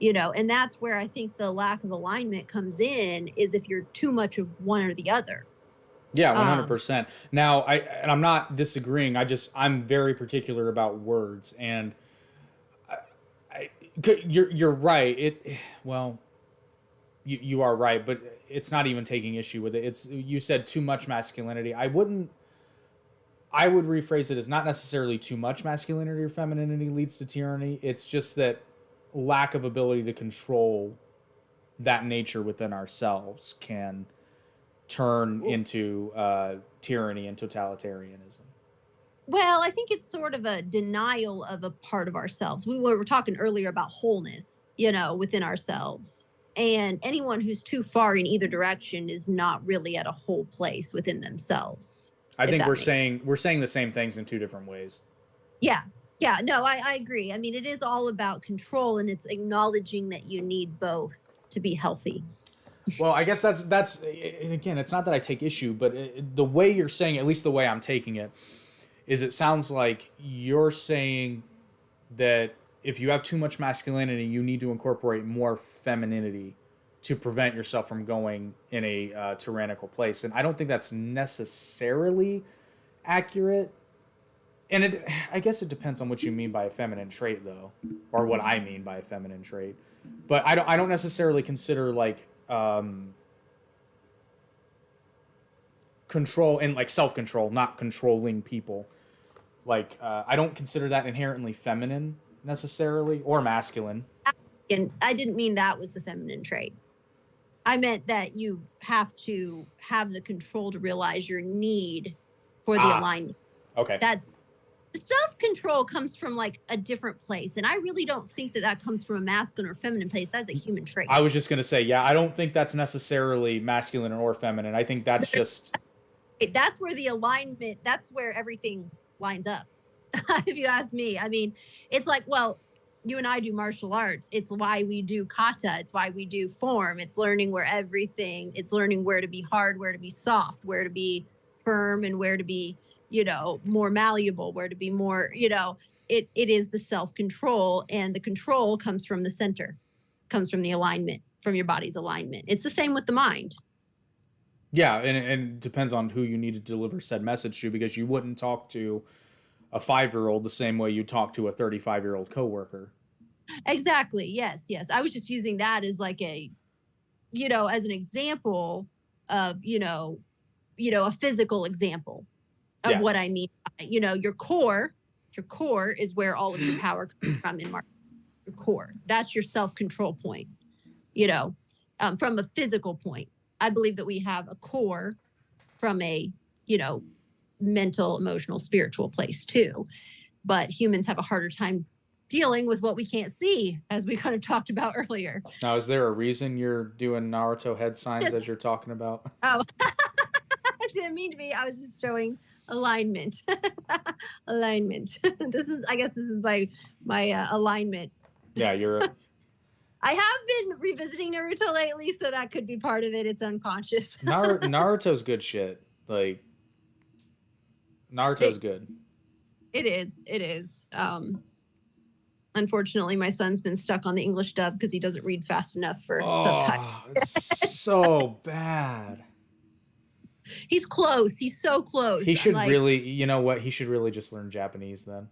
And that's where I think the lack of alignment comes in, is if you're too much of one or the other. Yeah, 100%. Now, I'm not disagreeing. I'm very particular about words, and You're right. Well, you are right, but it's not even taking issue with it. It's you said too much masculinity. I would rephrase it as not necessarily too much masculinity or femininity leads to tyranny. It's just that lack of ability to control that nature within ourselves can turn into tyranny and totalitarianism. Well, I think it's sort of a denial of a part of ourselves. We were talking earlier about wholeness, within ourselves. And anyone who's too far in either direction is not really at a whole place within themselves. I If think that we're saying the same things in two different ways. Yeah. Yeah. No, I agree. I mean, it is all about control, and it's acknowledging that you need both to be healthy. Well, I guess that's again, it's not that I take issue, but the way you're saying, at least the way I'm taking it, is it sounds like you're saying that if you have too much masculinity, you need to incorporate more femininity to prevent yourself from going in a tyrannical place. And I don't think that's necessarily accurate. And I guess it depends on what you mean by a feminine trait, though, or what I mean by a feminine trait. But I don't necessarily consider like control and like self-control, not controlling people. Like I don't consider that inherently feminine necessarily or masculine. And I didn't mean that was the feminine trait. I meant that you have to have the control to realize your need for the alignment. Okay. That's self-control comes from like a different place. And I really don't think that comes from a masculine or feminine place. That's a human trait. I was just going to say, yeah, I don't think that's necessarily masculine or feminine. I think that's just... That's where the alignment, that's where everything lines up. If you ask me, I mean, it's like, well, you and I do martial arts. It's why we do kata. It's why we do form. It's learning it's learning where to be hard, where to be soft, where to be firm, and where to be, more malleable, where to be more, it is the self-control, and the control comes from the center, comes from the alignment, from your body's alignment. It's the same with the mind. Yeah, and it depends on who you need to deliver said message to, because you wouldn't talk to a 5-year-old the same way you talk to a 35-year-old coworker. Exactly. Yes. I was just using that as like as an example of, a physical example of what I mean. Your core is where all of your power comes from in martial. Your core. That's your self-control point, from a physical point. I believe that we have a core from a, mental, emotional, spiritual place too. But humans have a harder time dealing with what we can't see, as we kind of talked about earlier. Now, is there a reason you're doing Naruto head signs as you're talking about? Oh, I didn't mean to be. I was just showing alignment. Alignment. I guess this is my alignment. Yeah, I have been revisiting Naruto lately, so that could be part of it. It's unconscious. Naruto's good shit. Like, Naruto's good. It is. Unfortunately, my son's been stuck on the English dub because he doesn't read fast enough for subtitles. It's so bad. He's close. He's so close. He should really, you know what? He should really just learn Japanese then.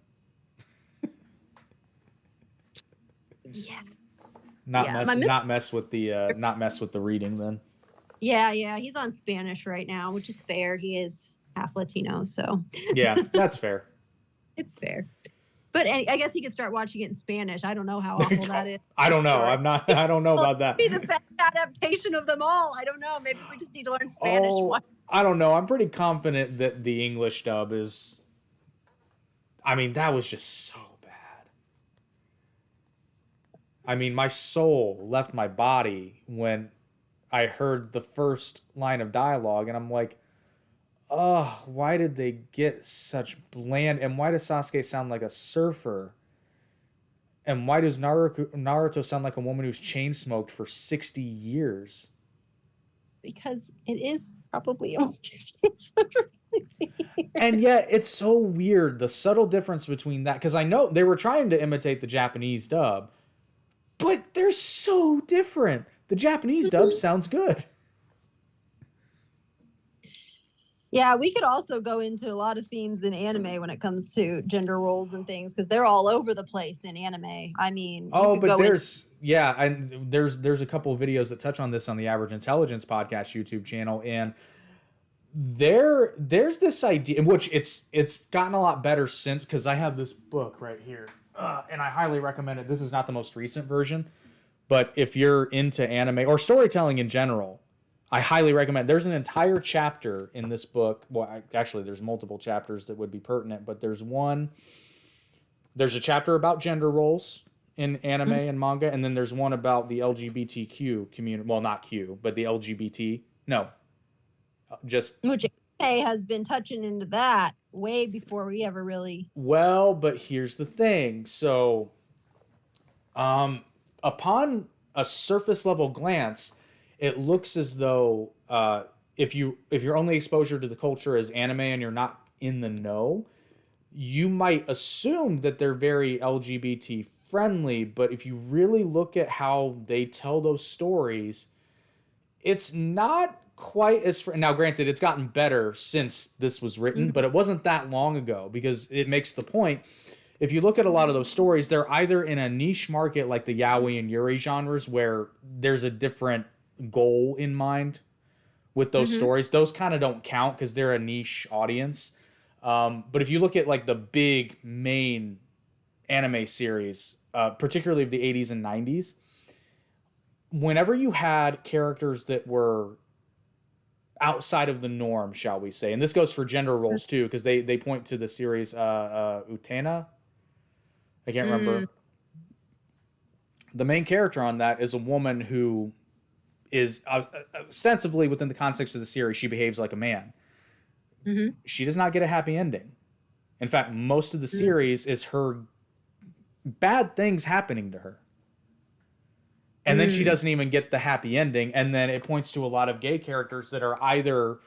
Yeah. Not mess with the reading then. Yeah. He's on Spanish right now, which is fair. He is half Latino, so. Yeah, that's fair. It's fair. But I guess he could start watching it in Spanish. I don't know how awful that is. I don't know. I don't know about that. Be the best adaptation of them all. I don't know. Maybe we just need to learn Spanish. I don't know. I'm pretty confident that the English dub is. I mean, that was just so bad. I mean, my soul left my body when I heard the first line of dialogue, and I'm like, oh, why did they get such bland? And why does Sasuke sound like a surfer? And why does Naruto sound like a woman who's chain smoked for 60 years? Because it is probably and yet it's so weird, the subtle difference between that, because I know they were trying to imitate the Japanese dub, but they're so different. The Japanese dub sounds good. Yeah, we could also go into a lot of themes in anime when it comes to gender roles and things, because they're all over the place in anime. I mean, you Oh, could but go in. and there's a couple of videos that touch on this on the Average Intelligence podcast YouTube channel, and there's this idea, which it's gotten a lot better since, because I have this book right here, and I highly recommend it. This is not the most recent version, but if you're into anime or storytelling in general, I highly recommend. There's an entire chapter in this book. Well, actually, there's multiple chapters that would be pertinent, but there's one. There's a chapter about gender roles in anime and manga, and then there's one about the LGBTQ community. Well, not Q, but the LGBT. No, just Which anime has been touching into that way before we ever really. well. But here's the thing. So, upon a surface level glance, it looks as though if your only exposure to the culture is anime and you're not in the know, you might assume that they're very LGBT friendly. But if you really look at how they tell those stories, it's not quite as now. Granted, it's gotten better since this was written, but it wasn't that long ago, because it makes the point. If you look at a lot of those stories, they're either in a niche market like the yaoi and yuri genres, where there's a different goal in mind with those stories. Those kind of don't count because they're a niche audience. But if you look at like the big main anime series, particularly of the 80s and 90s, whenever you had characters that were outside of the norm, shall we say, and this goes for gender roles too, because they point to the series Utena. I can't remember. The main character on that is a woman who is ostensibly, within the context of the series, she behaves like a man. She does not get a happy ending. In fact, most of the series is her bad things happening to her. And then she doesn't even get the happy ending. And then it points to a lot of gay characters that are either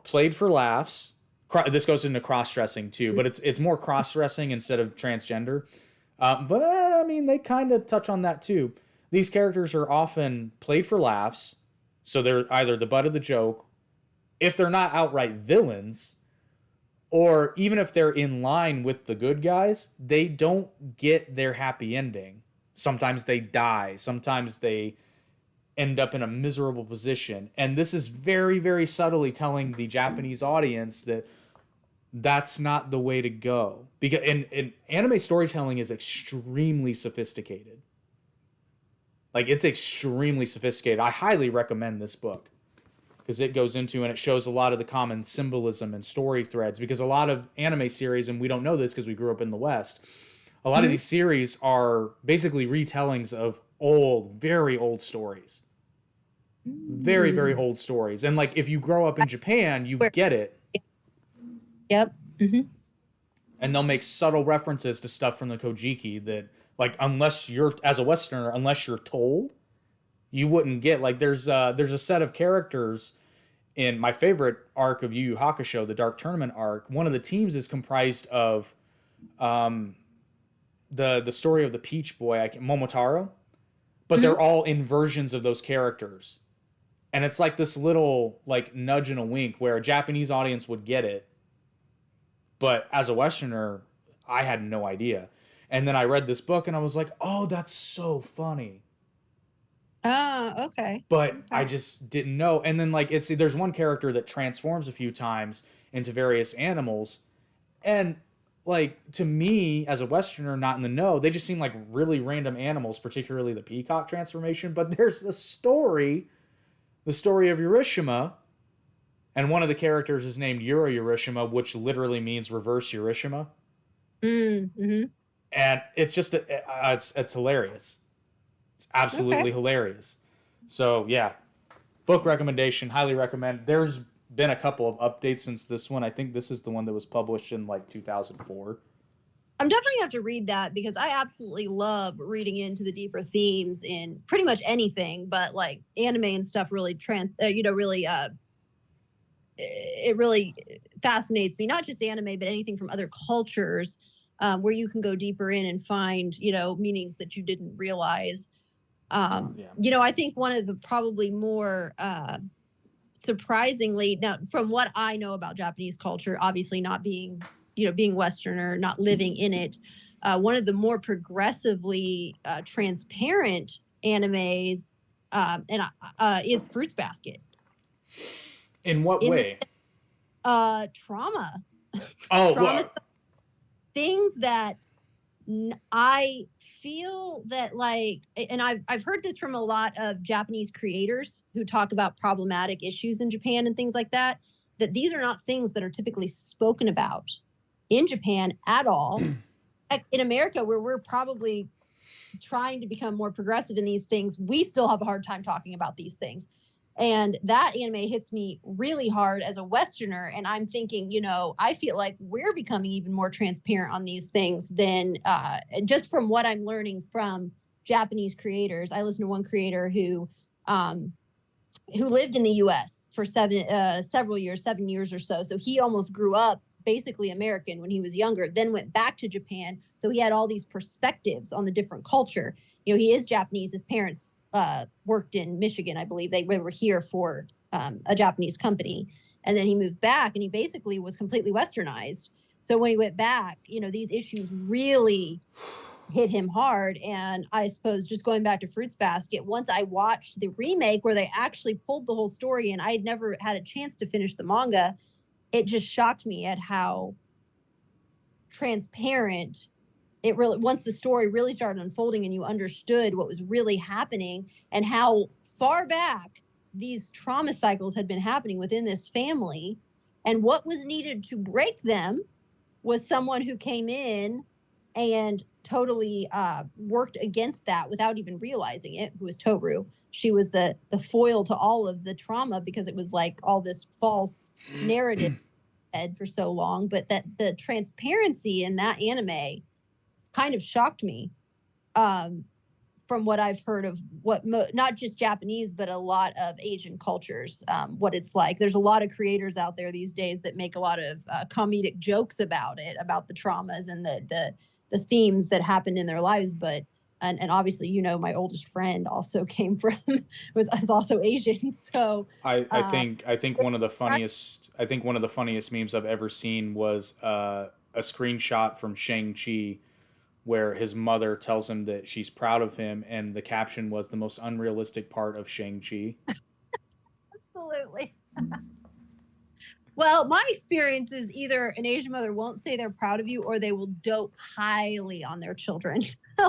played for laughs. This goes into cross-dressing too, but it's more cross-dressing instead of transgender. But I mean, they kind of touch on that too. These characters are often played for laughs, so they're either the butt of the joke, if they're not outright villains, or even if they're in line with the good guys, they don't get their happy ending. Sometimes they die. Sometimes they end up in a miserable position. And this is very, very subtly telling the Japanese audience that that's not the way to go. Because and anime storytelling is extremely sophisticated. Like, it's extremely sophisticated. I highly recommend this book, because it goes into and it shows a lot of the common symbolism and story threads. Because a lot of anime series, and we don't know this because we grew up in the West, a lot of these series are basically retellings of old, very old stories. Very, very old stories. And like, if you grow up in Japan, you get it. Yep. And they'll make subtle references to stuff from the Kojiki that, like, unless you're, as a Westerner, unless you're told, you wouldn't get. Like, there's a set of characters in my favorite arc of Yu Yu Hakusho, the Dark Tournament arc. One of the teams is comprised of the story of the Peach Boy, Momotaro, but they're all in versions of those characters. And it's like this little like nudge and a wink where a Japanese audience would get it, but as a Westerner, I had no idea. And then I read this book and I was like, oh, that's so funny. Oh, okay. But I just didn't know. And then like there's one character that transforms a few times into various animals, and like, to me as a Westerner not in the know, they just seem like really random animals, particularly the peacock transformation. But there's the story of Urishima, and one of the characters is named Yura Urishima, which literally means reverse Urishima. And it's just it's hilarious. It's absolutely hilarious. So yeah, book recommendation, highly recommend. There's been a couple of updates since this one. I think this is the one that was published in like 2004. I'm definitely gonna have to read that, because I absolutely love reading into the deeper themes in pretty much anything, but like anime and stuff really it really fascinates me. Not just anime, but anything from other cultures, where you can go deeper in and find, meanings that you didn't realize. I think one of the probably more surprisingly, now from what I know about Japanese culture, obviously not being, being Westerner, not living in it, one of the more progressively transparent animes is Fruits Basket. In what way? Trauma. Oh, Trauma things that I feel that, like, and I've heard this from a lot of Japanese creators who talk about problematic issues in Japan and things like that, that these are not things that are typically spoken about in Japan at all. In America, where we're probably trying to become more progressive in these things, we still have a hard time talking about these things. And that anime hits me really hard as a Westerner. And I'm thinking, I feel like we're becoming even more transparent on these things than just from what I'm learning from Japanese creators. I listen to one creator who lived in the U.S. for several years, 7 years or so. So he almost grew up basically American when he was younger, then went back to Japan. So he had all these perspectives on the different culture. He is Japanese. His parents worked in Michigan, I believe. They were here for a Japanese company. And then he moved back and he basically was completely Westernized. So when he went back, these issues really hit him hard. And I suppose just going back to Fruits Basket, once I watched the remake where they actually pulled the whole story and I had never had a chance to finish the manga, it just shocked me at how transparent it really, once the story really started unfolding and you understood what was really happening and how far back these trauma cycles had been happening within this family, and what was needed to break them was someone who came in and totally worked against that without even realizing it, who was Toru. She was the foil to all of the trauma because it was like all this false narrative for so long. But that the transparency in that anime kind of shocked me from what I've heard of what not just Japanese, but a lot of Asian cultures, what it's like. There's a lot of creators out there these days that make a lot of comedic jokes about it, about the traumas and the themes that happened in their lives. But and obviously, my oldest friend also came from was also Asian. So I think one of the funniest memes I've ever seen was a screenshot from Shang-Chi where his mother tells him that she's proud of him, and the caption was the most unrealistic part of Shang-Chi. Absolutely. Well, my experience is either an Asian mother won't say they're proud of you or they will dote highly on their children.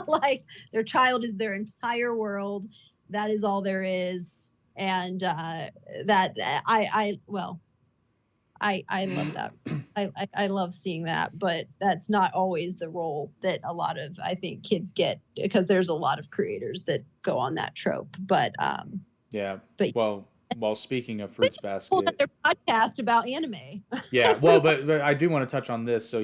Like their child is their entire world. That is all there is. And I love that. I love seeing that, but that's not always the role that a lot of, I think, kids get, because there's a lot of creators that go on that trope. But yeah. But well, speaking of Fruits Basket, another podcast about anime. Yeah, well, but I do want to touch on this. So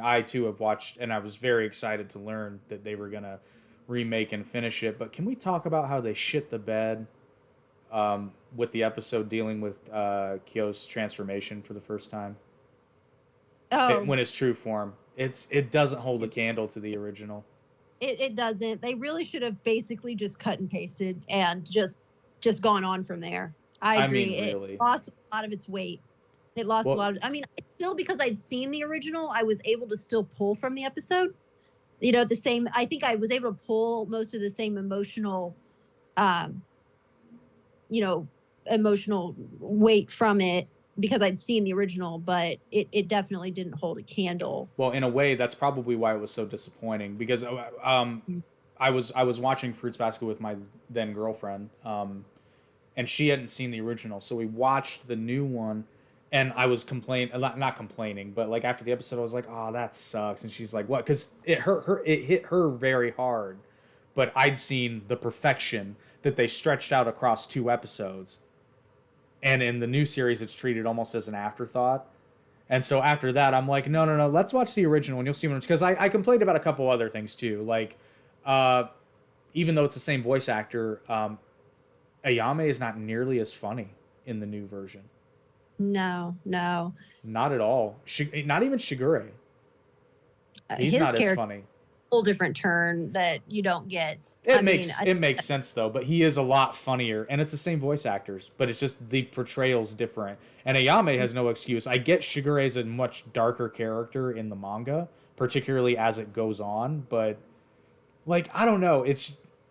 I too have watched, and I was very excited to learn that they were gonna remake and finish it. But can we talk about how they shit the bed with the episode dealing with Kyo's transformation for the first time? When it's true form, it doesn't hold a candle to the original. It doesn't. They really should have basically just cut and pasted and just gone on from there. I agree. Mean, really. It lost a lot of its weight. It lost a lot of. I mean, still, because I'd seen the original, I was able to still pull from the episode. The same. I think I was able to pull most of the same emotional, emotional weight from it because I'd seen the original, but it definitely didn't hold a candle. Well, in a way, that's probably why it was so disappointing, because I was watching Fruits Basket with my then girlfriend, and she hadn't seen the original, so we watched the new one, and I was not complaining, but like after the episode, I was like, "Oh, that sucks," and she's like, "What?" Because it hit her very hard, but I'd seen the perfection that they stretched out across 2 episodes, and in the new series, it's treated almost as an afterthought. And so after that, I'm like, no, let's watch the original, and you'll see what it's, because I complained about a couple other things too, like even though it's the same voice actor, Ayame is not nearly as funny in the new version. No, not at all. Not even Shigure. He's not as funny. whole different turn that you don't get. It makes sense though, but he is a lot funnier, and it's the same voice actors, but it's just the portrayal's different. And Ayame has no excuse. I get Shigure is a much darker character in the manga, particularly as it goes on, but like I don't know,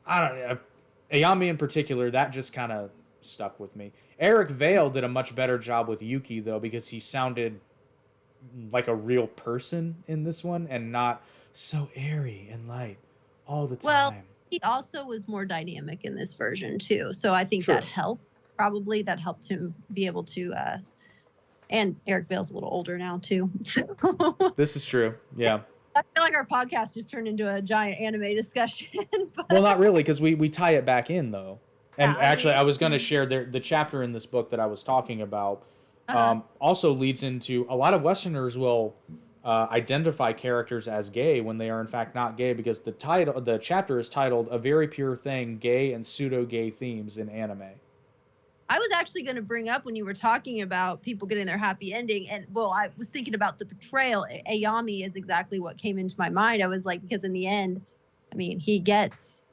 Ayame in particular that just kind of stuck with me. Eric Vale did a much better job with Yuki though, because he sounded like a real person in this one and not so airy and light all the time. Well, he also was more dynamic in this version too, so I think that helped. Probably that helped him be able to. And Eric Vale's a little older now too. So. This is true. Yeah. I feel like our podcast just turned into a giant anime discussion. But... Well, not really, because we tie it back in though. And actually, I was going to share the chapter in this book that I was talking about. Also leads into a lot of Westerners will identify characters as gay when they are in fact not gay, because the chapter is titled "A Very Pure Thing: Gay and Pseudo-Gay Themes in Anime." I was actually going to bring up when you were talking about people getting their happy ending, and well, I was thinking about the portrayal. Ayami is exactly what came into my mind. I was like, because in the end, I mean, he gets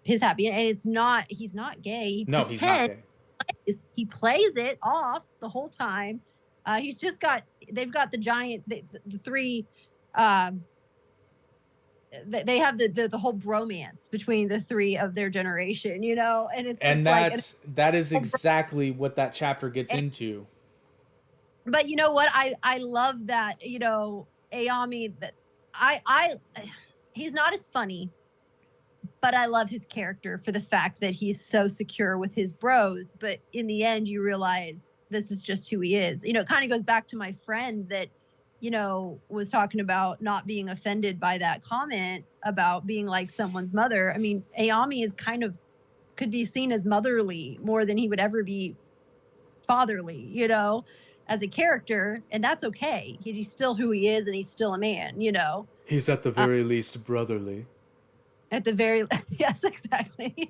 his happy end, and he's not gay. No, he's not gay. He plays it off the whole time. They've got the giant, the three, they have the whole bromance between the three of their generation, you know, and that is exactly what that chapter gets into. But you know what? I love that, you know, Ayami, that he's not as funny, but I love his character for the fact that he's so secure with his bros. But in the end, you realize this is just who he is. You know, it kind of goes back to my friend that, you know, was talking about not being offended by that comment about being like someone's mother. I mean, Ayami is could be seen as motherly more than he would ever be fatherly, you know, as a character. And that's okay. He's still who he is, and he's still a man, you know. He's at the very least brotherly. At the very, yes, exactly.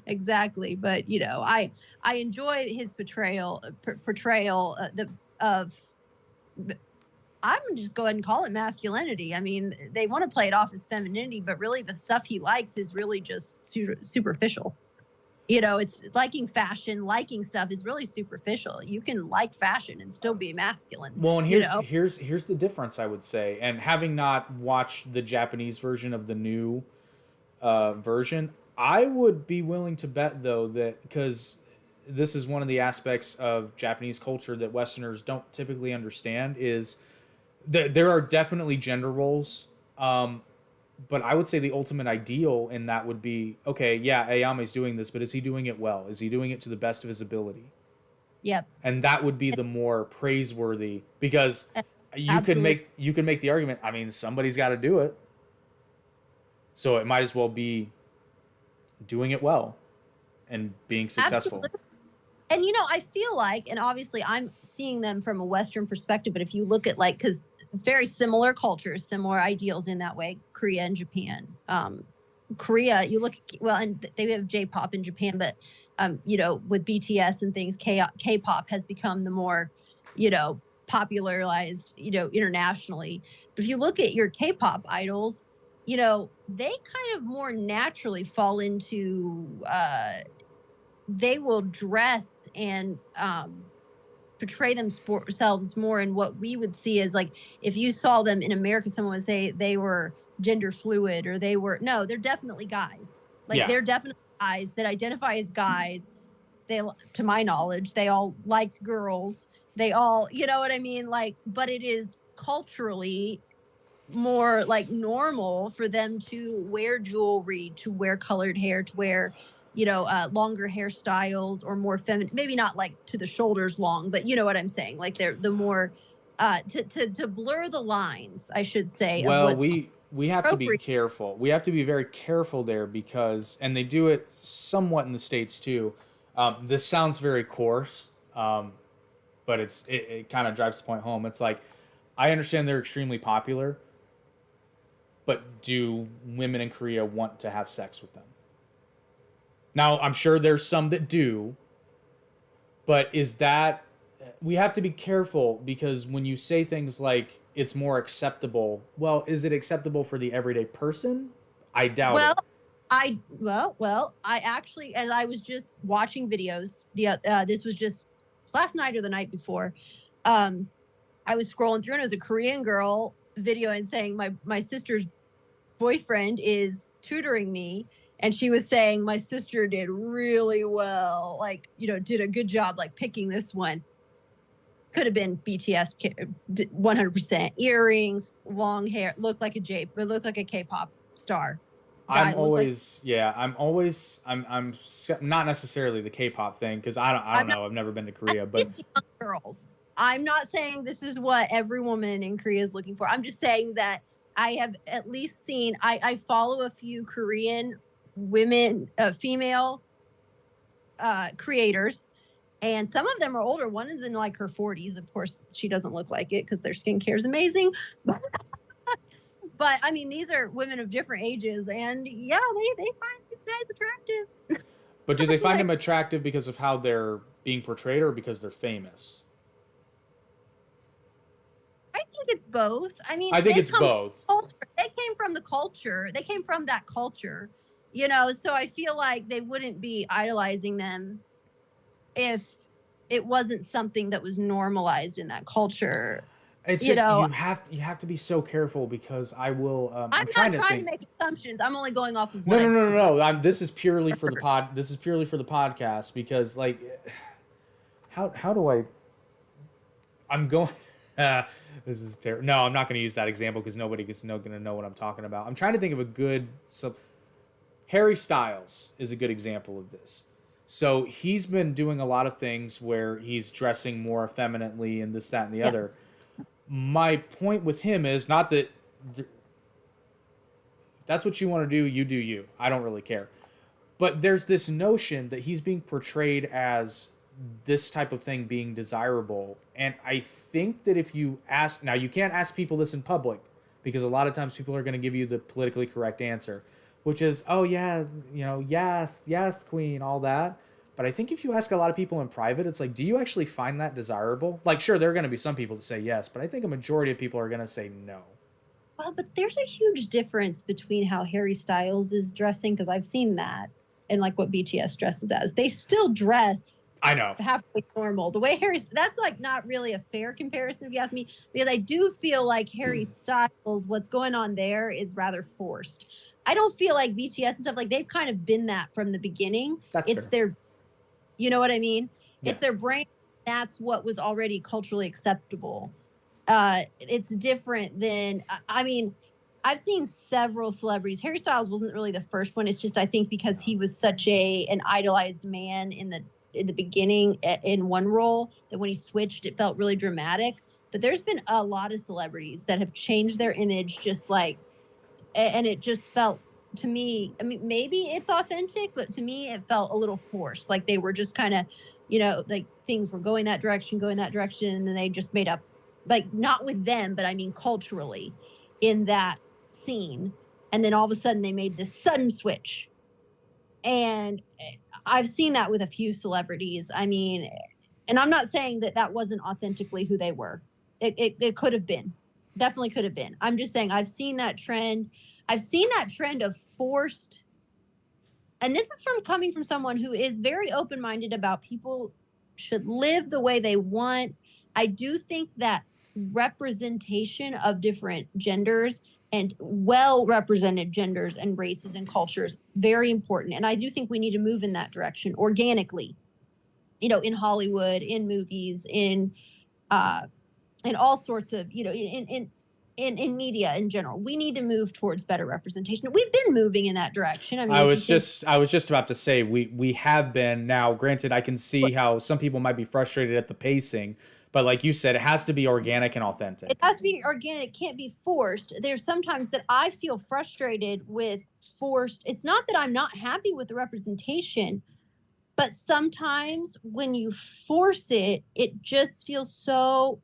Exactly. But, you know, I enjoy his portrayal of, I'm going to just go ahead and call it masculinity. I mean, they want to play it off as femininity, but really the stuff he likes is really just superficial. You know, it's liking fashion, liking stuff is really superficial. You can like fashion and still be masculine. Well, and here's the difference, I would say. And having not watched the Japanese version of the new version, I would be willing to bet, though, that because this is one of the aspects of Japanese culture that Westerners don't typically understand, is that there are definitely gender roles. But I would say the ultimate ideal in that would be, okay, yeah, Ayame's doing this, but is he doing it well? Is he doing it to the best of his ability? Yep. And that would be the more praiseworthy, because you can make the argument, I mean, somebody's got to do it. So it might as well be doing it well and being successful. Absolutely. And, you know, I feel like, and obviously I'm seeing them from a Western perspective, but if you look at because very similar cultures, similar ideals in that way, Korea and Japan. Korea, you look, well, and they have J-pop in Japan, but, you know, with BTS and things, K-pop has become the more, you know, popularized, you know, internationally. But if you look at your K-pop idols, you know, they kind of more naturally fall into, they will dress and portray themselves more in what we would see as, like, if you saw them in America, someone would say they were gender fluid, or they're definitely guys. They're definitely guys that identify as guys. They, to my knowledge, they all like girls. They all, you know what I mean? Like, but it is culturally more like normal for them to wear jewelry, to wear colored hair, to wear, you know, longer hairstyles, or more feminine, maybe not like to the shoulders long, but you know what I'm saying? Like they're the more, to blur the lines, I should say. Well, we have to be careful. We have to be very careful there, because, and they do it somewhat in the States too. This sounds very coarse, but it kind of drives the point home. It's like, I understand they're extremely popular, but do women in Korea want to have sex with them? Now, I'm sure there's some that do, but we have to be careful, because when you say things like, it's more acceptable. Well, is it acceptable for the everyday person? I doubt Well, it. I actually, as I was just watching videos, this was just last night or the night before. I was scrolling through and it was a Korean girl video and saying my sister's boyfriend is tutoring me, and she was saying my sister did really well, like, did a good job, like picking this one. Could have been BTS, 100% earrings, long hair, looked like a K-pop star. I'm always, yeah, I'm not necessarily the K-pop thing because I don't know. I've never been to Korea, but It's young girls. I'm not saying this is what every woman in Korea is looking for. I'm just saying that I have at least seen, I follow a few Korean women, female creators, and some of them are older. One is in like her 40s. Of course, she doesn't look like it because their skincare is amazing. But I mean, these are women of different ages, and yeah, they find these guys attractive. but do they find Like, them attractive because of how they're being portrayed or because they're famous? I think it's both. I mean, I think it's both. They came from the culture. They came from that culture, So I feel like they wouldn't be idolizing them if it wasn't something that was normalized in that culture. It's just you have to be so careful because I will. I'm trying not trying to to make assumptions. I'm only going off of No, what no, I've no, seen. no, no. This is purely for the pod. This is purely for the podcast because, like, how do I? I'm going. This is terrible. No, I'm not going to use that example because nobody is going to know what I'm talking about. I'm trying to think of a good. So, Harry Styles is a good example of this. So he's been doing a lot of things where he's dressing more effeminately and this, that, and the other. My point with him is not that if that's what you want to do, you do you. I don't really care. But there's this notion that he's being portrayed as this type of thing being desirable. And I think that if you ask, now you can't ask people this in public because a lot of times people are going to give you the politically correct answer, which is, oh yeah, yes, yes, queen, all that. But I think if you ask a lot of people in private, it's like, do you actually find that desirable? Like, sure, there are going to be some people that say yes, but I think a majority of people are going to say no. Well, but there's a huge difference between how Harry Styles is dressing, because I've seen that, and like what BTS dresses as. They still dress, I know, halfway normal. The way that's like not really a fair comparison, if you ask me, because I do feel like Harry Styles, what's going on there is rather forced. I don't feel like BTS and stuff, like they've kind of been that from the beginning. It's fair. Their, you know what I mean? Yeah. It's their brand. That's what was already culturally acceptable. It's different than, I mean, I've seen several celebrities. Harry Styles wasn't really the first one. It's just, I think because he was such an idolized man in the beginning in one role, that when he switched, it felt really dramatic. But there's been a lot of celebrities that have changed their image, just like, and it just felt to me, I mean, maybe it's authentic, but to me, it felt a little forced. Like they were just kind of, like things were going that direction, and then they just made up, like not with them, but I mean culturally in that scene. And then all of a sudden they made this sudden switch. And I've seen that with a few celebrities. I mean, and I'm not saying that wasn't authentically who they were. It could have been. Definitely could have been. I'm just saying I've seen that trend. I've seen that trend of forced, and this is coming from someone who is very open-minded about people should live the way they want. I do think that representation of different genders and well-represented genders and races and cultures, very important. And I do think we need to move in that direction organically, in Hollywood, in movies, in all sorts of, in media in general. We need to move towards better representation. We've been moving in that direction. I mean, I was just about to say we have been. Now, granted, I can see how some people might be frustrated at the pacing, but like you said, it has to be organic and authentic. It has to be organic. It can't be forced. There's sometimes that I feel frustrated with forced. It's not that I'm not happy with the representation, but sometimes when you force it, it just feels so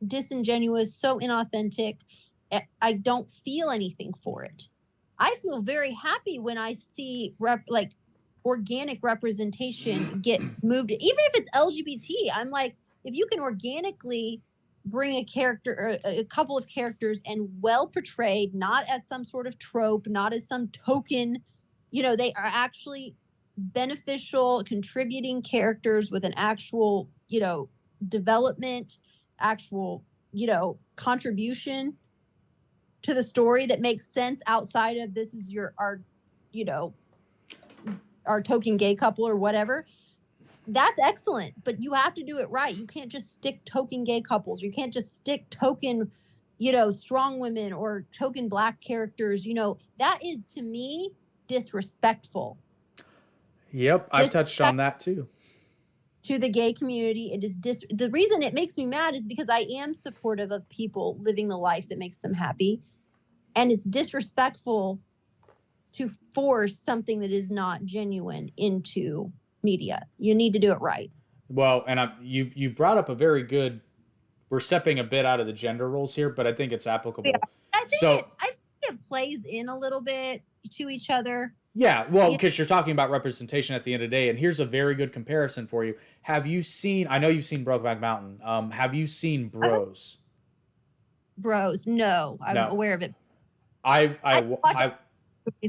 disingenuous, so inauthentic. I don't feel anything for it. I feel very happy when I see organic representation get moved, even if it's LGBT. I'm like, if you can organically bring a character or a couple of characters and well portrayed, not as some sort of trope, not as some token, they are actually beneficial, contributing characters with an actual, development, actual, contribution to the story that makes sense outside of this is our token gay couple or whatever. That's excellent, but you have to do it right. You can't just stick token gay couples. You can't just stick token, strong women or token black characters. That is, to me, disrespectful. Yep, I've touched on that too. To the gay community, it is the reason it makes me mad is because I am supportive of people living the life that makes them happy, and it's disrespectful to force something that is not genuine into media. You need to do it right. Well, and you brought up a very good. We're stepping a bit out of the gender roles here, but I think it's applicable. Yeah, I think it plays in a little bit to each other. Yeah, well, because you're talking about representation at the end of the day, and here's a very good comparison for you. Have you seen? I know you've seen Brokeback Mountain. Have you seen Bros? Bros, no, I'm aware of it. I watch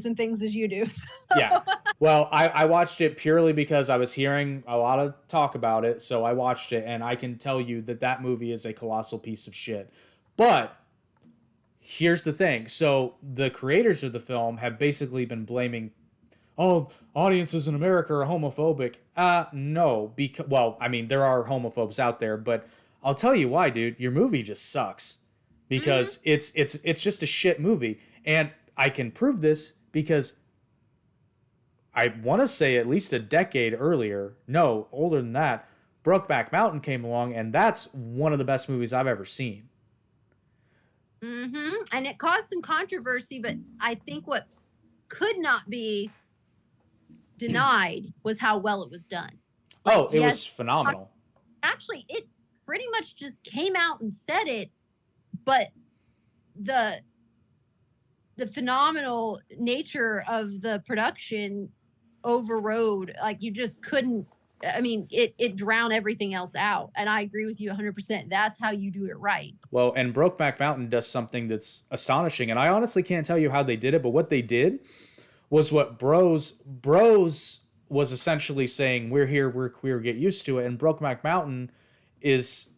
and things as you do. So. Yeah, well, I watched it purely because I was hearing a lot of talk about it, so I watched it, and I can tell you that movie is a colossal piece of shit. But here's the thing: so the creators of the film have basically been blaming. Oh, audiences in America are homophobic. No, there are homophobes out there, but I'll tell you why, dude. Your movie just sucks because it's just a shit movie, and I can prove this because I want to say at least a decade earlier, no, older than that, Brokeback Mountain came along, and that's one of the best movies I've ever seen. Mm-hmm. And it caused some controversy, but I think what could not be denied was how well it was done. It was phenomenal. Actually, it pretty much just came out and said it, but the phenomenal nature of the production overrode, like you just couldn't, I mean, it drowned everything else out. And I agree with you 100%. That's how you do it right. Well, and Brokeback Mountain does something that's astonishing. And I honestly can't tell you how they did it, but what they did was what Bros was essentially saying, we're here, we're queer, get used to it. And Brokeback Mountain is...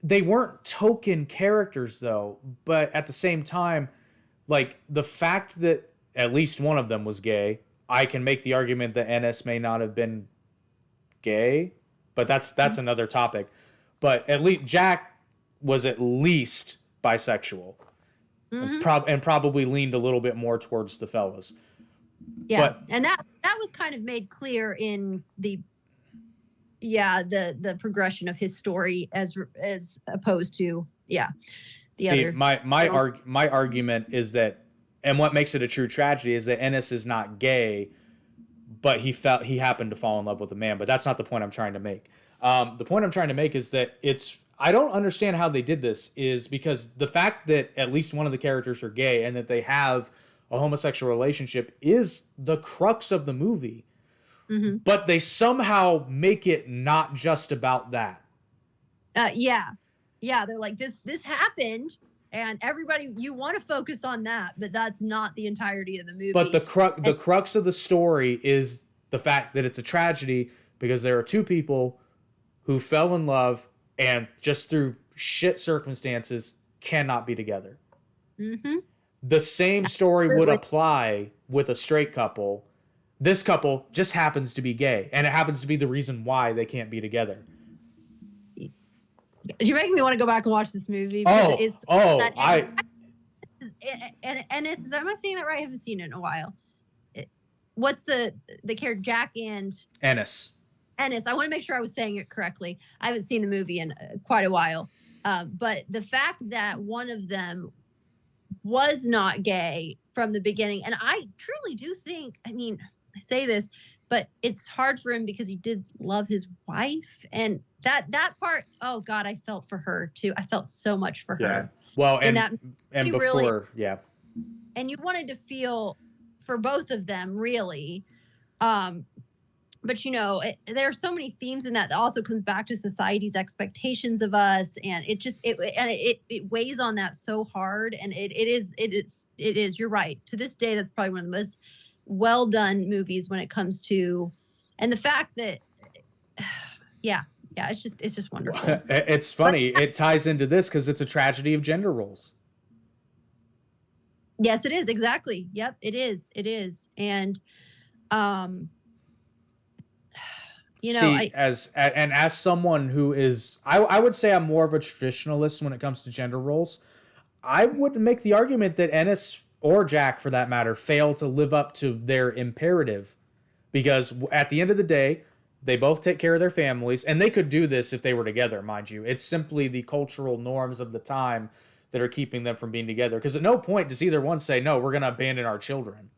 They weren't token characters, though. But at the same time, like, the fact that at least one of them was gay, I can make the argument that Ennis may not have been gay. But that's another topic. But at least Jack was at least bisexual. Mm-hmm. And probably leaned a little bit more towards the fellas. Yeah, and that was kind of made clear in the progression of his story as opposed to my argument is that, and what makes it a true tragedy is that Ennis is not gay, but he happened to fall in love with a man. But that's not the point I'm trying to make. The point I'm trying to make is that I don't understand how they did this, is because the fact that at least one of the characters are gay and that they have a homosexual relationship is the crux of the movie. Mm-hmm. But they somehow make it not just about that. Yeah, they're like, this happened, and everybody, you want to focus on that, but that's not the entirety of the movie. But the crux of the story is the fact that it's a tragedy because there are two people who fell in love and just through shit circumstances cannot be together. Mm-hmm. The same story would apply with a straight couple. This couple just happens to be gay, and it happens to be the reason why they can't be together. You're making me want to go back and watch this movie. Am I saying that right? I haven't seen it in a while. What's the character, Jack and Ennis? I want to make sure I was saying it correctly. I haven't seen the movie in quite a while. But the fact that one of them was not gay from the beginning, and I truly do think, I mean, I say this, but it's hard for him because he did love his wife, and that part, oh God, I felt for her too. I felt so much for her. Well, and before, really, yeah. And you wanted to feel for both of them, really. but there are so many themes in that also comes back to society's expectations of us, and it weighs on that so hard. And it is you're right, to this day that's probably one of the most well done movies when it comes to, and the fact that yeah, it's just wonderful. It's funny, it ties into this because it's a tragedy of gender roles. Yes, it is. Exactly. Yep, it is. And see, as someone who is, I would say I'm more of a traditionalist when it comes to gender roles. I would make the argument that Ennis, or Jack for that matter, fail to live up to their imperative, because at the end of the day, they both take care of their families, and they could do this if they were together, mind you. It's simply the cultural norms of the time that are keeping them from being together, because at no point does either one say, no, we're going to abandon our children.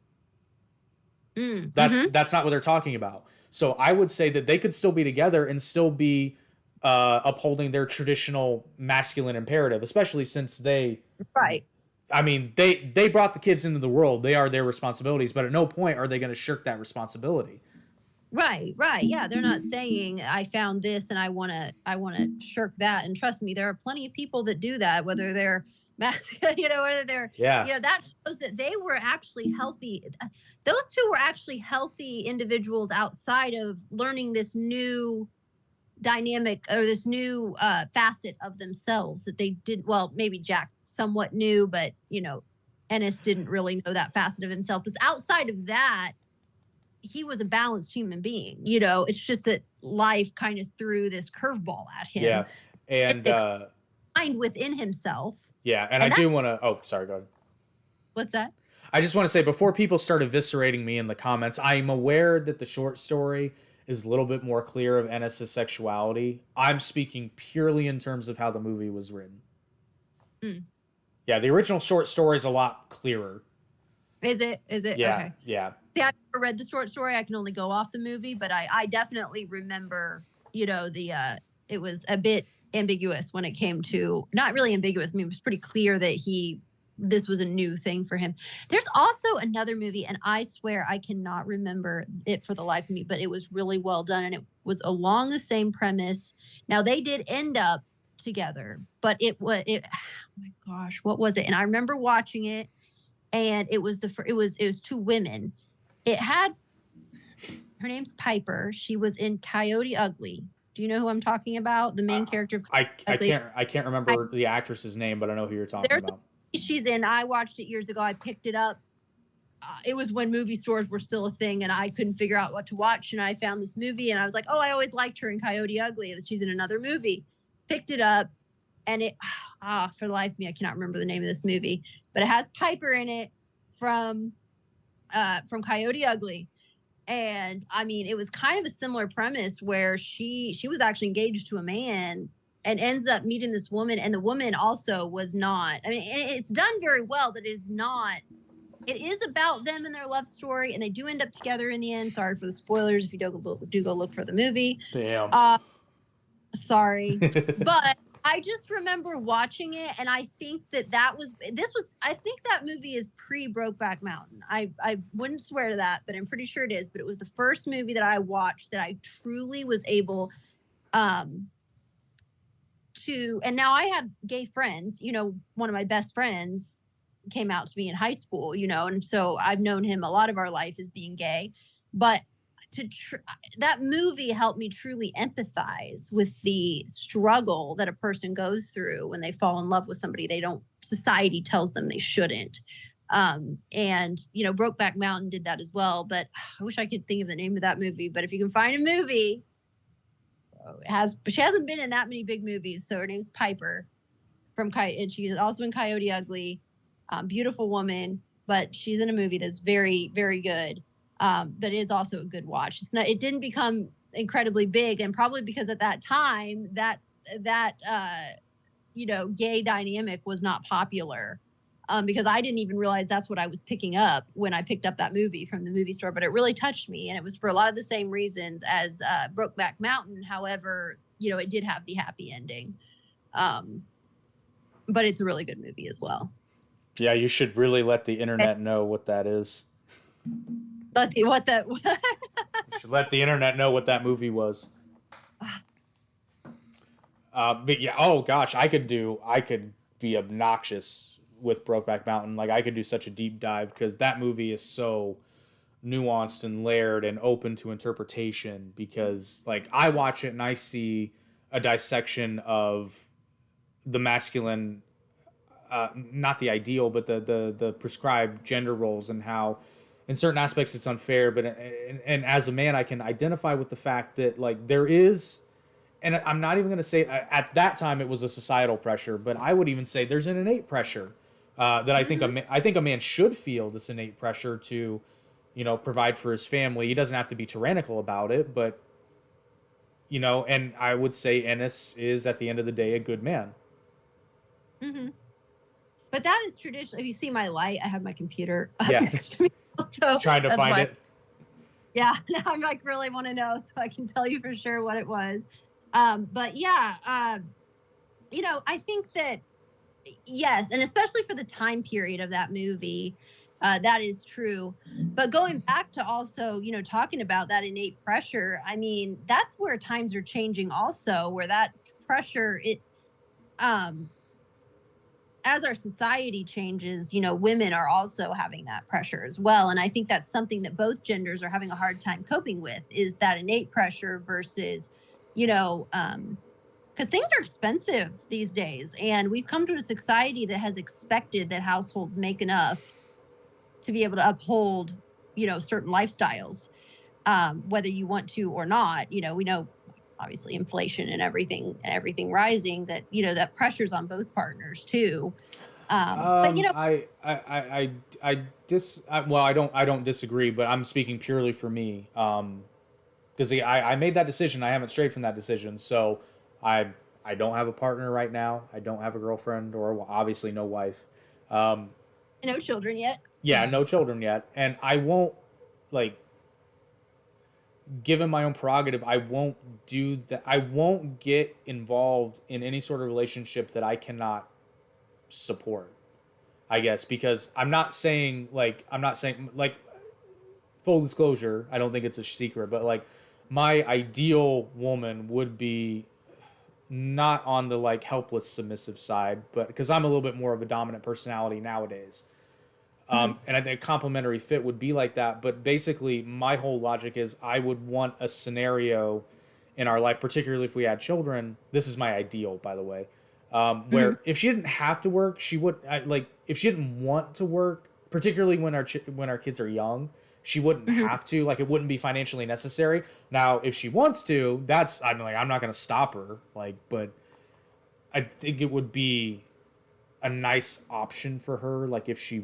That's not what they're talking about. So I would say that they could still be together and still be upholding their traditional masculine imperative, especially since they, right. I mean, they brought the kids into the world. They are their responsibilities, but at no point are they going to shirk that responsibility. Right. Yeah, they're not saying I found this and I want to shirk that. And trust me, there are plenty of people that do that, whether they're whether they're that shows that they were actually healthy. Those two were actually healthy individuals outside of learning this new dynamic or this new facet of themselves that they didn't. Well, maybe Jack somewhat knew, but Ennis didn't really know that facet of himself. Because outside of that, he was a balanced human being. It's just that life kind of threw this curveball at him. Yeah, and find within himself. Yeah, and I do want to. Oh, sorry, go ahead. What's that? I just want to say, before people start eviscerating me in the comments, I'm aware that the short story is a little bit more clear of Ennis's sexuality. I'm speaking purely in terms of how the movie was written. Yeah, the original short story is a lot clearer. Is it? Yeah, okay. Yeah. See, I've never read the short story. I can only go off the movie, but I definitely remember, it was a bit ambiguous when it came to, not really ambiguous. I mean, it was pretty clear that this was a new thing for him. There's also another movie, and I swear I cannot remember it for the life of me, but it was really well done, and it was along the same premise. Now, they did end up together, but oh my gosh, what was it? And I remember watching it, and it was two women. It had, her name's Piper. She was in Coyote Ugly. Do you know who I'm talking about? The main character of I can't remember the actress's name, but I know who you're talking about. She's in. I watched it years ago. I picked it up. It was when movie stores were still a thing, and I couldn't figure out what to watch. And I found this movie, and I was like, "Oh, I always liked her in Coyote Ugly. She's in another movie." Picked it up, and it for the life of me, I cannot remember the name of this movie, but it has Piper in it from Coyote Ugly. And I mean, it was kind of a similar premise where she was actually engaged to a man and ends up meeting this woman, and the woman also was not. I mean, it's done very well, but it's not. It is about them and their love story, and they do end up together in the end. Sorry for the spoilers if you do go look for the movie. Damn. Sorry, but I just remember watching it, and I think I think that movie is pre-Brokeback Mountain. I wouldn't swear to that, but I'm pretty sure it is. But it was the first movie that I watched that I truly was able to, and now I had gay friends. One of my best friends came out to me in high school, and so I've known him a lot of our life as being gay, but that movie helped me truly empathize with the struggle that a person goes through when they fall in love with somebody society tells them they shouldn't. And Brokeback Mountain did that as well, but I wish I could think of the name of that movie. But if you can find a movie, but she hasn't been in that many big movies. So her name's Piper and she's also in Coyote Ugly. Beautiful woman, but she's in a movie that's very, very good. That is also a good watch. It didn't become incredibly big, and probably because at that time that gay dynamic was not popular. Because I didn't even realize that's what I was picking up when I picked up that movie from the movie store, but it really touched me, and it was for a lot of the same reasons as Brokeback Mountain. However, it did have the happy ending, but it's a really good movie as well. Yeah, you should really let the internet know what that is. But what? Should let the internet know what that movie was. But yeah, oh gosh, I could be obnoxious with Brokeback Mountain. Like I could do such a deep dive because that movie is so nuanced and layered and open to interpretation. Because like I watch it and I see a dissection of the masculine, not the ideal, but the prescribed gender roles and how in certain aspects it's unfair. But and as a man, I can identify with the fact that like there is. And I'm not even going to say at that time it was a societal pressure, but I would even say there's an innate pressure that I think I think a man should feel, this innate pressure to, provide for his family. He doesn't have to be tyrannical about it, but and I would say Ennis is at the end of the day a good man. Mm-hmm. But that is traditional. If you see my light, I have my computer up Yeah. next to me. So Trying to find it. Yeah, now I'm like really want to know so I can tell you for sure what it was. But yeah, I think that yes, and especially for the time period of that movie, that is true. But going back to also, talking about that innate pressure, I mean, that's where times are changing also, where that pressure, as our society changes, women are also having that pressure as well. And I think that's something that both genders are having a hard time coping with, is that innate pressure versus, because things are expensive these days. And we've come to a society that has expected that households make enough to be able to uphold, certain lifestyles, whether you want to or not. We know obviously inflation and everything rising, that that pressure's on both partners too. But I don't disagree, but I'm speaking purely for me. Because I made that decision. I haven't strayed from that decision. So I don't have a partner right now. I don't have a girlfriend or obviously no wife. no children yet. Yeah, no children yet. And I won't, given my own prerogative, I won't do that. I won't get involved in any sort of relationship that I cannot support, I guess, because I'm not saying full disclosure, I don't think it's a secret, but my ideal woman would be not on the helpless submissive side, but because I'm a little bit more of a dominant personality nowadays. And I think a complementary fit would be like that. But basically, my whole logic is I would want a scenario in our life, particularly if we had children. This is my ideal, by the way, where if she didn't have to work, she would if she didn't want to work, particularly when our kids are young, she wouldn't have to. It wouldn't be financially necessary. Now, if she wants to, I'm not going to stop her. But I think it would be a nice option for her, if she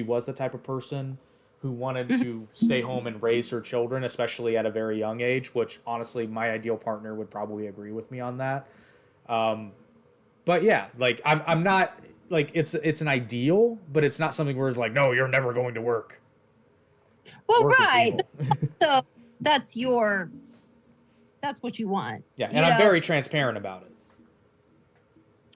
was the type of person who wanted to stay home and raise her children, especially at a very young age, which honestly my ideal partner would probably agree with me on that. But yeah, I'm not it's an ideal, but it's not something where it's no, you're never going to work. Well, work right. So that's what you want. Yeah, and I'm very transparent about it.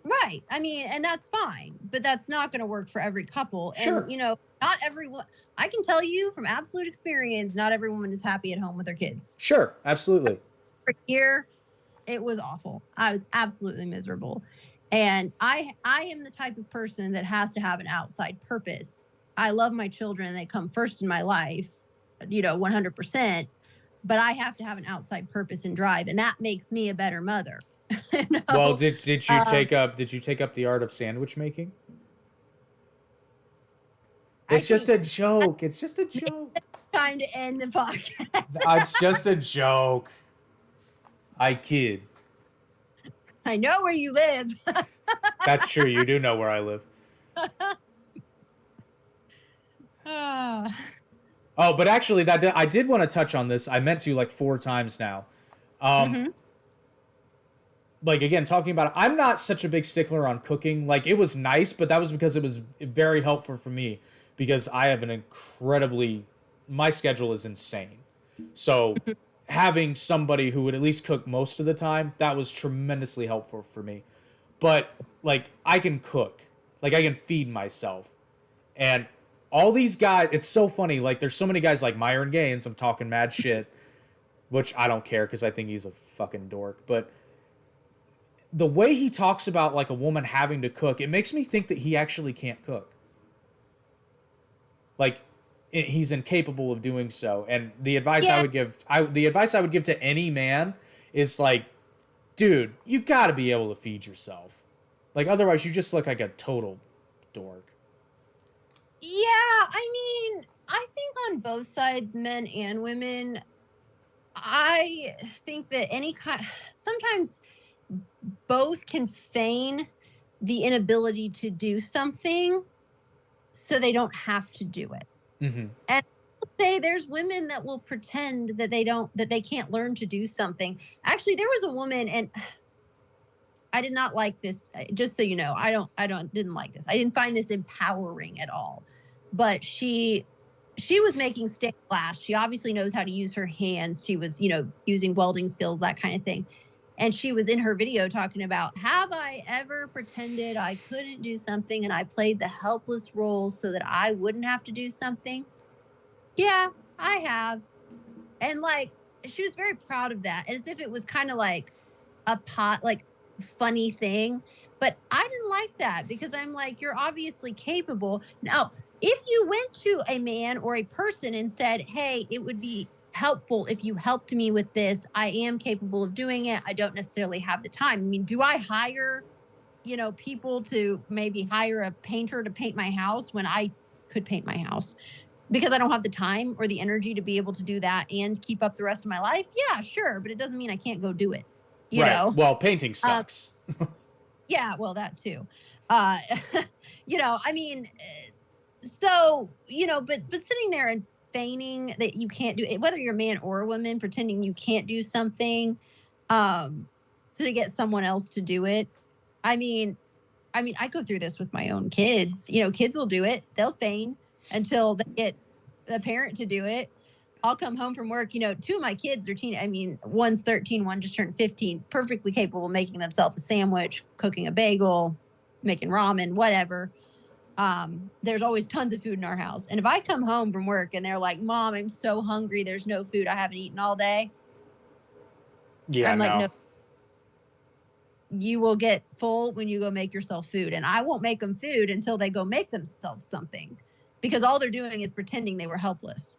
Right. I mean, and that's fine, but that's not going to work for every couple. Sure. And, not everyone, I can tell you from absolute experience, not every woman is happy at home with their kids. Sure. Absolutely. For here, it was awful. I was absolutely miserable. And I am the type of person that has to have an outside purpose. I love my children. They come first in my life, 100%, but I have to have an outside purpose and drive. And that makes me a better mother. Well, did you take up the art of sandwich making? It's just a joke. It's just a joke. Time to end the podcast. It's just a joke. I kid. I know where you live. That's true. You do know where I live. Oh, but actually, I did want to touch on this. I meant to 4 times now. Again, talking about it, I'm not such a big stickler on cooking. It was nice, but that was because it was very helpful for me because I have my schedule is insane. So having somebody who would at least cook most of the time, that was tremendously helpful for me. But I can cook, I can feed myself. And all these guys, it's so funny. There's so many guys like Myron Gaines, I'm talking mad shit, which I don't care because I think he's a fucking dork. But the way he talks about like a woman having to cook, it makes me think that he actually can't cook. Like he's incapable of doing so. And the advice I Yeah. would give, the advice I would give to any man is like, dude, you got to be able to feed yourself. Like otherwise, you just look like a total dork. Yeah, I mean, I think on both sides, men and women, I think that any kind, sometimes both can feign the inability to do something so they don't have to do it. Mm-hmm. And I'll say there's women that will pretend that they can't learn to do something. Actually, there was a woman, and I did not like this. Just so you know, didn't like this. I didn't find this empowering at all. But she was making stained glass. She obviously knows how to use her hands. She was, using welding skills, that kind of thing. And she was in her video talking about, have I ever pretended I couldn't do something and I played the helpless role so that I wouldn't have to do something? Yeah, I have. And like, she was very proud of that, as if it was kind of like a funny thing. But I didn't like that because I'm like, you're obviously capable. Now, if you went to a man or a person and said, hey, it would be helpful if you helped me with this, I am capable of doing it, I don't necessarily have the time. I mean, do I hire, people to maybe hire a painter to paint my house when I could paint my house? Because I don't have the time or the energy to be able to do that and keep up the rest of my life? Yeah, sure. But it doesn't mean I can't go do it. You know? Well, painting sucks. Yeah, well, that too. I mean, so, but sitting there and feigning that you can't do it, whether you're a man or a woman, pretending you can't do something, so to get someone else to do it. I mean, I go through this with my own kids. Kids will do it. They'll feign until they get the parent to do it. I'll come home from work. Two of my kids are one's 13, one just turned 15, perfectly capable of making themselves a sandwich, cooking a bagel, making ramen, whatever. There's always tons of food in our house. And if I come home from work and they're like, Mom, I'm so hungry, there's no food, I haven't eaten all day. Yeah, I'm like, no, you will get full when you go make yourself food. And I won't make them food until they go make themselves something, because all they're doing is pretending they were helpless.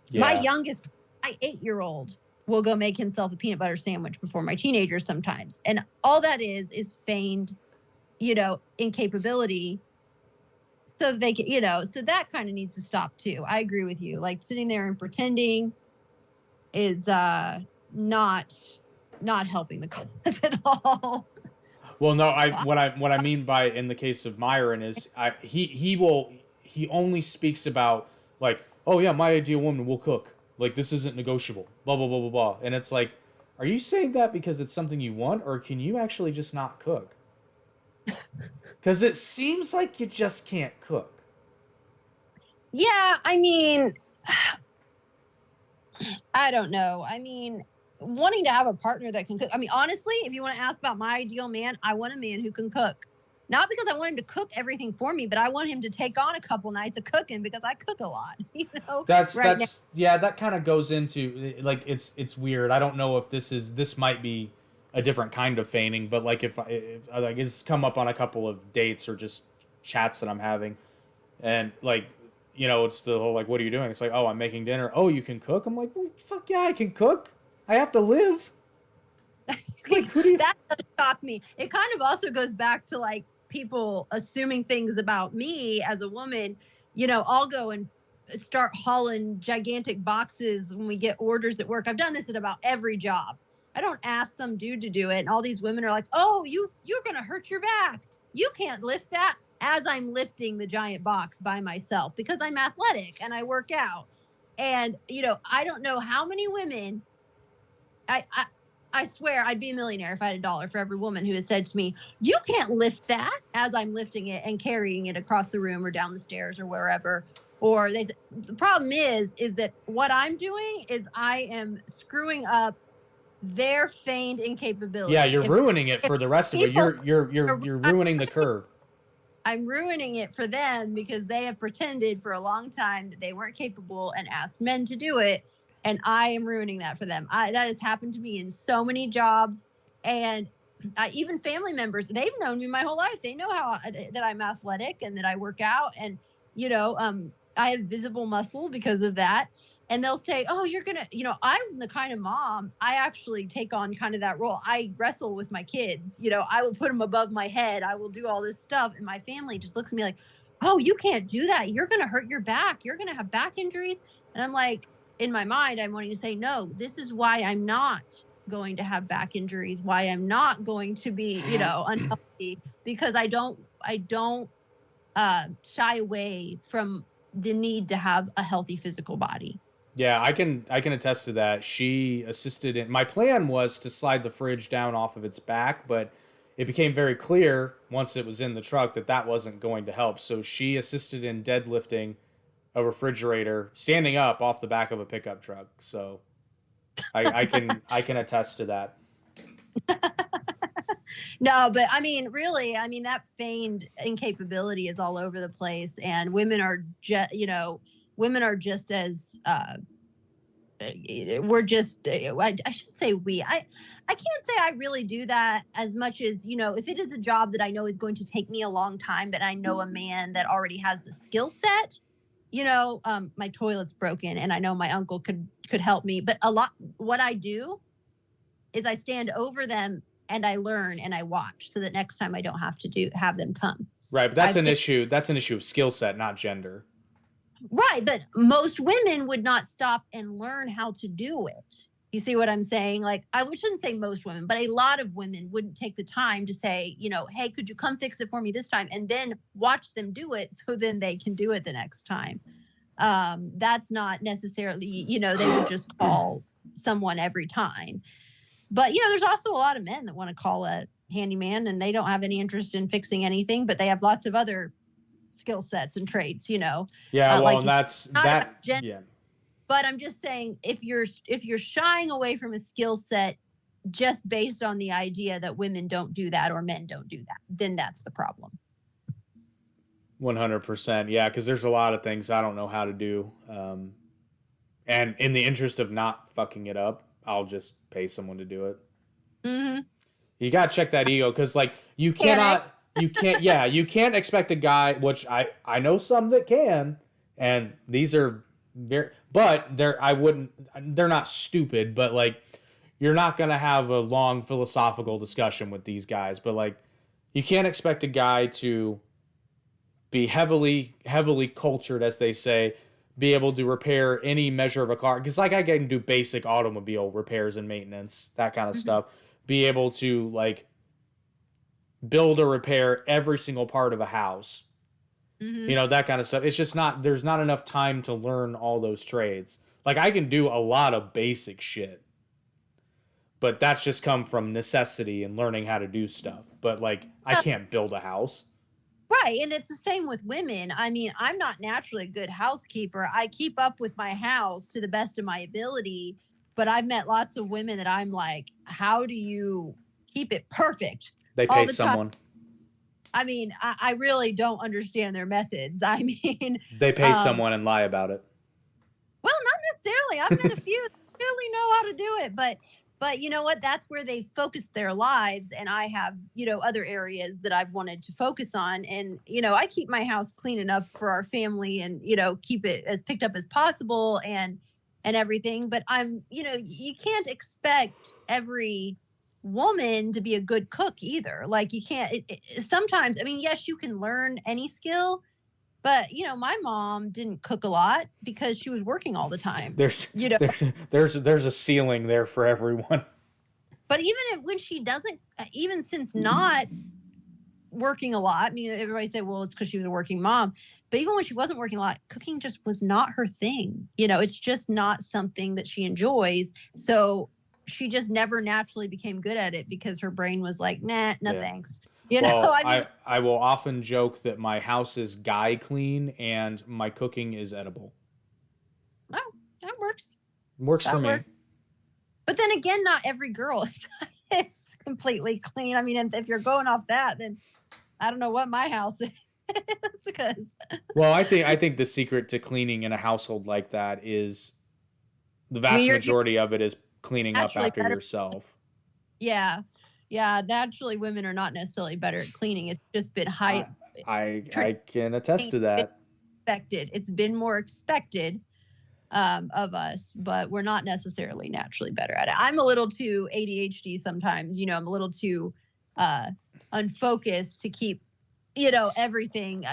Yeah. My 8-year-old will go make himself a peanut butter sandwich before my teenagers sometimes. And all that is feigned, incapability. So they can, so that kind of needs to stop too. I agree with you. Like sitting there and pretending is not helping the cause at all. Well, no, what I mean by in the case of Myron is he only speaks about like, oh yeah, my ideal woman will cook. Like this isn't negotiable. Blah blah blah blah blah. And it's like, are you saying that because it's something you want, or can you actually just not cook? Because it seems like you just can't cook. Yeah, I mean, I don't know. I mean, wanting to have a partner that can cook. I mean, honestly, if you want to ask about my ideal man, I want a man who can cook. Not because I want him to cook everything for me, but I want him to take on a couple nights of cooking because I cook a lot. That kind of goes into like it's weird. I don't know if this might be a different kind of feigning, but like if like it's come up on a couple of dates or just chats that I'm having, and like it's the whole like, what are you doing? It's like, oh, I'm making dinner. Oh, you can cook? I'm like, well, fuck yeah, I can cook. I have to live. Like, that does shock me. It kind of also goes back to like people assuming things about me as a woman. I'll go and start hauling gigantic boxes when we get orders at work. I've done this at about every job. I don't ask some dude to do it. And all these women are like, oh, you're going to hurt your back. You can't lift that, as I'm lifting the giant box by myself because I'm athletic and I work out. And, I don't know how many women, I swear I'd be a millionaire if I had $1 for every woman who has said to me, you can't lift that, as I'm lifting it and carrying it across the room or down the stairs or wherever. Or the problem is that what I'm doing is I am screwing up their feigned incapability. Yeah, you're ruining it for the rest of it. You're ruining the curve. I'm ruining it for them because they have pretended for a long time that they weren't capable and asked men to do it. and I am ruining that for them. That has happened to me in so many jobs, and even family members. They've known me my whole life. They know that I'm athletic and that I work out, and I have visible muscle because of that. And they'll say, "Oh, you're gonna," I'm the kind of mom. I actually take on kind of that role. I wrestle with my kids. I will put them above my head. I will do all this stuff, and my family just looks at me like, "Oh, you can't do that. You're gonna hurt your back. You're gonna have back injuries." And I'm like, in my mind, I'm wanting to say, no, this is why I'm not going to have back injuries, why I'm not going to be, unhealthy, because I don't shy away from the need to have a healthy physical body. Yeah, I can attest to that. She assisted in, my plan was to slide the fridge down off of its back, but it became very clear once it was in the truck that wasn't going to help. So she assisted in deadlifting a refrigerator standing up off the back of a pickup truck. So I can attest to that. No, but I mean, really, that feigned incapability is all over the place, and women are just as we're just, I should say I can't say I really do that as much as, if it is a job that I know is going to take me a long time, but I know a man that already has the skill set, my toilet's broken and I know my uncle could help me. But what I do is I stand over them and I learn and I watch so that next time I don't have to have them come. Right. But that's an issue. That's an issue of skill set, not gender. Right. But most women would not stop and learn how to do it. You see what I'm saying? Like, I shouldn't say most women, but a lot of women wouldn't take the time to say, hey, could you come fix it for me this time? And then watch them do it so then they can do it the next time. That's not necessarily, they would just call someone every time. But, there's also a lot of men that want to call a handyman and they don't have any interest in fixing anything, but they have lots of other skill sets and traits, Yeah, well, like that's that. Yeah. But I'm just saying, if you're shying away from a skill set just based on the idea that women don't do that or men don't do that, then that's the problem. 100%. Yeah, because there's a lot of things I don't know how to do. And in the interest of not fucking it up, I'll just pay someone to do it. Mm-hmm. You got to check that ego because, like, you can't expect a guy, which I know some that can, and these are very, but they're not stupid, but, like, you're not going to have a long philosophical discussion with these guys, but, like, you can't expect a guy to be heavily cultured, as they say, be able to repair any measure of a car. Because, like, I can do basic automobile repairs and maintenance, that kind of stuff. Be able to, like, build or repair every single part of a house. That kind of stuff. It's just there's not enough time to learn all those trades. Like, I can do a lot of basic shit, but that's just come from necessity and learning how to do stuff. But, like, I can't build a house. Right. And it's the same with women. I mean, I'm not naturally a good housekeeper. I keep up with my house to the best of my ability, but I've met lots of women that I'm like, how do you keep it perfect? They pay someone. I mean, I really don't understand their methods. I mean, they pay someone and lie about it. Well, not necessarily. I've met a few that really know how to do it, but you know what? That's where they focus their lives. And I have, other areas that I've wanted to focus on. And, I keep my house clean enough for our family and, keep it as picked up as possible and everything. But you can't expect every woman to be a good cook either. Like, you can't, sometimes, I mean, yes, you can learn any skill, but my mom didn't cook a lot because she was working all the time. There's a ceiling there for everyone. But even when she doesn't, even since not working a lot, I mean, everybody said, well, it's because she was a working mom. But even when she wasn't working a lot, cooking just was not her thing. It's just not something that she enjoys. So she just never naturally became good at it because her brain was like, nah, no thanks. I will often joke that my house is guy clean and my cooking is edible. Oh, that works. Works for me. But then again, not every girl is completely clean. I mean, if you're going off that, then I don't know what my house is. Because well, I think the secret to cleaning in a household like that is the vast you're majority of it is cleaning up actually after better. yourself. Yeah. Yeah. Naturally, women are not necessarily better at cleaning. It's just been I can attest to that. expected. It's been more expected of us, but we're not necessarily naturally better at it. I'm a little too ADHD sometimes. I'm a little too unfocused to keep, everything.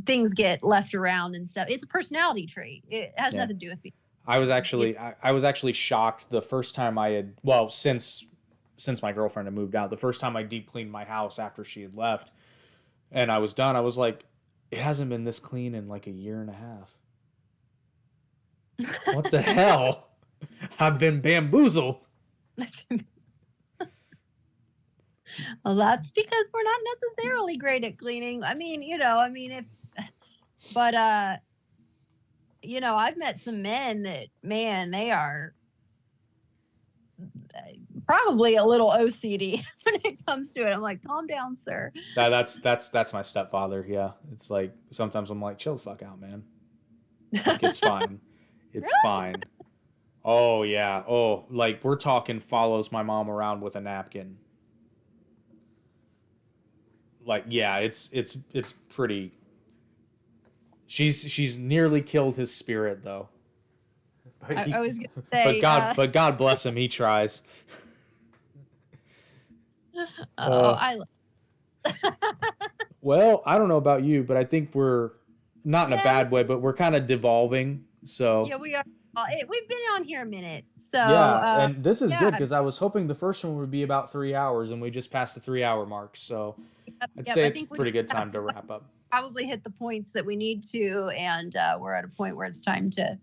Things get left around and stuff. It's a personality trait. It has nothing to do with me. I was actually shocked the first time since my girlfriend had moved out, the first time I deep cleaned my house after she had left and I was done, I was like, it hasn't been this clean in like a year and a half. What the hell? I've been bamboozled. Well, that's because we're not necessarily great at cleaning. I've met some men that, man, they are probably a little OCD when it comes to it. I'm like, calm down, sir. That's my stepfather. Yeah. It's like, sometimes I'm like, chill the fuck out, man. Like, it's fine. It's fine. Oh yeah. Oh, like we're talking follows my mom around with a napkin. Like, yeah, it's pretty. She's nearly killed his spirit though. I was gonna say, but God bless him, he tries. Well, I don't know about you, but I think we're not in a bad way, but we're kind of devolving. So yeah, we are. We've been on here a minute, so yeah, and this is good because I was hoping the first one would be about 3 hours, and we just passed the 3 hour mark. So I'd say it's a pretty good time to wrap up. Probably hit the points that we need to, and we're at a point where it's time to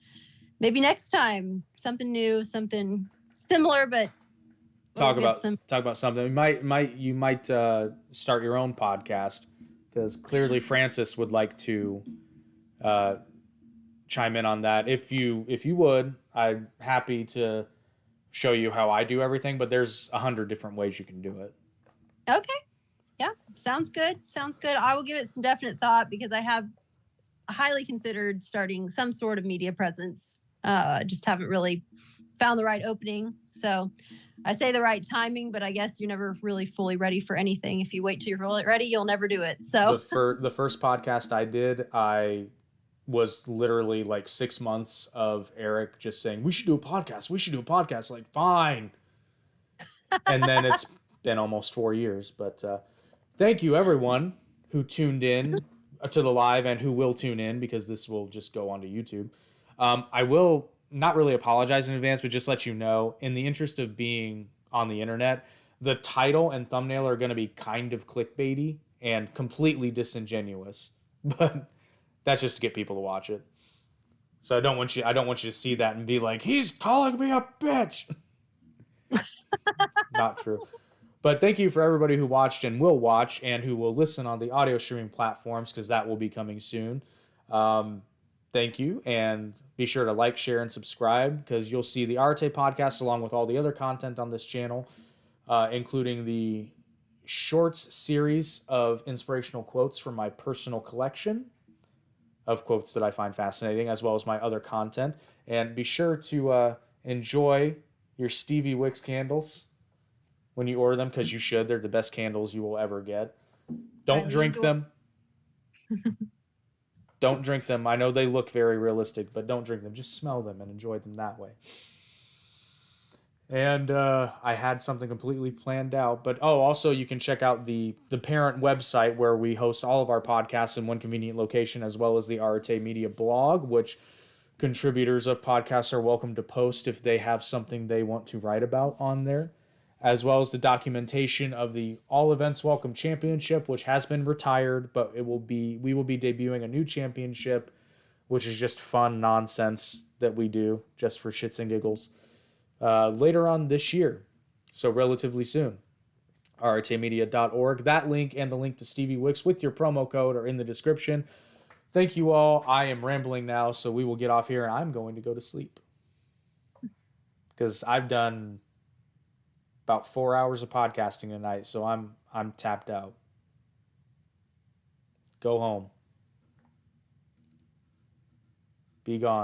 maybe next time something new, something similar, but talk about something. You might start your own podcast because clearly Francis would like to chime in on that. If you would, I'm happy to show you how I do everything, but there's 100 different ways you can do it. Okay. Yeah. Sounds good. I will give it some definite thought because I have highly considered starting some sort of media presence. Just haven't really found the right opening. So I say the right timing, but I guess you're never really fully ready for anything. If you wait till you're ready, you'll never do it. So the first podcast I did, I was literally like 6 months of Eric just saying, we should do a podcast. Like, fine. And then it's been almost 4 years, but thank you everyone who tuned in to the live and who will tune in because this will just go onto YouTube. I will not really apologize in advance, but just let you know, in the interest of being on the internet, the title and thumbnail are going to be kind of clickbaity and completely disingenuous, but that's just to get people to watch it. So I don't want you to see that and be like, he's calling me a bitch. Not true. But thank you for everybody who watched and will watch and who will listen on the audio streaming platforms because that will be coming soon. Thank you. And be sure to like, share, and subscribe because you'll see the Arete podcast along with all the other content on this channel, including the shorts series of inspirational quotes from my personal collection of quotes that I find fascinating, as well as my other content. And be sure to enjoy your Stevie Wicks candles when you order them, because you should. They're the best candles you will ever get. Don't drink them. Don't drink them. I know they look very realistic, but don't drink them. Just smell them and enjoy them that way. And I had something completely planned out. But, also you can check out the parent website where we host all of our podcasts in one convenient location, as well as the Arete Media blog, which contributors of podcasts are welcome to post if they have something they want to write about on there, as well as the documentation of the All Events Welcome Championship, which has been retired, but we will be debuting a new championship, which is just fun nonsense that we do just for shits and giggles. Later on this year, so relatively soon. aretemedia.org. That link and the link to Stevie Wicks with your promo code are in the description. Thank you all. I am rambling now, so we will get off here, and I'm going to go to sleep. Because I've done about 4 hours of podcasting tonight, so I'm tapped out. Go home. Be gone.